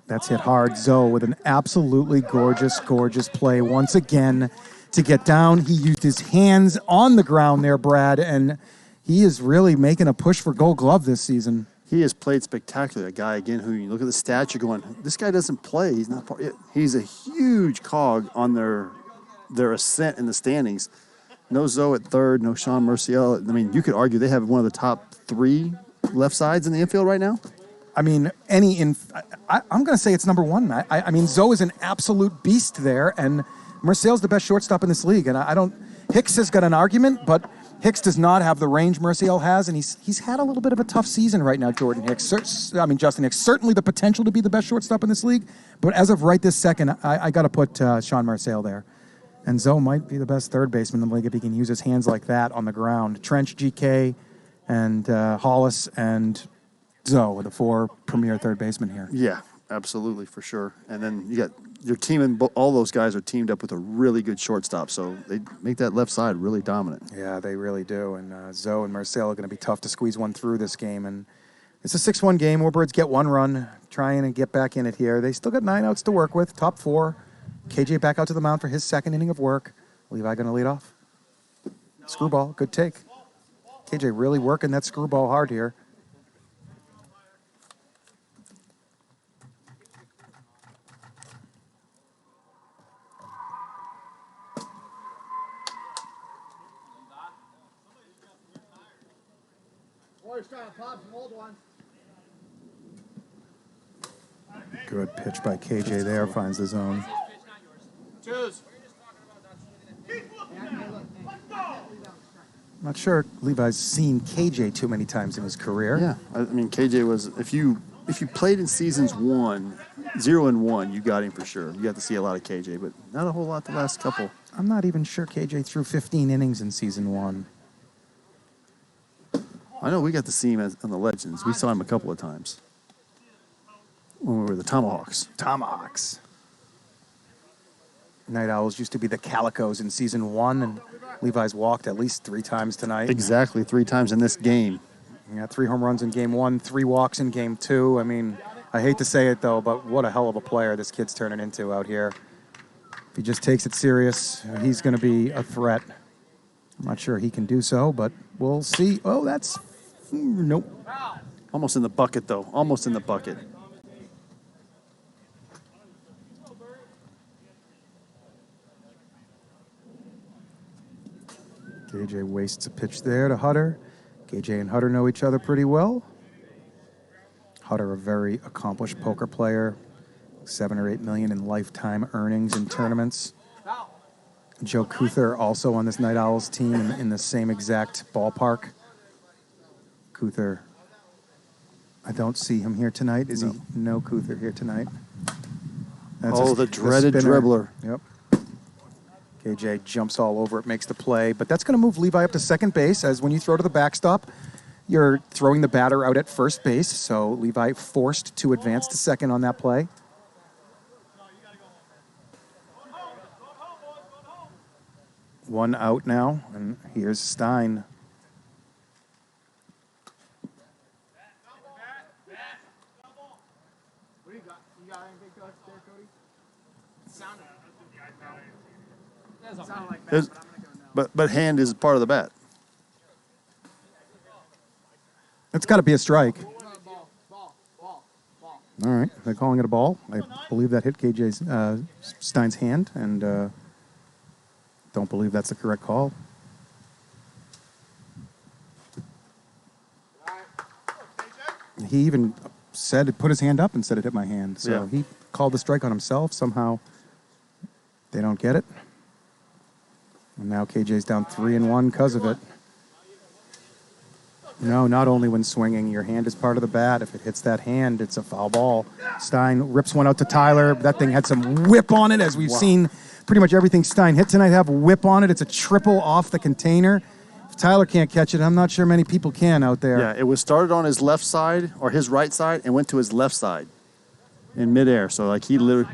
That's hit hard. Zoe with an absolutely gorgeous, gorgeous play once again to get down. He used his hands on the ground there, Brad, and he is really making a push for Gold Glove this season. He has played spectacular. A guy, again, who you look at the stats, you're going, this guy doesn't play. He's not. He's a huge cog on their ascent in the standings. No Zoe at third, no Sean Merciel. I mean, you could argue they have one of the top 3 left sides in the infield right now. I mean, I'm going to say it's number 1. I mean, Zoe is an absolute beast there, and Merciel's the best shortstop in this league. And I don't. Hicks has got an argument, but Hicks does not have the range Merciel has, and he's had a little bit of a tough season right now. Justin Hicks, certainly the potential to be the best shortstop in this league, but as of right this second, I got to put Sean Merciel there. And Zoe might be the best third baseman in the league if he can use his hands like that on the ground. Trench, GK, and Hollis, and Zoe are the 4 premier third basemen here. Yeah, absolutely, for sure. And then you got your team, and all those guys are teamed up with a really good shortstop, so they make that left side really dominant. Yeah, they really do. And Zoe and Marcel are going to be tough to squeeze one through this game. And it's a 6-1 game. Warbirds get 1 run, trying to get back in it here. They still got 9 outs to work with, top 4. KJ back out to the mound for his second inning of work. Levi going to lead off. Screwball, good take. KJ really working that screwball hard here. Warriors trying to pop some old ones. Good pitch by KJ there, finds the zone. Choose. I'm not sure Levi's seen KJ too many times in his career. Yeah, I mean, KJ was, if you played in seasons 0 and 1, you got him for sure. You got to see a lot of KJ, but not a whole lot the last couple. I'm not even sure KJ threw 15 innings in season 1. I know we got to see him on the Legends. We saw him a couple of times when we were the Tomahawks. Tomahawks. Night Owls used to be the Calicos in season 1, and Levi's walked at least 3 times tonight. Exactly, 3 times in this game. He got 3 home runs in game 1, 3 walks in game 2. I mean, I hate to say it, though, but what a hell of a player this kid's turning into out here. If he just takes it serious, he's going to be a threat. I'm not sure he can do so, but we'll see. Oh, that's... Nope. Almost in the bucket, though. Almost in the bucket. KJ wastes a pitch there to Hutter. KJ and Hutter know each other pretty well. Hutter, a very accomplished poker player, 7 or 8 million in lifetime earnings in tournaments. Joe Kuther also on this Night Owls team in the same exact ballpark. Kuther, I don't see him here tonight. Is he? No Kuther here tonight. That's the dreaded dribbler. Yep. KJ jumps all over it, makes the play, but that's going to move Levi up to second base, as when you throw to the backstop, you're throwing the batter out at first base, so Levi forced to advance to second on that play. One out now, and here's Stein. What do you got? You got anything there, Cody? Sounded like that, but I'm gonna go no. But hand is part of the bat. It's got to be a strike. Ball. All right, they're calling it a ball. I believe that hit KJ's Stein's hand, and don't believe that's the correct call. He even put his hand up and said it hit my hand. So Yeah. he called the strike on himself. Somehow they don't get it. And now KJ's down 3-1 because of it. No, not only when swinging. Your hand is part of the bat. If it hits that hand, it's a foul ball. Stein rips one out to Tyler. That thing had some whip on it, as we've seen pretty much everything Stein hit tonight have whip on it. It's a triple off the container. If Tyler can't catch it, I'm not sure many people can out there. Yeah, it was started on his left side or his right side and went to his left side in midair. So, like, he literally...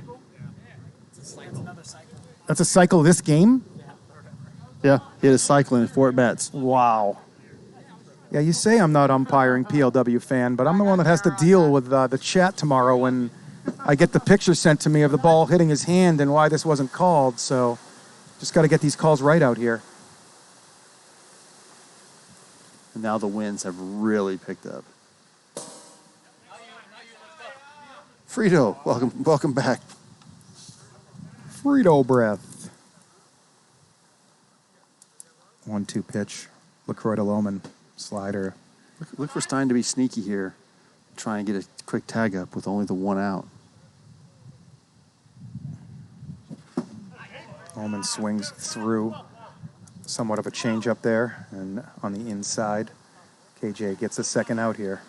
That's a cycle of this game? Yeah, he had a cycle in 4 at-bats. Wow. Yeah, you say I'm not umpiring, PLW fan, but I'm the one that has to deal with the chat tomorrow when I get the picture sent to me of the ball hitting his hand and why this wasn't called. So just got to get these calls right out here. And now the winds have really picked up. Frito, welcome back. Frito breath. 1-2 pitch. LaCroix to Lohman. Slider. Look for Stein to be sneaky here. Try and get a quick tag up with only the one out. Lohman swings through. Somewhat of a change up there. And on the inside, KJ gets a second out here.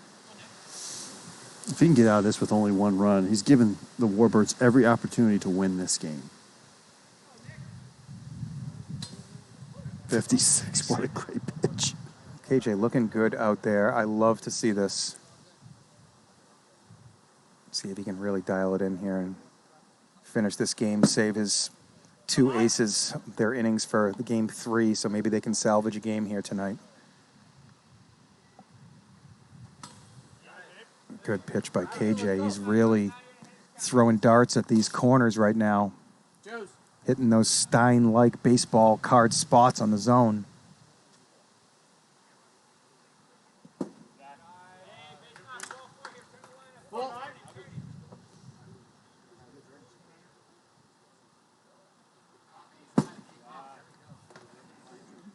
If he can get out of this with only one run, he's given the Warbirds every opportunity to win this game. 56, what a great pitch. KJ looking good out there. I love to see this. See if he can really dial it in here and finish this game, save his 2 aces, their innings for the game 3, so maybe they can salvage a game here tonight. Good pitch by KJ. He's really throwing darts at these corners right now. Hitting those Stein-like baseball card spots on the zone.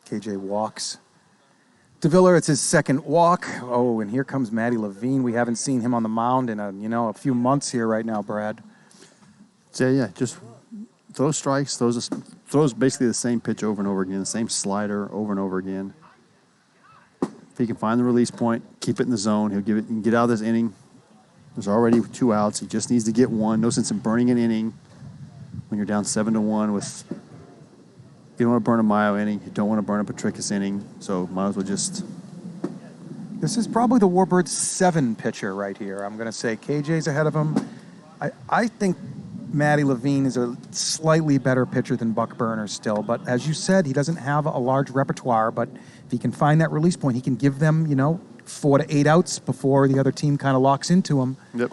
KJ walks. DeViller, it's his second walk. Oh, and here comes Matty Levine. We haven't seen him on the mound in a few months here right now, Brad. So yeah, just throws strikes, throws basically the same pitch over and over again, the same slider over and over again. If he can find the release point, keep it in the zone, he can get out of this inning. There's already 2 outs. He just needs to get one. No sense in burning an inning when you're down 7-1 with. You don't want to burn a Maio inning. You don't want to burn a Petricus inning. So might as well just. This is probably the Warbirds' 7 pitcher right here. I'm going to say KJ's ahead of him. I think Matty Levine is a slightly better pitcher than Buck Burner still. But as you said, he doesn't have a large repertoire. But if he can find that release point, he can give them, 4 to 8 outs before the other team kind of locks into him. Yep.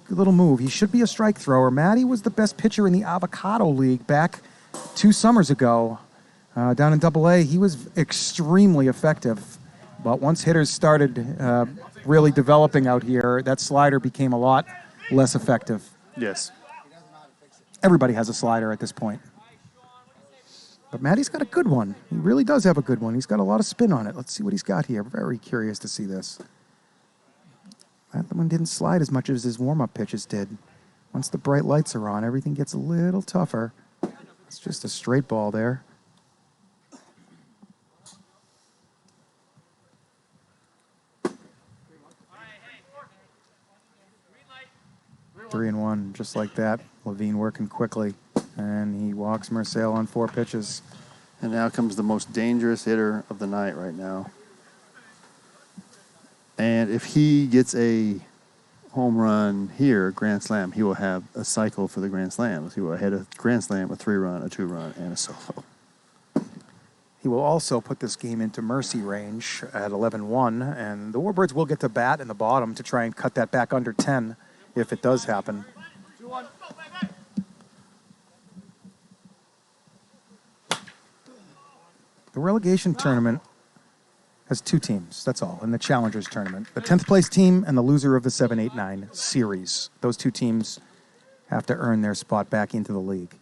Good little move. He should be a strike thrower. Matty was the best pitcher in the Avocado League back 2 summers ago down in Double-A. He was extremely effective. But once hitters started really developing out here, that slider became a lot less effective. Yes. Everybody has a slider at this point. But Matty's got a good one. He really does have a good one. He's got a lot of spin on it. Let's see what he's got here. Very curious to see this. That one didn't slide as much as his warm-up pitches did. Once the bright lights are on, everything gets a little tougher. It's just a straight ball there. Three and one, just like that. Levine working quickly. And he walks Marcel on 4 pitches. And now comes the most dangerous hitter of the night right now. And if he gets a home run here, grand slam, he will have a cycle for the grand slams. He will hit a grand slam, a 3-run, a 2-run, and a solo. He will also put this game into mercy range at 11-1, and the Warbirds will get to bat in the bottom to try and cut that back under 10 if it does happen. 2-1. The relegation tournament has 2 teams, that's all, in the Challengers tournament. The 10th place team and the loser of the 7-8-9 series. Those 2 teams have to earn their spot back into the league.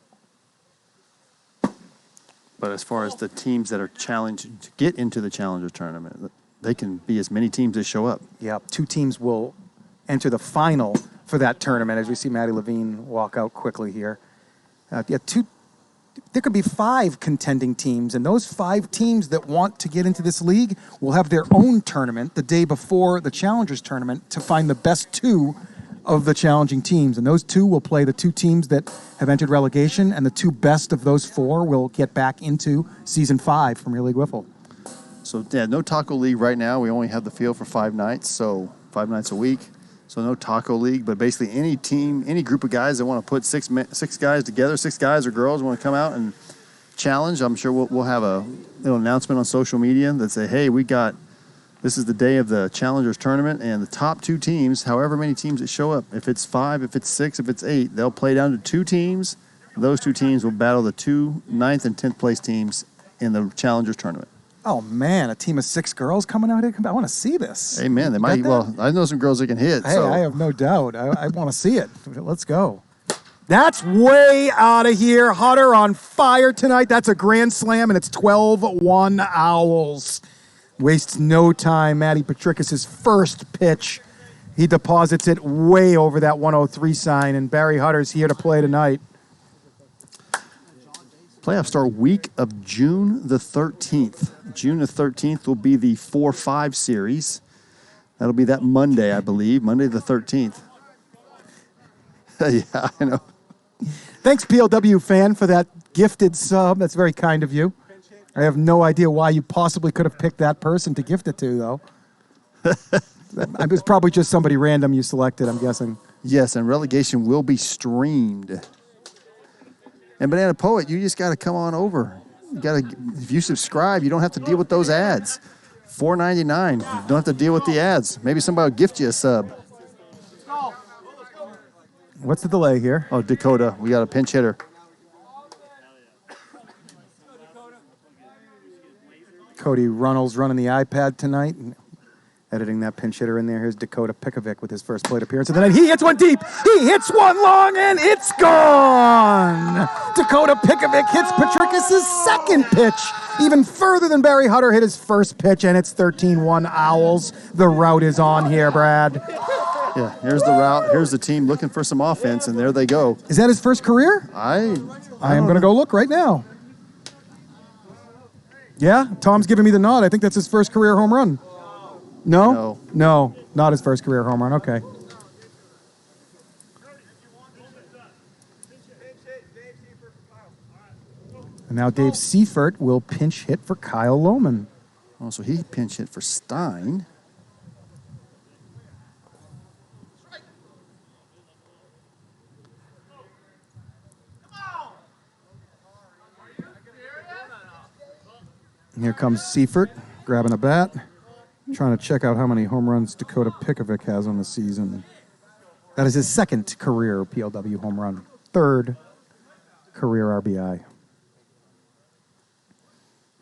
But as far as the teams that are challenged to get into the Challenger tournament, they can be as many teams as show up. Yeah, 2 teams will enter the final for that tournament, as we see Matty Levine walk out quickly here. There could be 5 contending teams, and those 5 teams that want to get into this league will have their own tournament the day before the Challengers tournament to find the best 2 of the challenging teams. And those 2 will play the 2 teams that have entered relegation, and the 2 best of those 4 will get back into Season 5 from Premier League Wiffle. So, yeah, no Taco League right now. We only have the field for 5 nights, so 5 nights a week. So no Taco League, but basically any team, any group of guys that want to put 6 guys together, 6 guys or girls want to come out and challenge. I'm sure we'll have a little announcement on social media that say, hey, this is the day of the Challengers tournament, and the top 2 teams, however many teams that show up, if it's 5, if it's 6, if it's 8, they'll play down to 2 teams. Those 2 teams will battle the 2 9th and 10th place teams in the Challengers tournament. Oh, man, a team of 6 girls coming out here? I want to see this. Hey, man, they might. Well, I know some girls that can hit. Hey, so. I have no doubt. I want to see it. Let's go. That's way out of here. Hutter on fire tonight. That's a grand slam, and it's 12-1 Owls. Wastes no time. Matty Petrikis' first pitch. He deposits it way over that 103 sign, and Barry Hutter's here to play tonight. Playoffs start week of June the 13th. June the 13th will be the 4-5 series. That'll be that Monday, I believe, Monday the 13th. Yeah, I know. Thanks, PLW fan, for that gifted sub. That's very kind of you. I have no idea why you possibly could have picked that person to gift it to, though. It was probably just somebody random you selected, I'm guessing. Yes, and relegation will be streamed. And Banana Poet, you just got to come on over. You got to, if you subscribe, you don't have to deal with those ads. $4.99. You don't have to deal with the ads. Maybe somebody will gift you a sub. What's the delay here? Oh, Dakota, we got a pinch hitter. Cody Runnels running the iPad tonight. Editing that pinch hitter in there. Here's Dakota Pikovic with his first plate appearance of the night. He hits one deep. He hits one long, and it's gone. Dakota Pikovic hits Petrikis' second pitch. Even further than Barry Hutter hit his first pitch, and it's 13-1 Owls. The route is on here, Brad. Yeah, here's the route. Here's the team looking for some offense, and there they go. Is that his first career? I am going to go look right now. Yeah, Tom's giving me the nod. I think that's his first career home run. No? No, not his first career home run. Okay. And now Dave Seifert will pinch hit for Kyle Lohman. Oh, so he pinch hit for Stein. And here comes Seifert, grabbing a bat, trying to check out how many home runs Dakota Pikovic has on the season. That is his second career PLW home run, third career RBI.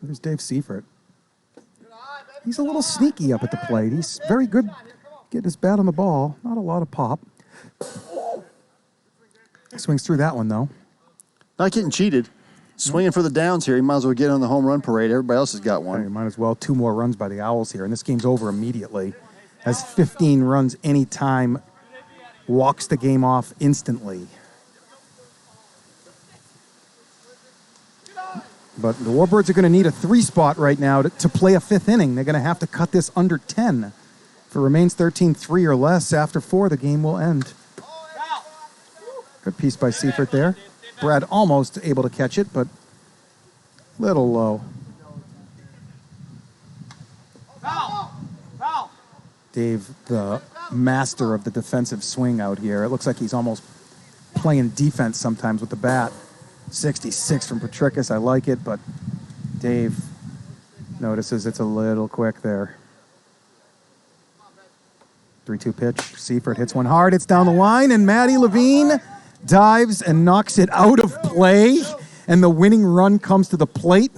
There's Dave Seifert. He's a little sneaky up at the plate. He's very good getting his bat on the ball. Not a lot of pop. Swings through that one, though. Not getting cheated. Swinging for the downs here. He might as well get on the home run parade. Everybody else has got one. You might as well. 2 more runs by the Owls here, and this game's over immediately. Has 15 runs any time, walks the game off instantly. But the Warbirds are going to need a 3 spot right now to play a 5th inning. They're going to have to cut this under 10. If it remains 13-3 or less after 4, the game will end. Good piece by Seifert there. Brad almost able to catch it, but a little low. Dave, the master of the defensive swing out here. It looks like he's almost playing defense sometimes with the bat. 66 from Petrikis. I like it, but Dave notices it's a little quick there. 3-2 pitch. Seifert hits one hard. It's down the line, and Matty Levine dives and knocks it out of play, and the winning run comes to the plate.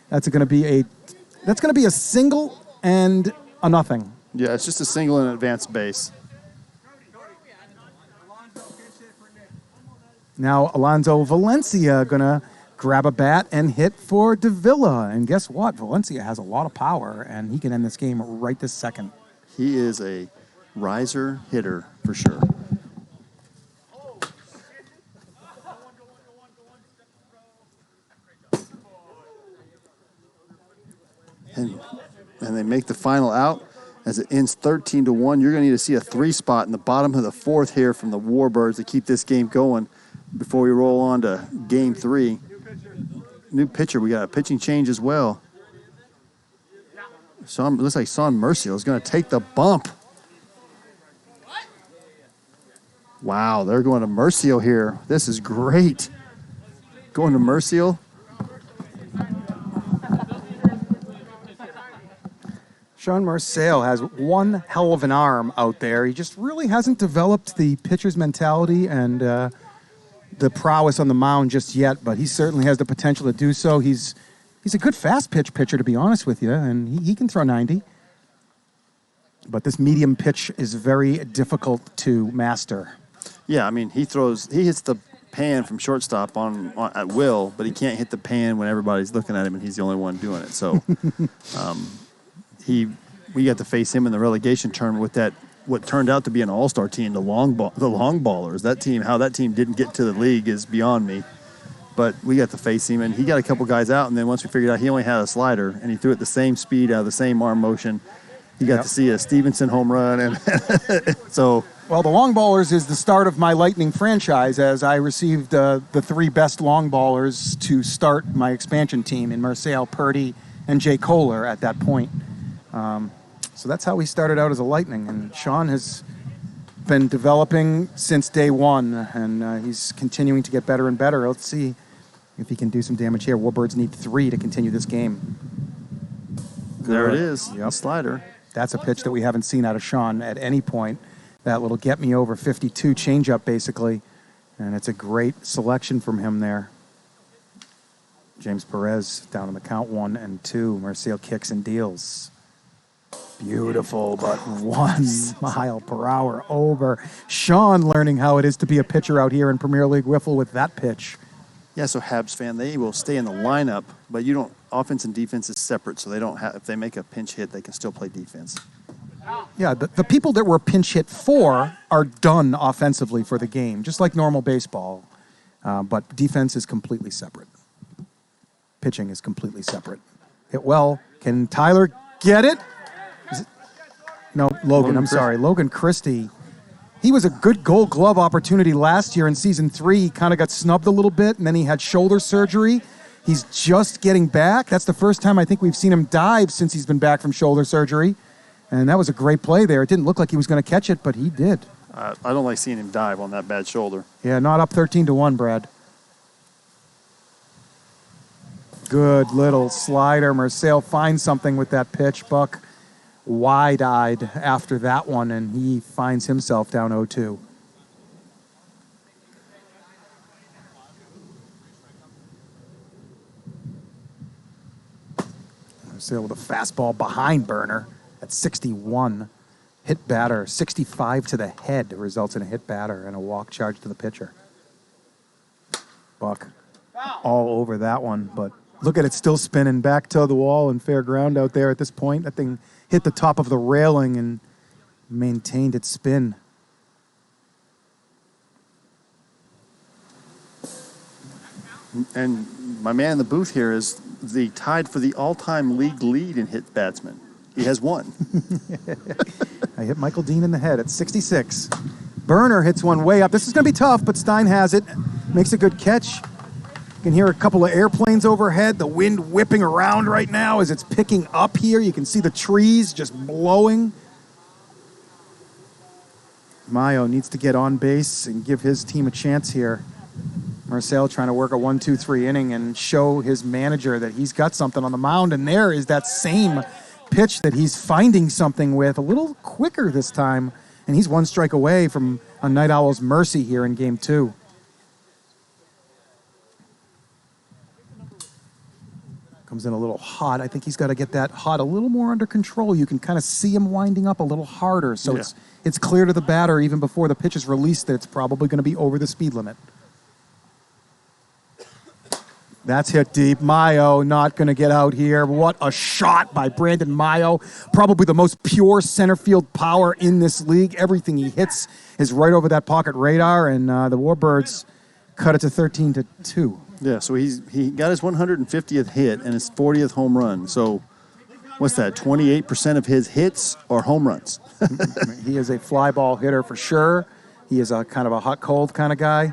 That's going to be a single and a nothing. Yeah, it's just a single and an advanced base. Now Alonso Valencia going to grab a bat and hit for Davila. And guess what? Valencia has a lot of power, and he can end this game right this second. He is a riser hitter for sure. And they make the final out as it ends 13-1. You're going to need to see a 3 spot in the bottom of the 4th here from the Warbirds to keep this game going before we roll on to game 3. New pitcher. We got a pitching change as well. Looks like Son Mercial is going to take the bump. Wow, they're going to Mercial here. This is great. Going to Mercial. Sean Marcel has one hell of an arm out there. He just really hasn't developed the pitcher's mentality and the prowess on the mound just yet, but he certainly has the potential to do so. He's a good fast pitch pitcher, to be honest with you, and he can throw 90. But this medium pitch is very difficult to master. Yeah, I mean, he hits the pan from shortstop on at will, but he can't hit the pan when everybody's looking at him and he's the only one doing it. So we got to face him in the relegation tournament with that what turned out to be an all-star team, the long ballers. That team, how that team didn't get to the league is beyond me. But we got to face him, and he got a couple guys out, and then once we figured out he only had a slider, and he threw it the same speed out of the same arm motion, you got to see a Stevenson home run. And so, well, the long ballers is the start of my Lightning franchise, as I received the 3 best long ballers to start my expansion team in Marcel, Purdy, and Jay Kohler at that point. So that's how we started out as a Lightning, and Sean has been developing since day one, and he's continuing to get better and better. Let's see if he can do some damage here. Warbirds need 3 to continue this game. there it is. Yep. Slider. That's a pitch that we haven't seen out of Sean at any point. That little get me over 52 changeup, basically, and it's a great selection from him there. James Perez down on the count 1 and 2. Marcel kicks and deals. Beautiful, but 1 mile per hour over. Sean learning how it is to be a pitcher out here in Premier League Wiffle with that pitch. Yeah, so Habs fan, they will stay in the lineup, but you don't. Offense and defense is separate, so they don't have. If they make a pinch hit, they can still play defense. Yeah, the people that were pinch hit for are done offensively for the game, just like normal baseball. But defense is completely separate. Pitching is completely separate. Hit well. Can Tyler get it? No, Logan. I'm sorry. Logan Christie. He was a good Gold Glove opportunity last year in Season 3. He kind of got snubbed a little bit, and then he had shoulder surgery. He's just getting back. That's the first time I think we've seen him dive since he's been back from shoulder surgery. And that was a great play there. It didn't look like he was going to catch it, but he did. I don't like seeing him dive on that bad shoulder. Yeah, not up 13-1, Brad. Good little slider. Marcel finds something with that pitch. Buck wide-eyed after that one, and he finds himself down 0-2. Marcel with a fastball behind Burner at 61. Hit batter, 65 to the head, results in a hit batter and a walk charge to the pitcher. Buck all over that one, but look at it still spinning back to the wall and fair ground out there at this point. That thing hit the top of the railing and maintained its spin. And my man in the booth here is tied for the all-time league lead in hit batsmen. He has 1. I hit Michael Dean in the head at 66. Burner hits one way up. This is going to be tough, but Stein has it. Makes a good catch. You can hear a couple of airplanes overhead. The wind whipping around right now as it's picking up here. You can see the trees just blowing. Maio needs to get on base and give his team a chance here. Marcel trying to work a 1-2-3 inning and show his manager that he's got something on the mound. And there is that same pitch that he's finding something with, a little quicker this time. And he's 1 strike away from a Night Owl's mercy here in Game 2. Comes in a little hot. I think he's got to get that hot a little more under control. You can kind of see him winding up a little harder. So yeah. It's clear to the batter even before the pitch is released that it's probably going to be over the speed limit. That's hit deep. Maio not going to get out here. What a shot by Brandon Maio. Probably the most pure center field power in this league. Everything he hits is right over that pocket radar, and the Warbirds cut it to 13-2. Yeah, so he got his 150th hit and his 40th home run. So what's that, 28% of his hits are home runs? He is a fly ball hitter for sure. He is a kind of a hot-cold kind of guy.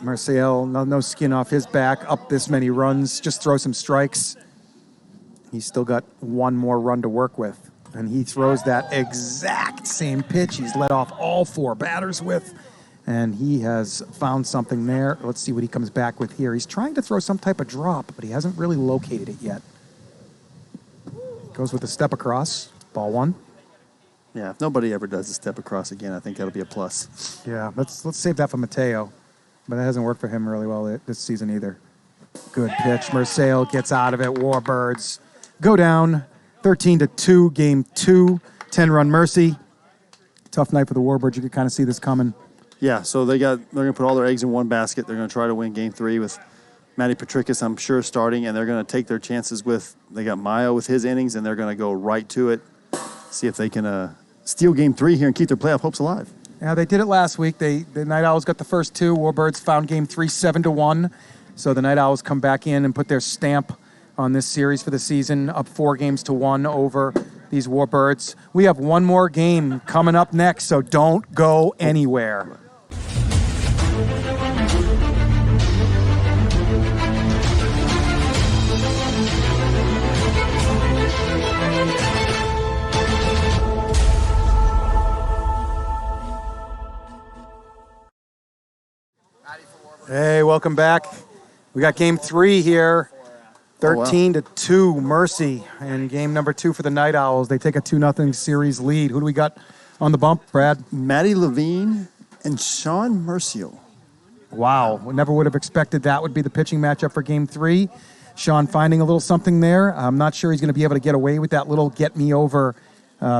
Marcel, no skin off his back, up this many runs, just throw some strikes. He's still got 1 more run to work with, and he throws that exact same pitch he's led off all 4 batters with, and he has found something there. Let's see what he comes back with here. He's trying to throw some type of drop, but he hasn't really located it yet. Goes with a step across, ball 1. Yeah, if nobody ever does a step across again, I think that'll be a plus. Yeah, let's save that for Mateo. But that hasn't worked for him really well this season either. Good pitch. Marcel gets out of it. Warbirds go down 13-2, Game 2, 10-run mercy. Tough night for the Warbirds. You could kind of see this coming. Yeah, so they're going to put all their eggs in one basket. They're going to try to win Game 3 with Matty Petrikis, I'm sure, starting, and they're going to take their chances they got Maio with his innings, and they're going to go right to it, see if they can steal Game 3 here and keep their playoff hopes alive. Yeah, they did it last week. The Night Owls got the first two. Warbirds found Game 3 7-1. So the Night Owls come back in and put their stamp on this series for the season, up 4-1 over these Warbirds. We have one more game coming up next, so don't go anywhere. Hey, welcome back. We got Game 3 here. 13-2 Mercy, and game number 2 for the Night Owls. They take a 2-0 series lead. Who do we got on the bump, Brad? Matty Levine and Sean Mercial. Wow, never would have expected that would be the pitching matchup for Game 3. Sean finding a little something there. I'm not sure he's going to be able to get away with that little get-me-over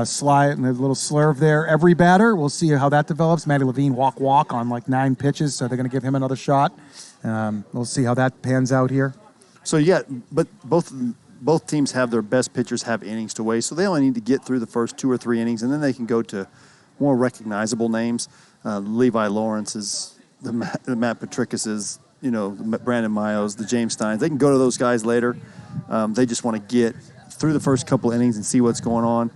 slide and a little slurve there. Every batter, we'll see how that develops. Matty Levine walk on like 9 pitches, so they're going to give him another shot. We'll see how that pans out here. So, yeah, but both teams have their best pitchers have innings to waste, so they only need to get through the first 2 or 3 innings, and then they can go to more recognizable names. Levi Lawrence's, the Matt Petrikis's, the Brandon Maio's, the James Steins. They can go to those guys later. They just want to get through the first couple innings and see what's going on.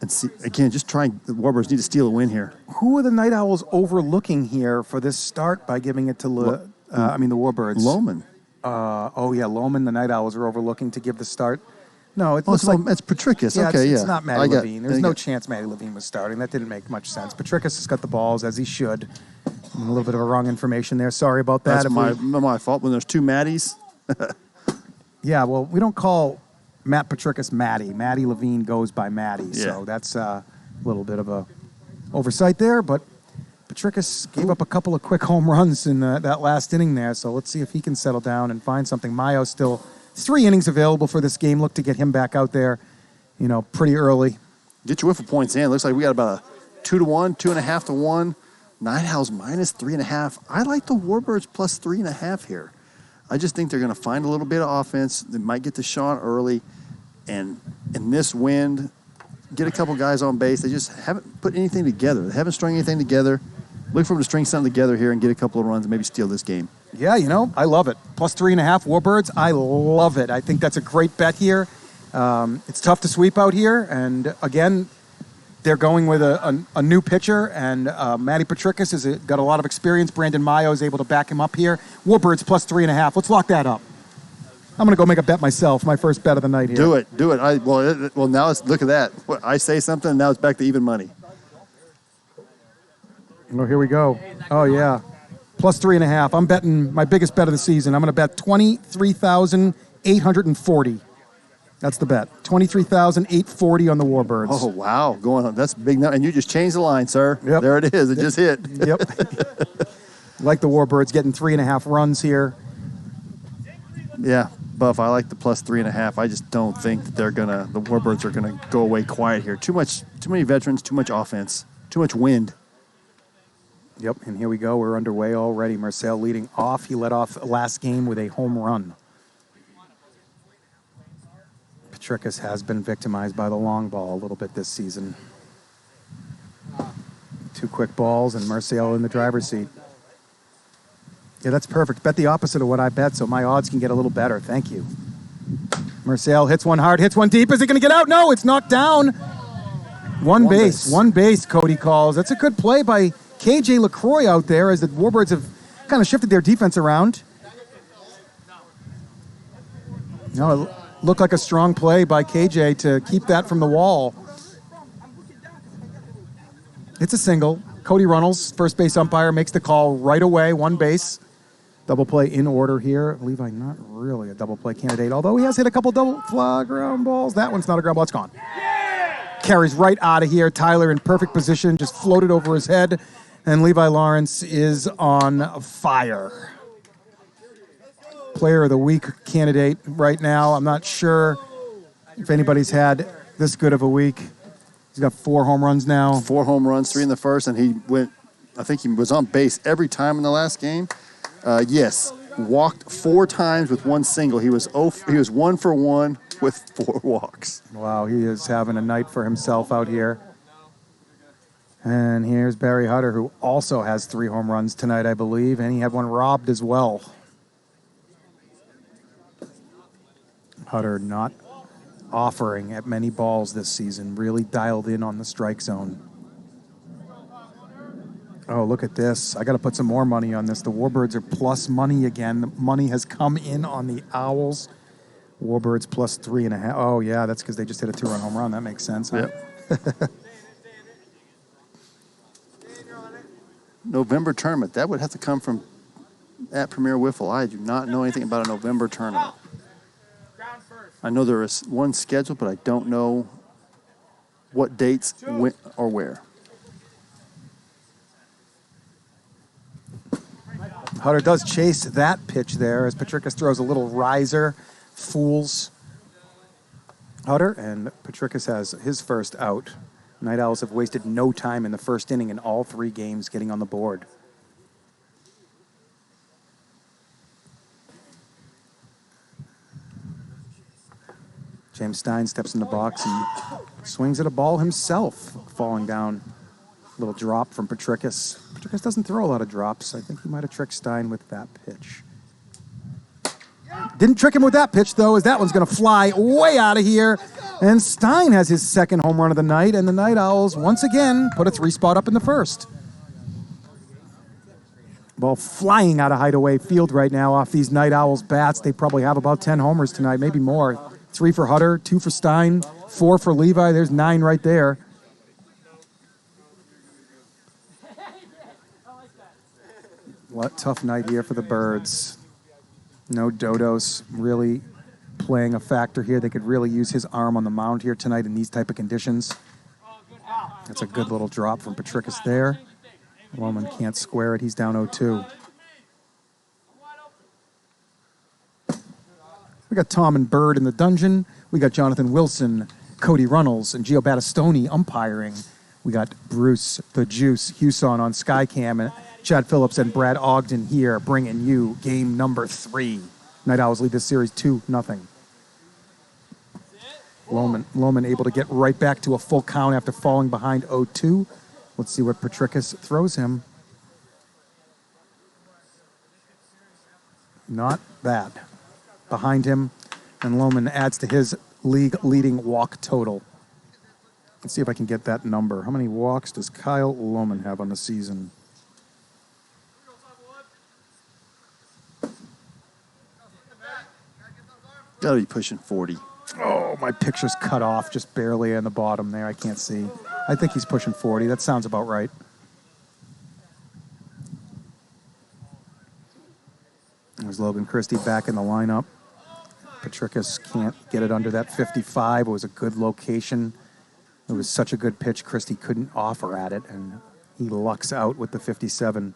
And see, again, just trying. The Warbirds need to steal a win here. Who are the Night Owls overlooking here for this start by giving it to the Warbirds? Lohman. Lohman. The Night Owls are overlooking to give the start. No, it's Petrikis. It's not Matty Levine. There's no chance Matty Levine was starting. That didn't make much sense. Petrikis has got the balls as he should. A little bit of a wrong information there. Sorry about that. That's my fault when there's 2 Matties. Yeah, well, we don't call Matt Petrikis Matty. Matty Levine goes by Matty. Yeah. So that's a little bit of a oversight there, but Petrikis gave up a couple of quick home runs in that last inning there, so let's see if he can settle down and find something. Maio still 3 innings available for this game. Look to get him back out there, pretty early. Get your WIFFLE points in. Looks like we got about a 2-1, 2.5-1. Night Owls minus 3.5. I like the Warbirds plus 3.5 here. I just think they're going to find a little bit of offense. They might get to Sean early, and in this wind, get a couple guys on base. They just haven't put anything together. They haven't strung anything together. Look for them to string something together here and get a couple of runs and maybe steal this game. Yeah, I love it. Plus 3.5 Warbirds. I love it. I think that's a great bet here. It's tough to sweep out here, and again, they're going with a new pitcher, and Matty Petrikis has got a lot of experience. Brandon Maio is able to back him up here. Warbirds plus 3.5. Let's lock that up. I'm going to go make a bet myself, my first bet of the night here. Do it. Well, now look at that. I say something, and now it's back to even money. Oh, here we go. Oh, yeah. Plus 3.5. I'm betting my biggest bet of the season. I'm going to bet $23,840. That's the bet. $23,840 on the Warbirds. Oh, wow. Going on. That's a big number. And you just changed the line, sir. Yep. There it is. It just hit. Yep. Like the Warbirds getting 3.5 runs here. Yeah, Buff, I like the plus 3.5. I just don't think that the Warbirds are gonna go away quiet here. Too many veterans, too much offense, too much wind. Yep, and here we go. We're underway already. Marcel leading off. He led off last game with a home run. Petrikis has been victimized by the long ball a little bit this season. 2 quick balls and Marcel in the driver's seat. Yeah, that's perfect. Bet the opposite of what I bet, so my odds can get a little better. Thank you. Marcel hits one hard, hits one deep. Is it going to get out? No, it's knocked down. One base, Cody calls. That's a good play by KJ LaCroix out there as the Warbirds have kind of shifted their defense around. No, it looked like a strong play by KJ to keep that from the wall. It's a single. Cody Runnels, first base umpire, makes the call right away, 1 base. Double play in order here. Levi not really a double play candidate, although he has hit a couple double fly ground balls. That one's not a ground ball. It's gone. Carries right out of here. Tyler in perfect position, just floated over his head. And Levi Lawrence is on fire. Player of the week candidate right now. I'm not sure if anybody's had this good of a week. He's got 4 home runs now. 4 home runs, 3 in the first, and I think he was on base every time in the last game. Yes, walked 4 times with 1 single. He was 1 for 1 with 4 walks. Wow, he is having a night for himself out here. And here's Barry Hutter, who also has 3 home runs tonight, I believe, and he had 1 robbed as well. Hutter not offering at many balls this season, really dialed in on the strike zone. Oh, look at this. I got to put some more money on this. The Warbirds are plus money again. The money has come in on the Owls. Warbirds plus 3.5. Oh, yeah, that's because they just hit a 2-run home run. That makes sense. Huh? Yep. November tournament. That would have to come from at Premier Wiffle. I do not know anything about a November tournament. I know there is one scheduled, but I don't know what dates, when, or where. Hutter does chase that pitch there as Petrickas throws a little riser, fools Hutter, and Petrickas has his first out. Night Owls have wasted no time in the first inning in all 3 games getting on the board. James Stein steps in the box and swings at a ball himself, falling down. Little drop from Petrickas. Petrickas doesn't throw a lot of drops. I think he might have tricked Stein with that pitch. Didn't trick him with that pitch, though, as that one's going to fly way out of here. And Stein has his 2nd home run of the night, and the Night Owls once again put a 3 spot up in the first. Ball flying out of Hideaway Field right now off these Night Owls bats. They probably have about 10 homers tonight, maybe more. 3 for Hutter, 2 for Stein, 4 for Levi. There's 9 right there. What tough night here for the Birds. No Dodos really playing a factor here. They could really use his arm on the mound here tonight in these type of conditions. That's a good little drop from Petrickas there. Loman can't square it. He's down 0-2. We got Tom and Bird in the dungeon. We got Jonathan Wilson, Cody Runnels, and Gio Battistoni umpiring. We got Bruce the Juice Hewson on Skycam, and Chad Phillips and Brad Ogden here bringing you game number 3. Night Owls lead this series 2-0. Loman able to get right back to a full count after falling behind 0-2. Let's see what Petrickas throws him. Not bad. Behind him, and Loman adds to his league-leading walk total. Let's see if I can get that number. How many walks does Kyle Loman have on the season? Gotta be pushing 40. Oh, my picture's cut off just barely on the bottom there. I can't see. I think he's pushing 40. That sounds about right. There's Logan Christie back in the lineup. Petrickas can't get it under that 55. It was a good location. It was such a good pitch, Christie couldn't offer at it, and he lucks out with the 57.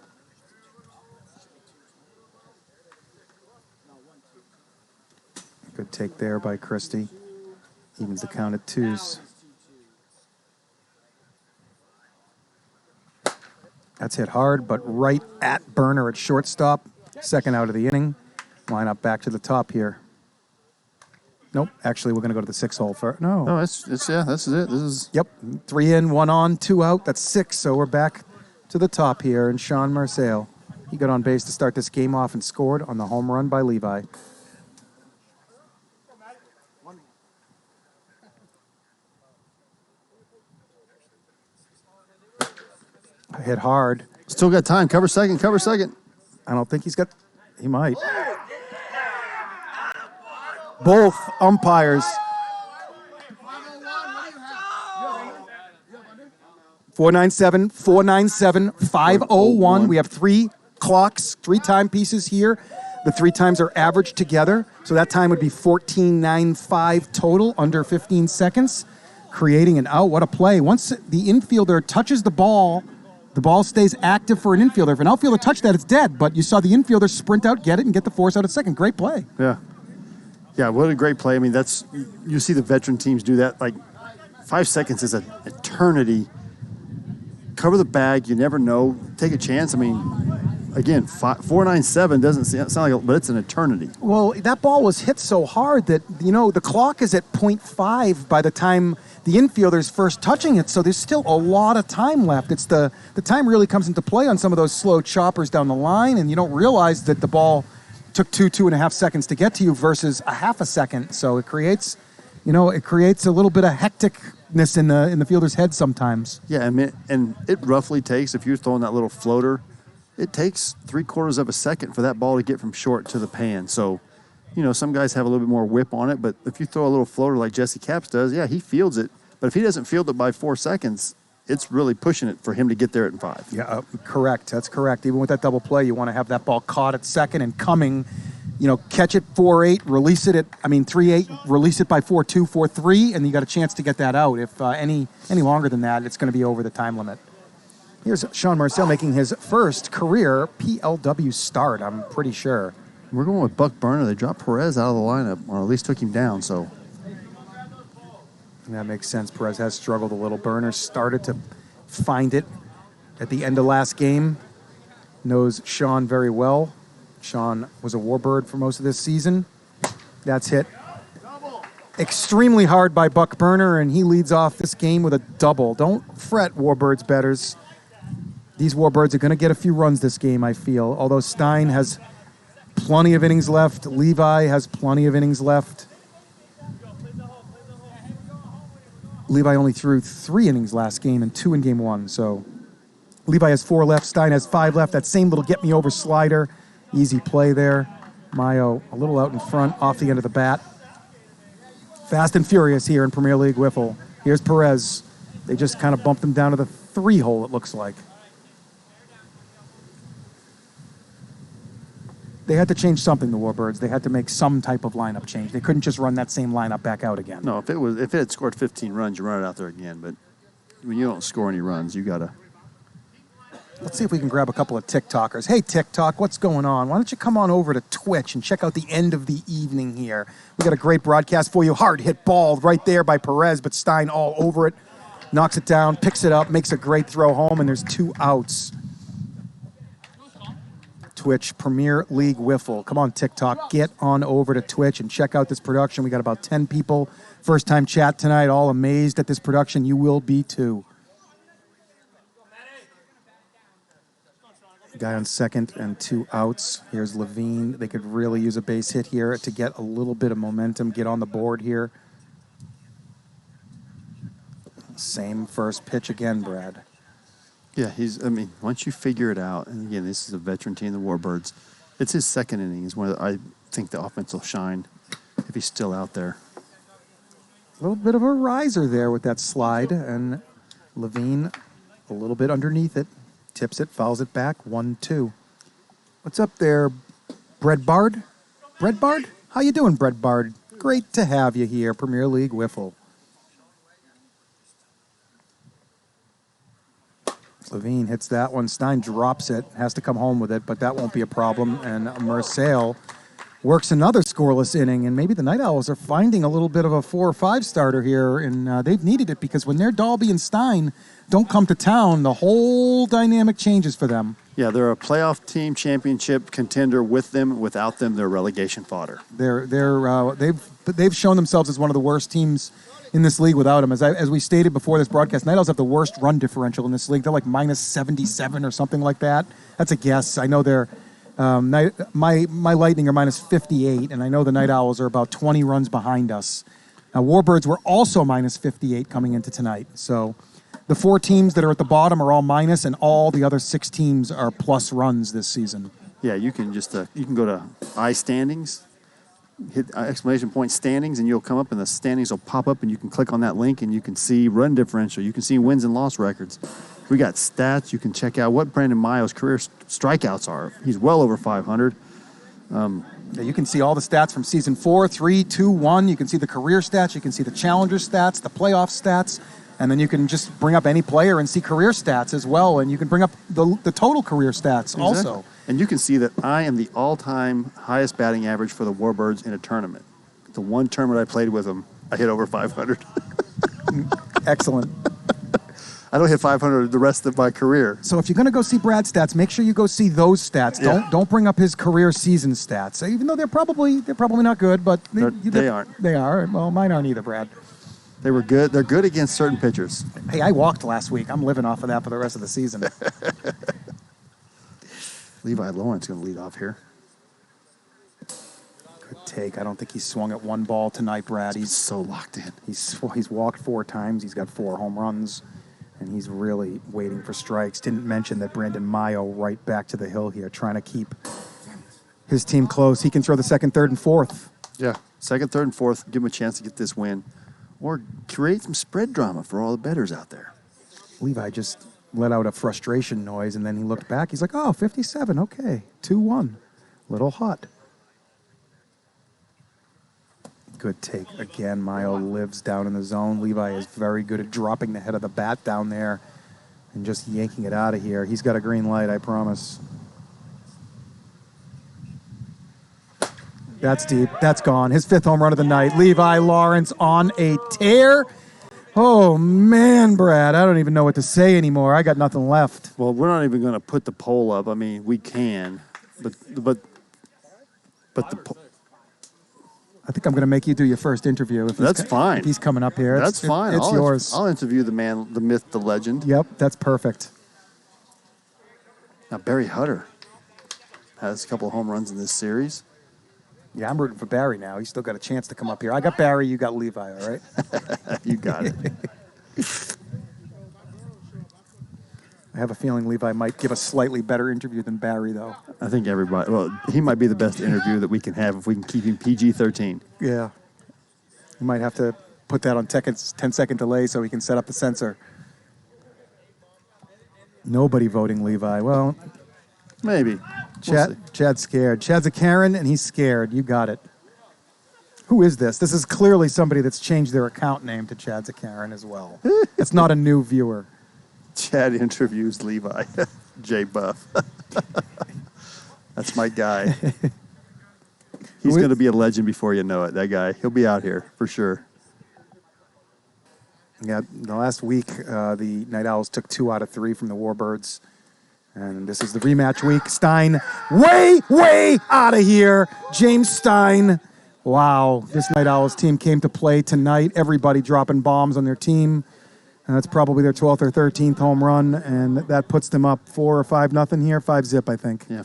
Good take there by Christie. Evens the count at 2s. That's hit hard, but right at Burner at shortstop. 2nd out of the inning. Line up back to the top here. Nope. Actually, we're going to go to the 6 hole first. No. No, this is it. This is. Yep. 3 in, 1 on, 2 out. That's 6. So we're back to the top here. And Sean Marcel, he got on base to start this game off and scored on the home run by Levi. Hit hard. Still got time. Cover second. I don't think he's got. He might. Both umpires. 497, 497, 501. We have 3 clocks, 3 timepieces here. The 3 times are averaged together. So that time would be 14.95 total, under 15 seconds. Creating an out. What a play. Once the infielder touches the ball stays active for an infielder. If an outfielder touched that, it's dead. But you saw the infielder sprint out, get it, and get the force out at second. Great play. Yeah. Yeah, what a great play. I mean, you see the veteran teams do that like 5 seconds is an eternity. Cover the bag. You never know. Take a chance. I mean, again, 4.97 doesn't sound like, but it's an eternity. Well, that ball was hit so hard that, the clock is at 0.5 by the time the infielder's first touching it, so there's still a lot of time left. It's the time really comes into play on some of those slow choppers down the line, and you don't realize that the ball took 2.5 seconds to get to you versus a half a second. So it creates, a little bit of hecticness in the fielder's head sometimes. Yeah, I mean, and it roughly takes, if you're throwing that little floater, it takes 3/4 of a second for that ball to get from short to the pan. So, some guys have a little bit more whip on it, but if you throw a little floater like Jesse Capps does, yeah, he fields it. But if he doesn't field it by 4 seconds, it's really pushing it for him to get there in 5. Yeah, correct. That's correct. Even with that double play, you want to have that ball caught at second and coming, catch it 4-8, release it at 3-8, release it by 4-2, 4-3, and you got a chance to get that out. If any longer than that, it's going to be over the time limit. Here's Sean Marcel making his first career PLW start, I'm pretty sure. We're going with Buck Burner. They dropped Perez out of the lineup, or at least took him down, so. That makes sense. Perez has struggled a little. Burner started to find it at the end of last game. Knows Sean very well. Sean was a Warbird for most of this season. That's hit extremely hard by Buck Burner, and he leads off this game with a double. Don't fret, Warbirds bettors. These Warbirds are going to get a few runs this game, I feel. Although Stein has plenty of innings left. Levi has plenty of innings left. Levi only threw 3 innings last game and 2 in game 1. So Levi has 4 left. Stein has 5 left. That same little get-me-over slider. Easy play there. Maio a little out in front off the end of the bat. Fast and furious here in Premier League Wiffle. Here's Perez. They just kind of bumped him down to the 3 hole, it looks like. They had to change something, the Warbirds. They had to make some type of lineup change. They couldn't just run that same lineup back out again. No, if it had scored 15 runs, you run it out there again. But when you don't score any runs, you got to. Let's see if we can grab a couple of TikTokers. Hey, TikTok, what's going on? Why don't you come on over to Twitch and check out the end of the evening here. We got a great broadcast for you. Hard hit ball right there by Perez, but Stein all over it. Knocks it down, picks it up, makes a great throw home, and there's 2 outs. Twitch, Premier League Wiffle. Come on, TikTok, get on over to Twitch and check out this production. We got about 10 people. First-time chat tonight, all amazed at this production. You will be too. Guy on second and 2 outs. Here's Levine. They could really use a base hit here to get a little bit of momentum, get on the board here. Same first pitch again, Brad. Yeah, once you figure it out, and again, this is a veteran team, the Warbirds, it's his second inning is where I think the offense will shine if he's still out there. A little bit of a riser there with that slide, and Levine a little bit underneath it. Tips it, fouls it back, 1-2. What's up there, Bread Bard? Bread Bard? How you doing, Bread Bard? Great to have you here, Premier League Wiffle. Levine hits that one. Stein drops it, has to come home with it, but that won't be a problem. And Marcel works another scoreless inning, and maybe the Night Owls are finding a little bit of a 4 or 5 starter here, and they've needed it because when their Dalby and Stein don't come to town, the whole dynamic changes for them. Yeah, they're a playoff team, championship contender with them. Without them, they're relegation fodder. They've shown themselves as one of the worst teams in this league without them. As we stated before this broadcast, Night Owls have the worst run differential in this league. They're like minus 77 or something like that. That's a guess. I know they're my Lightning are minus 58, and I know the Night Owls are about 20 runs behind us. Now, Warbirds were also minus 58 coming into tonight. So the 4 teams that are at the bottom are all minus, and all the other 6 teams are plus runs this season. Yeah, you can just you can go to iStandings, hit exclamation point standings, and you'll come up, and the standings will pop up, and you can click on that link, and you can see run differential. You can see wins and loss records. We got stats. You can check out what Brandon Maio's career strikeouts are. He's well over 500. Yeah, you can see all the stats from season 4, 3, 2, 1. You can see the career stats. You can see the challenger stats, the playoff stats. And then you can just bring up any player and see career stats as well. And you can bring up the total career stats also. And you can see that I am the all-time highest batting average for the Warbirds in a tournament. The one tournament I played with them, I hit over 500. Excellent. I don't hit 500 the rest of my career. So if you're going to go see Brad's stats, make sure you go see those stats. Yeah. Don't bring up his career season stats, even though they're probably not good, but They aren't. They are. Well, mine aren't either, Brad. They were good. They're good against certain pitchers. Hey, I walked last week. I'm living off of that for the rest of the season. Levi Lawrence going to lead off here. Good take. I don't think he swung at one ball tonight, Brad. He's so locked in. He's walked 4 times. He's got 4 home runs, and he's really waiting for strikes. Didn't mention that Brandon Maio right back to the hill here, trying to keep his team close. He can throw the second, third, and fourth. Yeah, second, third, and fourth. Give him a chance to get this win. Or create some spread drama for all the bettors out there. Levi just let out a frustration noise, and then he looked back. He's like, oh, 57, okay, 2-1. Little hot. Good take. Again, Maio lives down in the zone. Levi is very good at dropping the head of the bat down there and just yanking it out of here. He's got a green light, I promise. That's deep. That's gone. His 5th home run of the night. Levi Lawrence on a tear. Oh, man, Brad. I don't even know what to say anymore. I got nothing left. Well, we're not even going to put the poll up. I mean, we can, but the I think I'm going to make you do your first interview. That's fine. If he's coming up here. That's fine. It's yours. I'll interview the man, the myth, the legend. Yep, that's perfect. Now, Barry Hutter has a couple of home runs in this series. Yeah, I'm rooting for Barry now. He's still got a chance to come up here. I got Barry, you got Levi, all right? You got it. I have a feeling Levi might give a slightly better interview than Barry, though. I think everybody, well, he might be the best interview that we can have if we can keep him PG-13. Yeah. You might have to put that on 10-second delay so he can set up the sensor. Nobody voting Levi. Well, Maybe. Chad's scared. Chad's a Karen, and he's scared. You got it. Who is this? This is clearly somebody that's changed their account name to Chad's a Karen as well. It's not a new viewer. Chad interviews Levi. Jay Buff. That's my guy. He's going to be a legend before you know it, that guy. He'll be out here for sure. Yeah, the last week, the Night Owls took 2 out of 3 from the Warbirds. And this is the rematch week. Stein, way out of here. James Stein. Wow, this Night Owls team came to play tonight. Everybody dropping bombs on their team. And that's probably their 12th or 13th home run. And that puts them up 4 or 5-0 here. 5-0, I think. Yeah,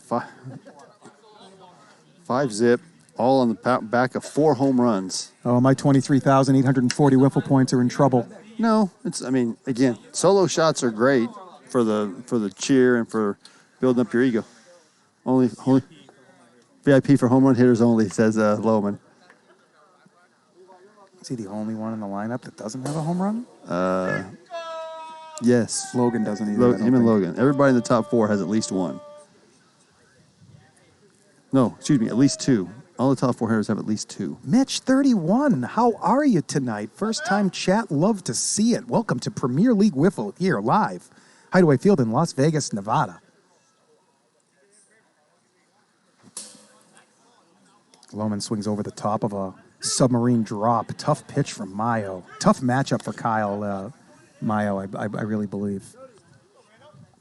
5-0, all on the back of 4 home runs. Oh, my 23,840 WIFFLE points are in trouble. No, again, solo shots are great for the cheer and for building up your ego. Only VIP for home run hitters only, says Loman. Is he the only one in the lineup that doesn't have a home run? Yes. Logan doesn't either. Him and Logan. Everybody in the top 4 has at least 1. No, excuse me, at least 2. All the top 4 hitters have at least 2. Mitch, 31. How are you tonight? First time chat. Love to see it. Welcome to Premier League Wiffle here live. Hideaway Field in Las Vegas, Nevada. Loman swings over the top of a submarine drop. Tough pitch from Maio. Tough matchup for Kyle Maio, I really believe.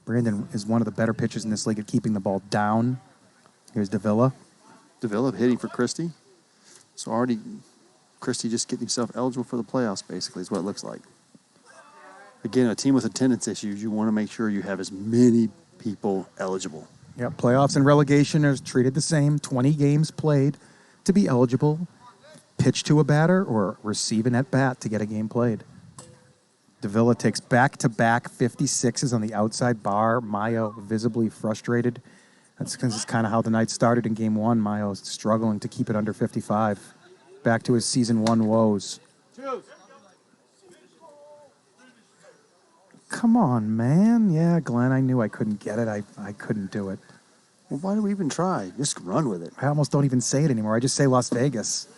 Brandon is one of the better pitchers in this league at keeping the ball down. Here's Davila. Davila hitting for Christie. So already Christie just getting himself eligible for the playoffs, basically, is what it looks like. Again, a team with attendance issues, you want to make sure you have as many people eligible. Yep, playoffs and relegation are treated the same. 20 games played to be eligible. Pitch to a batter or receive an at-bat to get a game played. Davila takes back-to-back 56s on the outside bar. Maio visibly frustrated. That's because it's kind of how the night started in Game 1. Maio struggling to keep it under 55. Back to his Season 1 woes. Come on, man. Yeah, Glenn, I knew I couldn't get it. I couldn't do it. Well, why do we even try? Just run with it. I almost don't even say it anymore. I just say Las Vegas.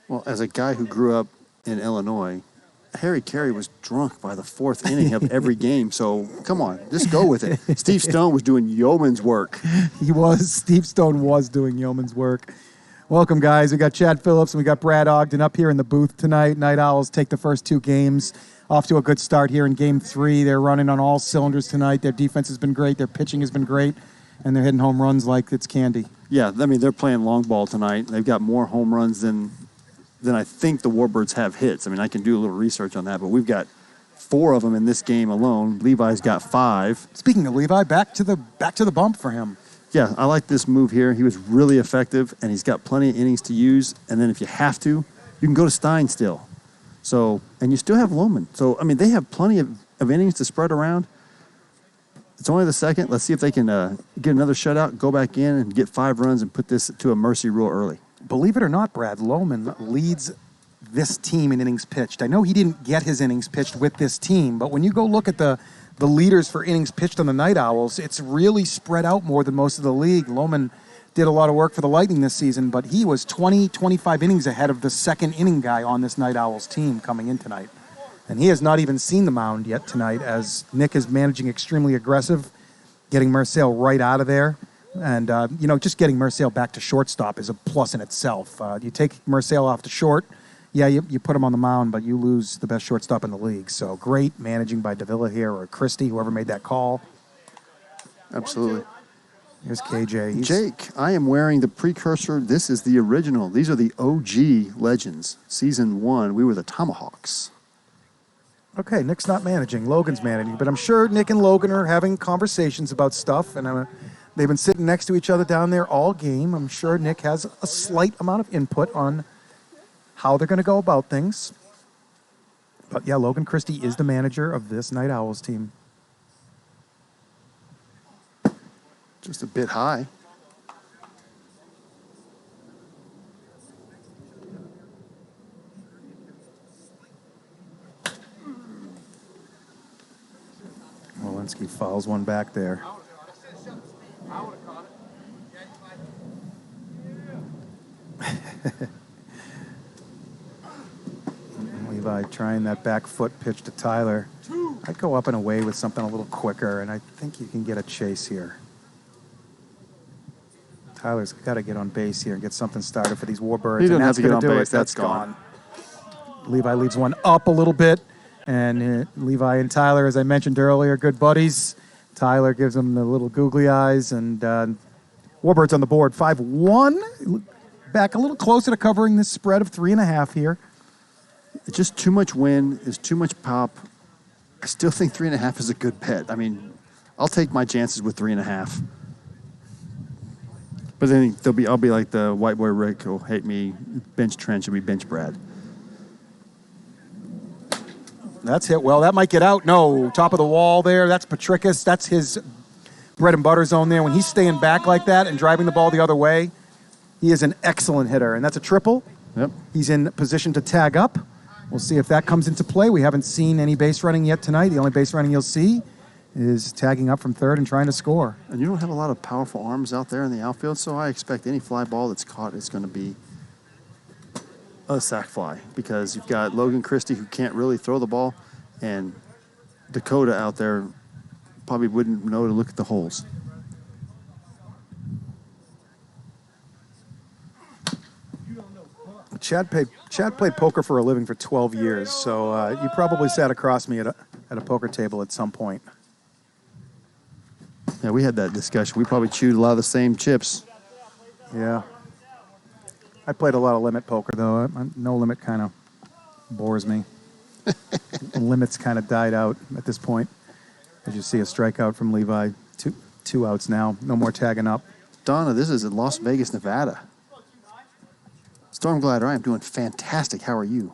Well, as a guy who grew up in Illinois, Harry Carey was drunk by the 4th inning of every game. So, come on, just go with it. Steve Stone was doing yeoman's work. He was. Steve Stone was doing yeoman's work. Welcome, guys. We got Chad Phillips and we got Brad Ogden up here in the booth tonight. Night Owls take the first 2 games. Off to a good start here in Game 3. They're running on all cylinders tonight. Their defense has been great. Their pitching has been great. And they're hitting home runs like it's candy. Yeah, I mean, they're playing long ball tonight. They've got more home runs than I think the Warbirds have hits. I mean, I can do a little research on that, but we've got 4 of them in this game alone. Levi's got 5. Speaking of Levi, back to the bump for him. Yeah, I like this move here. He was really effective, and he's got plenty of innings to use. And then if you have to, you can go to Stein still. So, and you still have Lohman. So, I mean, they have plenty of innings to spread around. It's only the second. Let's see if they can get another shutout, go back in and get 5 runs and put this to a mercy rule early. Believe it or not, Brad, Lohman leads this team in innings pitched. I know he didn't get his innings pitched with this team, but when you go look at the leaders for innings pitched on the Night Owls, it's really spread out more than most of the league. Lohman did a lot of work for the Lightning this season, but he was 25 innings ahead of the second inning guy on this Night Owls team coming in tonight. And he has not even seen the mound yet tonight, as Nick is managing extremely aggressive, getting Marcel right out of there. And, just getting Marcel back to shortstop is a plus in itself. You take Marcel off to short, you put him on the mound, but you lose the best shortstop in the league. So great managing by Davila here, or Christie, whoever made that call. Absolutely. Here's KJ. Jake, I am wearing the precursor. This is the original. These are the OG Legends. Season 1, we were the Tomahawks. Okay, Nick's not managing. Logan's managing. But I'm sure Nick and Logan are having conversations about stuff, and they've been sitting next to each other down there all game. I'm sure Nick has a slight amount of input on how they're going to go about things. But yeah, Logan Christie is the manager of this Night Owls team. Just a bit high. Walensky fouls one back there. I would have caught it. Levi trying that back foot pitch to Tyler. I'd go up and away with something a little quicker, and I think you can get a chase here. Tyler's got to get on base here and get something started for these Warbirds. He doesn't and have that's to get going on to do base. it. That's gone. Levi leads one up a little bit, and Levi and Tyler, as I mentioned earlier, good buddies. Tyler gives him the little googly eyes, and Warbirds on the board, 5-1. Back a little closer to covering this spread of 3.5 here. It's just too much wind. It's too much pop. I still think 3.5 is a good bet. I mean, I'll take my chances with 3.5. But then I'll be like the white boy Rick who'll hate me, bench Trench, and we bench Brad. That's hit well. That might get out. No, top of the wall there. That's Patricus. That's his bread and butter zone there. When he's staying back like that and driving the ball the other way, he is an excellent hitter. And that's a triple. Yep. He's in position to tag up. We'll see if that comes into play. We haven't seen any base running yet tonight. The only base running you'll see is tagging up from third and trying to score. And you don't have a lot of powerful arms out there in the outfield, so I expect any fly ball that's caught is going to be a sac fly, because you've got Logan Christie, who can't really throw the ball, and Dakota out there probably wouldn't know to look at the holes. Chad played poker for a living for 12 years, so you probably sat across me at a poker table at some point. Yeah, we had that discussion. We probably chewed a lot of the same chips. Yeah. I played a lot of limit poker, though. No limit kind of bores me. Limits kind of died out at this point. As you see a strikeout from Levi. Two outs now. No more tagging up. Donna, this is in Las Vegas, Nevada. Stormglider, I am doing fantastic. How are you?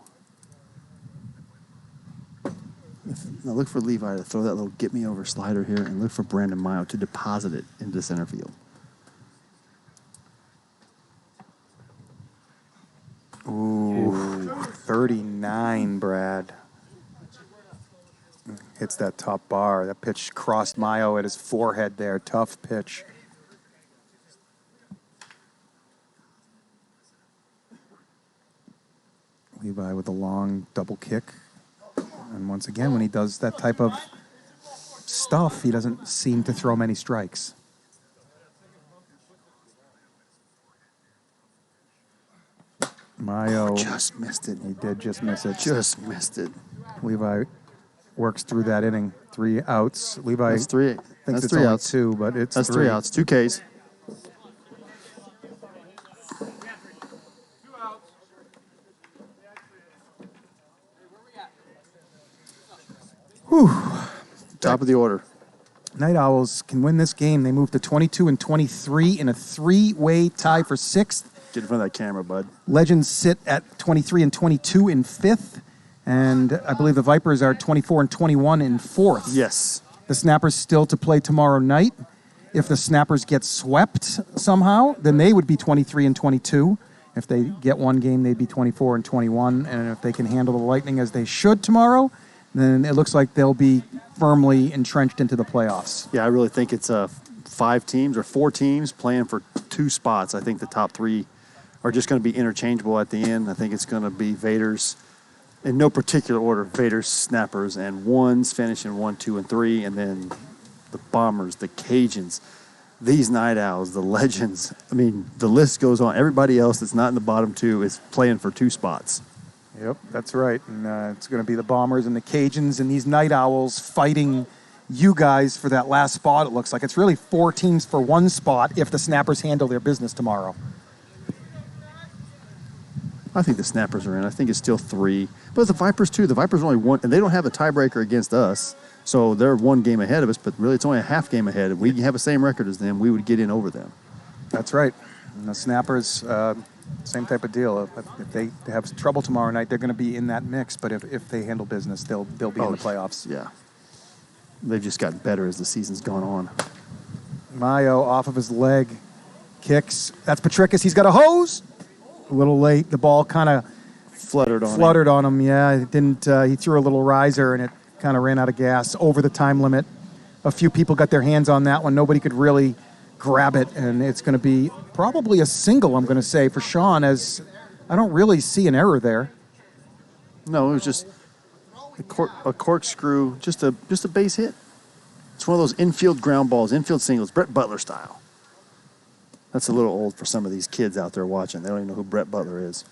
Now look for Levi to throw that little get-me-over slider here, and look for Brandon Maio to deposit it into center field. Ooh, 39, Brad. Hits that top bar. That pitch crossed Maio at his forehead there. Tough pitch. Levi with a long double kick. And once again, when he does that type of stuff, he doesn't seem to throw many strikes. Maio, Just missed it. he did just miss it. Just missed it. Levi works through that inning. 3 outs. Levi That's three. thinks That's it's three only outs. 2, but it's That's 3 3 outs. 2 Ks. Whew. Top of the order. Night Owls can win this game. They move to 22 and 23 in a 3-way tie for 6th. Get in front of that camera, bud. Legends sit at 23 and 22 in 5th. And I believe the Vipers are 24 and 21 in 4th. Yes. The Snappers still to play tomorrow night. If the Snappers get swept somehow, then they would be 23 and 22. If they get one game, they'd be 24 and 21. And if they can handle the Lightning as they should tomorrow, then it looks like they'll be firmly entrenched into the playoffs. Yeah, I really think it's 5 teams or 4 teams playing for 2 spots. I think the top 3 are just going to be interchangeable at the end. I think it's going to be Vaders, in no particular order, Vaders, Snappers, and Ones finishing 1, 2, and 3, and then the Bombers, the Cajuns, these Night Owls, the Legends. I mean, the list goes on. Everybody else that's not in the bottom 2 is playing for 2 spots. Yep, that's right. And it's going to be the Bombers and the Cajuns and these Night Owls fighting you guys for that last spot, it looks like. It's really 4 teams for 1 spot if the Snappers handle their business tomorrow. I think the Snappers are in. I think it's still 3. But the Vipers, too. The Vipers only 1, and they don't have a tiebreaker against us. So they're 1 game ahead of us, but really it's only a half game ahead. If we have the same record as them, we would get in over them. That's right. And the Snappers, same type of deal. If they have trouble tomorrow night, they're going to be in that mix. But if they handle business, they'll be in the playoffs. Yeah. They've just gotten better as the season's gone on. Maio off of his leg, kicks. That's Petrikis. He's got a hose. A little late. The ball kind of Fluttered on him. Yeah, it didn't. He threw a little riser and it kind of ran out of gas over the time limit. A few people got their hands on that one. Nobody could really grab it, and it's going to be probably a single, I'm going to say, for Sean, as I don't really see an error there. No, it was just a corkscrew, just a base hit. It's one of those infield ground balls, infield singles, Brett Butler style. That's a little old for some of these kids out there watching. They don't even know who Brett Butler is.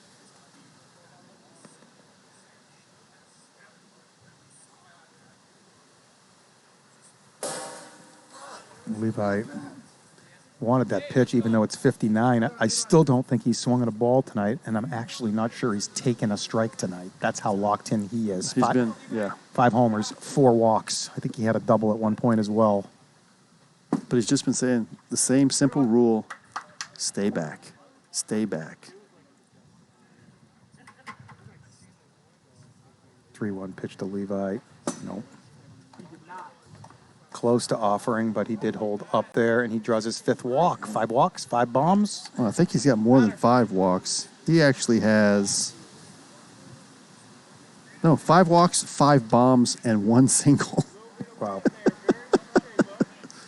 Levi wanted that pitch, even though it's 59. I still don't think he's swung at a ball tonight, and I'm actually not sure he's taken a strike tonight. That's how locked in he is. He's been, yeah. 5 homers, 4 walks. I think he had a double at one point as well. But he's just been saying the same simple rule, stay back, stay back. 3-1 pitch to Levi. Nope. Close to offering, but he did hold up there, and he draws his 5th walk. 5 walks, 5 bombs. Well, I think he's got more than 5 walks. He actually has 5 walks, 5 bombs, and 1 single. Wow.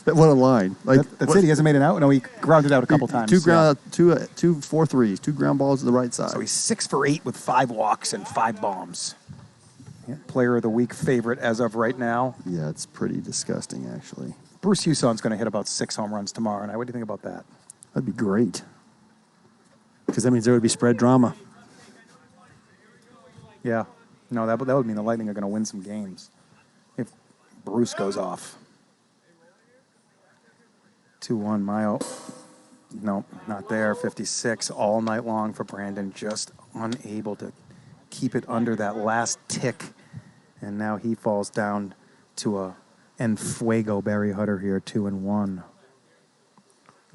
What a line! That's it. He hasn't made an out. No, he grounded out a couple times. 2 4 threes, 2 ground balls to the right side. So he's 6 for 8 with 5 walks and 5 bombs. Yeah, player of the week favorite as of right now. Yeah, it's pretty disgusting, actually. Bruce Huson's going to hit about 6 home runs tomorrow night. What do you think about that? That'd be great. Because that means there would be spread drama. Yeah. No, that would mean the Lightning are going to win some games if Bruce goes off. 2-1 Maio. Nope, not there. 56 all night long for Brandon. Just unable to keep it under that last tick. And now he falls down to a Enfuego Barry Hutter here, 2-1.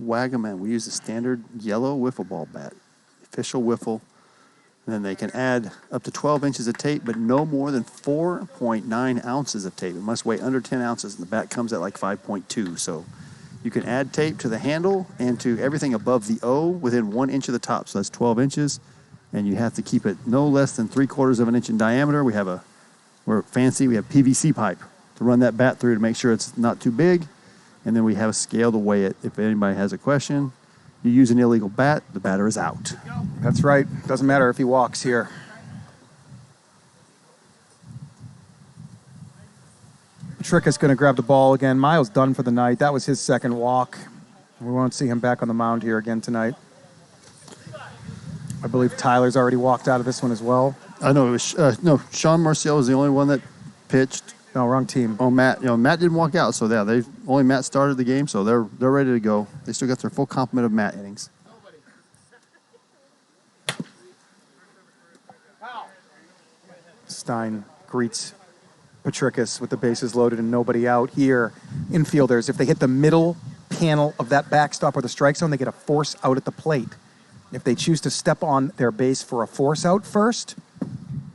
Wagaman, we use the standard yellow wiffle ball bat. Official wiffle. And then they can add up to 12 inches of tape, but no more than 4.9 ounces of tape. It must weigh under 10 ounces, and the bat comes at like 5.2. So you can add tape to the handle and to everything above the O within 1 inch of the top. So that's 12 inches. And you have to keep it no less than 3/4 of an inch in diameter. We're fancy. We have PVC pipe to run that bat through to make sure it's not too big. And then we have a scale to weigh it. If anybody has a question, you use an illegal bat, the batter is out. That's right. Doesn't matter if he walks here. Trick is going to grab the ball again. Miles done for the night. That was his 2nd walk. We won't see him back on the mound here again tonight. I believe Tyler's already walked out of this one as well. I know it was no. Sean Marcial was the only one that pitched. No, wrong team. Oh, Matt. Matt didn't walk out, so yeah, only Matt started the game, so they're ready to go. They still got their full complement of Matt innings. Stein greets Patricus with the bases loaded and nobody out. Here, infielders, if they hit the middle panel of that backstop or the strike zone, they get a force out at the plate. If they choose to step on their base for a force out first,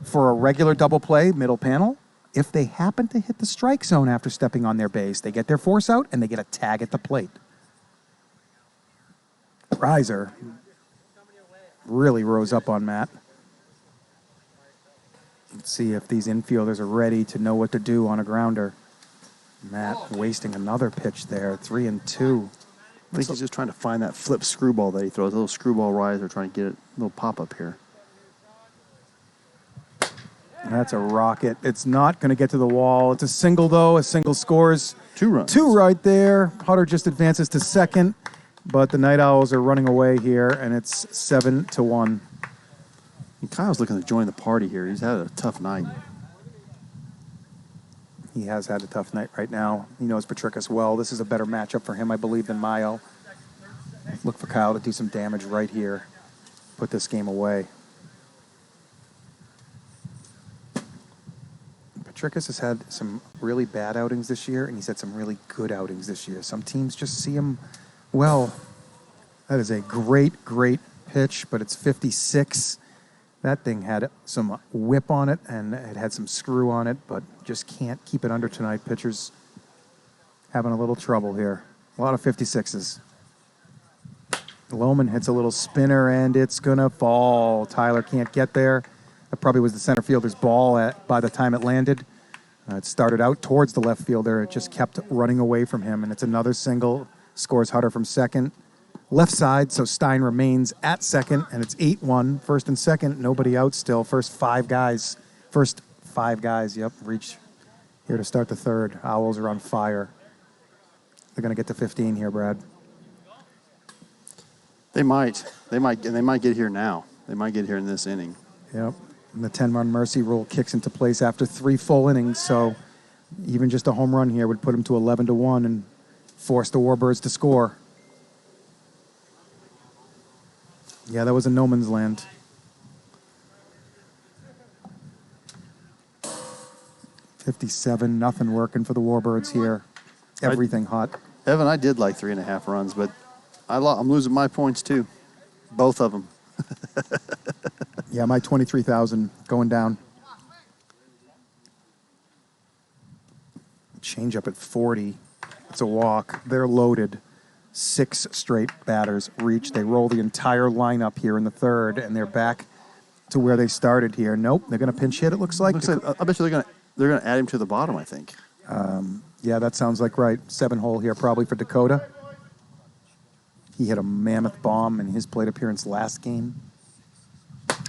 for a regular double play, middle panel, if they happen to hit the strike zone after stepping on their base, they get their force out and they get a tag at the plate. Riser really rose up on Matt. Let's see if these infielders are ready to know what to do on a grounder. Matt wasting another pitch there, 3-2. I think he's just trying to find that flip screwball that he throws, a little screwball riser, trying to get it, a little pop up here. That's a rocket. It's not going to get to the wall. It's a single, though. A single scores. 2 runs. 2 right there. Hutter just advances to second, but the Night Owls are running away here, and it's 7-1. And Kyle's looking to join the party here. He's had a tough night. He has had a tough night right now. He knows Patricus well. This is a better matchup for him, I believe, than Maio. Look for Kyle to do some damage right here. Put this game away. Patricus has had some really bad outings this year, and he's had some really good outings this year. Some teams just see him well. That is a great, great pitch, but it's 56. That thing had some whip on it, and it had some screw on it, but just can't keep it under tonight. Pitchers having a little trouble here. A lot of 56s. Lohman hits a little spinner, and it's going to fall. Tyler can't get there. That probably was the center fielder's ball by the time it landed. It started out towards the left fielder. It just kept running away from him, and it's another single. Scores Hutter from second. Left side, so Stein remains at second, and it's 8-1. First and second, nobody out still. First five guys, reach here to start the third. Owls are on fire. They're going to get to 15 here, Brad. They might get here now. They might get here in this inning. Yep. And the 10-run mercy rule kicks into place after 3 full innings, so even just a home run here would put them to 11-1 and force the Warbirds to score. Yeah, that was a no man's land. 57, nothing working for the Warbirds here. Everything hot. Evan, I did like 3.5 runs, but I'm losing my points too. Both of them. Yeah, my 23,000 going down. Change up at 40. It's a walk. They're loaded. 6 straight batters reach. They roll the entire lineup here in the third, and they're back to where they started here. Nope, they're going to pinch hit, it looks like. I bet you they're gonna add him to the bottom, I think. Yeah, that sounds like right. 7-hole here probably for Dakota. He hit a mammoth bomb in his plate appearance last game.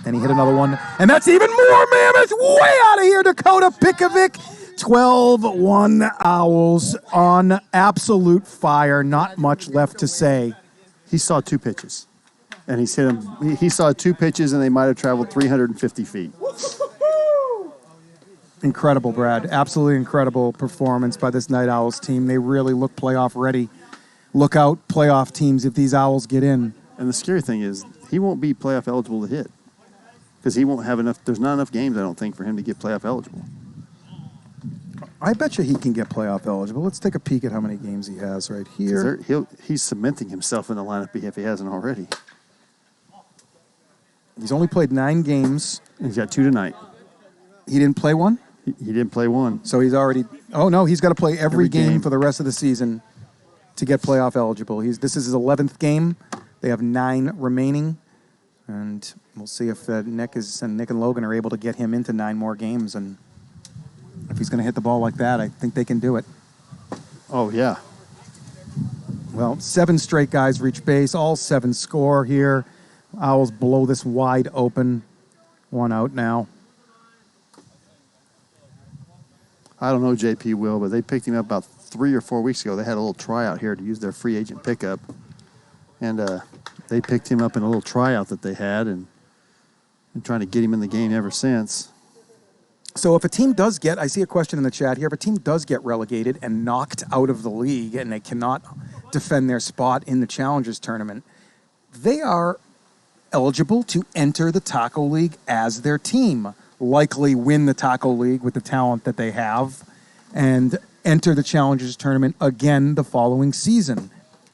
And he hit another one. And that's even more mammoth. Way out of here, Dakota Pikovic. 12-1 Owls on absolute fire. Not much left to say. He saw 2 pitches. And he's hit them. He saw 2 pitches, and they might have traveled 350 feet. Incredible, Brad. Absolutely incredible performance by this Night Owls team. They really look playoff ready. Look out, playoff teams, if these Owls get in. And the scary thing is, he won't be playoff eligible to hit. Because he won't have enough. There's not enough games, I don't think, for him to get playoff eligible. I bet you he can get playoff eligible. Let's take a peek at how many games he has right here. He's cementing himself in the lineup if he hasn't already. He's only played 9 games. And he's got 2 tonight. He didn't play one? He didn't play one. So he's already... Oh, no, he's got to play every game for the rest of the season to get playoff eligible. This is his 11th game. They have 9 remaining. And we'll see if Nick and Logan are able to get him into 9 more games. And if he's going to hit the ball like that, I think they can do it. Oh, yeah. Well, 7 straight guys reach base. All 7 score here. Owls blow this wide open. 1 out now. I don't know JP will, but they picked him up about 3 or 4 weeks ago. They had a little tryout here to use their free agent pickup. And they picked him up in a little tryout that they had, and and trying to get him in the game ever since. So if a team does get, I see a question in the chat here, if a team does get relegated and knocked out of the league and they cannot defend their spot in the Challengers Tournament, they are eligible to enter the Taco League as their team, likely win the Taco League with the talent that they have, and enter the Challengers Tournament again the following season.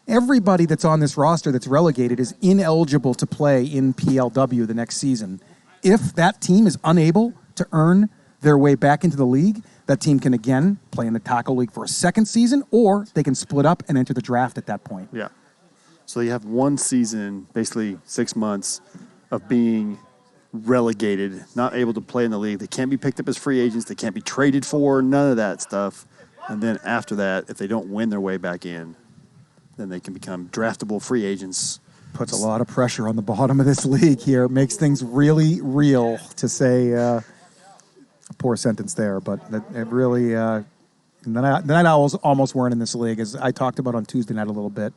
Everybody that's on this roster that's relegated is ineligible to play in PLW the next season. If that team is unable to earn their way back into the league, that team can again play in the Taco League for a second season, or they can split up and enter the draft at that point. Yeah. So you have one season, basically 6 months, of being relegated, not able to play in the league. They can't be picked up as free agents. They can't be traded for, none of that stuff. And then after that, if they don't win their way back in, then they can become draftable free agents. Puts a lot of pressure on the bottom of this league here. It makes things really real, to say a poor sentence there. But it really, the Night Owls almost weren't in this league, as I talked about on Tuesday night a little bit.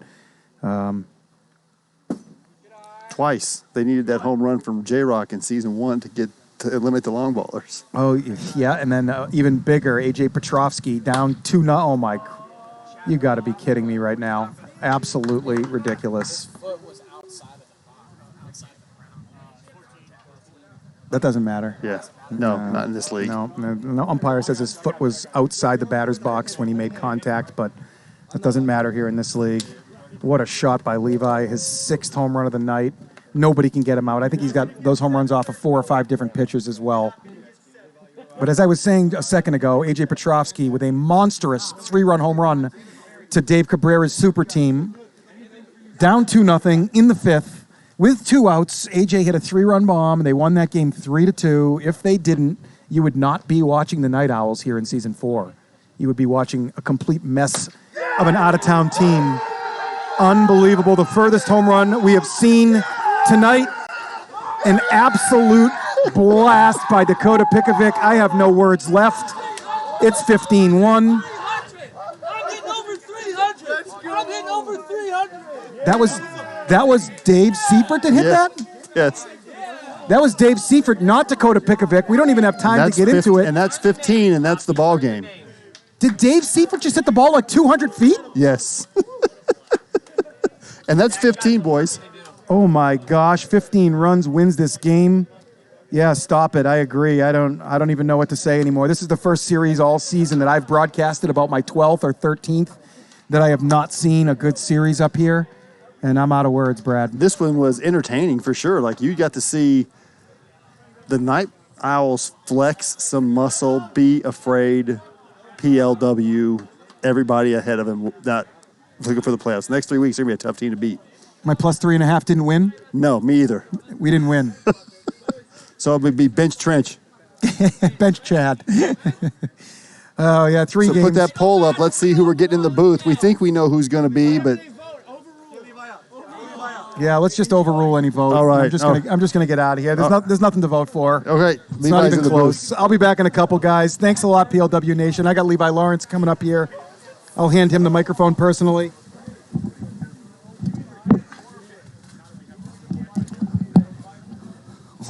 Twice. They needed that home run from J-Rock in season 1 to eliminate the long ballers. Oh, yeah, and then even bigger, A.J. Petrovsky down 2-0. Oh, my, you got to be kidding me right now. Absolutely ridiculous. That doesn't matter. Yeah. No, not in this league. No umpire says his foot was outside the batter's box when he made contact, but that doesn't matter here in this league. What a shot by Levi, his 6th home run of the night. Nobody can get him out. I think he's got those home runs off of 4 or 5 different pitchers as well. But as I was saying a second ago, A.J. Petrovsky with a monstrous 3-run home run to Dave Cabrera's super team. Down 2-0 in the 5th. With 2 outs, A.J. hit a 3-run bomb. They won that game 3-2. If they didn't, you would not be watching the Night Owls here in Season 4. You would be watching a complete mess of an out-of-town team. Unbelievable. The furthest home run we have seen tonight. An absolute blast by Dakota Pikovic. I have no words left. It's 15-1. I'm hitting over 300. I'm hitting over 300. That was Dave Seifert that hit that? Yes. That was Dave Seifert, not Dakota Pikovic. We don't even have time to get into it. And that's 15, and that's the ball game. Did Dave Seifert just hit the ball like 200 feet? Yes. And that's 15, boys. Oh my gosh, 15 runs wins this game. Yeah, stop it. I agree. I don't even know what to say anymore. This is the first series all season that I've broadcasted, about my 12th or 13th, that I have not seen a good series up here. And I'm out of words, Brad. This one was entertaining for sure. Like, you got to see the Night Owls flex some muscle, be afraid, PLW, everybody ahead of them, not looking for the playoffs. The next 3 weeks are going to be a tough team to beat. My plus 3.5 didn't win? No, me either. We didn't win. So it would be bench trench. Bench Chad. Oh, yeah, 3 games. So put that poll up. Let's see who we're getting in the booth. We think we know who's going to be, but... Yeah, let's just overrule any vote. All right. I'm just gonna get out of here. There's nothing to vote for. Okay. It's not even close. I'll be back in a couple, guys. Thanks a lot, PLW Nation. I got Levi Lawrence coming up here. I'll hand him the microphone personally.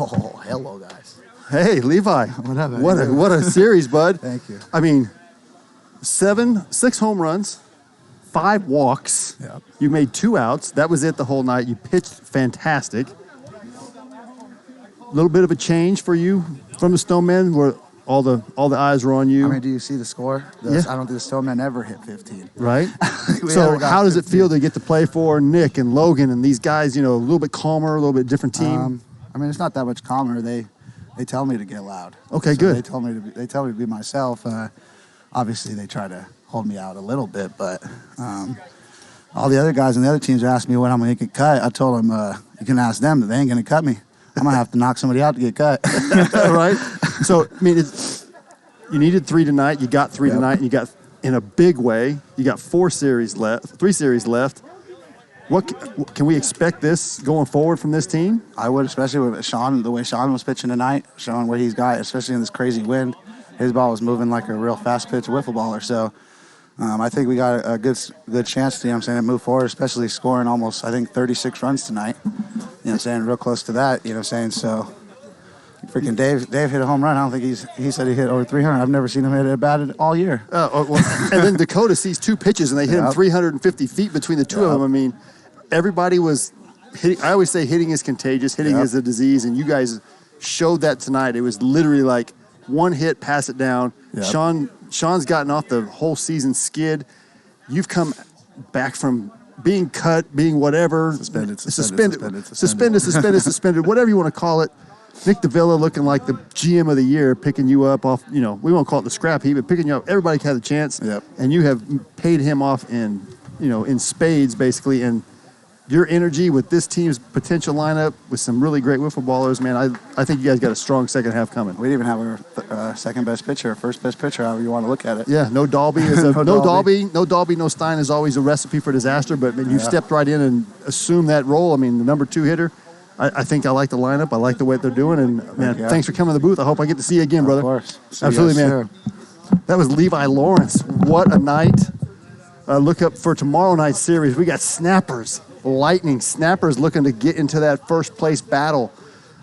Oh, hello, guys. Hey, Levi. Whatever. What a series, bud. Thank you. I mean, 6 home runs, 5 walks. Yep. You made 2 outs. That was it the whole night. You pitched fantastic. A little bit of a change for you from the Stonemen, where all the eyes were on you. I mean, do you see the score? Yeah. I don't think the Stonemen ever hit 15. Right? We So never got how does it 15. feel to get to play for Nick and Logan and these guys, a little bit calmer, a little bit different team? I mean, it's not that much calmer. They tell me to get loud. Okay, So good. They tell me to be myself. Obviously, they try to hold me out a little bit, but all the other guys on the other teams are asking me when I'm going to get cut. I told them, you can ask them, that they ain't going to cut me. I'm going to have to knock somebody out to get cut. Right? So, I mean, you needed 3 tonight. You got 3 Yep. tonight, and you got, in a big way, you got 3 series left. What can we expect this going forward from this team? I would, especially with Sean, the way Sean was pitching tonight, showing what he's got, especially in this crazy wind. His ball was moving like a real fast pitch wiffle baller. So I think we got a good chance to, to move forward, especially scoring almost, I think, 36 runs tonight. Real close to that, So Freaking Dave hit a home run. I don't think he said he hit over 300. I've never seen him hit a bat all year. Well, and then Dakota sees 2 pitches, and they hit him 350 feet between the two of them. I mean, everybody was hitting. I always say hitting is contagious. Hitting is a disease, and you guys showed that tonight. It was literally like one hit, pass it down. Yep. Sean's gotten off the whole season skid. You've come back from being cut, being whatever. Suspended, whatever you want to call it. Nick Davila looking like the GM of the year, picking you up off, we won't call it the scrap heap, but picking you up. Everybody had a chance, and you have paid him off in spades, basically. And your energy with this team's potential lineup with some really great wiffle ballers, man, I think you guys got a strong second half coming. We didn't even have our second best pitcher, first best pitcher, however you want to look at it. Yeah, no Dalby. No Stein is always a recipe for disaster, but you stepped right in and assumed that role. I mean, the number 2 hitter. I think I like the lineup. I like the way they're doing. And, man, thanks for coming to the booth. I hope I get to see you again, brother. Of course. Absolutely, man. That was Levi Lawrence. What a night. Look up for tomorrow night's series. We got Snappers, Lightning. Snappers looking to get into that first place battle.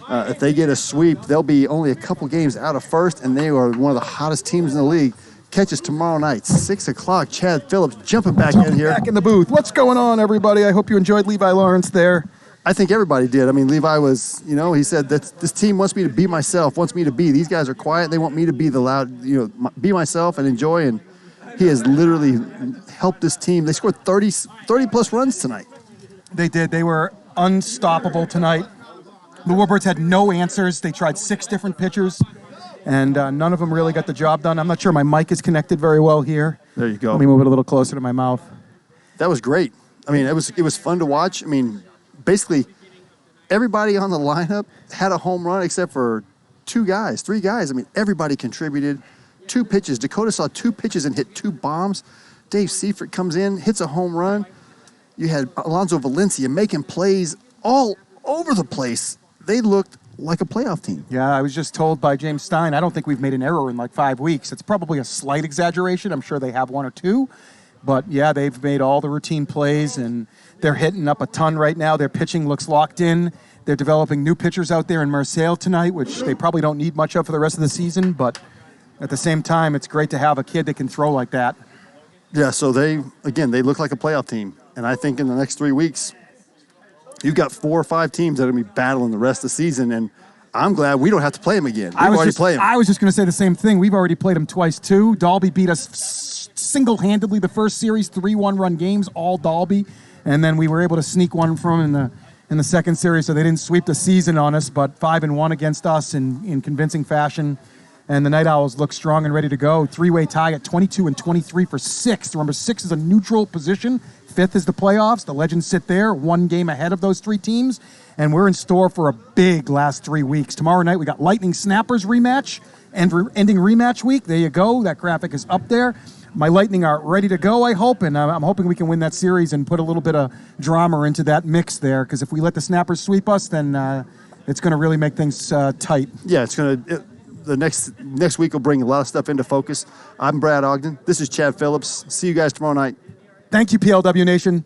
If they get a sweep, they'll be only a couple games out of first, and they are one of the hottest teams in the league. Catch us tomorrow night, 6 o'clock. Chad Phillips jumping back in here. Back in the booth. What's going on, everybody? I hope you enjoyed Levi Lawrence there. I think everybody did. I mean, Levi was, he said that this team wants me to be myself, wants me to be. These guys are quiet. They want me to be the loud, be myself and enjoy. And he has literally helped this team. They scored 30-plus runs tonight. They did. They were unstoppable tonight. The Warbirds had no answers. They tried 6 different pitchers, and none of them really got the job done. I'm not sure my mic is connected very well here. There you go. Let me move it a little closer to my mouth. That was great. I mean, it was fun to watch. I mean, basically, everybody on the lineup had a home run except for 3 guys. I mean, everybody contributed. 2 pitches. Dakota saw 2 pitches and hit 2 bombs. Dave Seifert comes in, hits a home run. You had Alonzo Valencia making plays all over the place. They looked like a playoff team. Yeah, I was just told by James Stein, I don't think we've made an error in like 5 weeks. It's probably a slight exaggeration. I'm sure they have 1 or 2. But, yeah, they've made all the routine plays, and they're hitting up a ton right now. Their pitching looks locked in. They're developing new pitchers out there in Marseille tonight, which they probably don't need much of for the rest of the season. But at the same time, it's great to have a kid that can throw like that. Yeah, so they look like a playoff team. And I think in the next 3 weeks, you've got 4 or 5 teams that are going to be battling the rest of the season. And I'm glad we don't have to play them again. I was just going to say the same thing. We've already played them twice, too. Dalby beat us single-handedly the first series, 3 one-run games, all Dalby. And then we were able to sneak one from them in the second series, so they didn't sweep the season on us, but 5-1 against us in convincing fashion. And the Night Owls look strong and ready to go. 3-way tie at 22 and 23 for 6th. Remember, 6 is a neutral position. 5th is the playoffs. The Legends sit there, 1 game ahead of those 3 teams. And we're in store for a big last 3 weeks. Tomorrow night, we got Lightning Snappers rematch and ending rematch week. There you go. That graphic is up there. My Lightning are ready to go, I hope, and I'm hoping we can win that series and put a little bit of drama into that mix there, because if we let the Snappers sweep us, then it's going to really make things tight. Yeah, the next week will bring a lot of stuff into focus. I'm Brad Ogden. This is Chad Phillips. See you guys tomorrow night. Thank you, PLW Nation.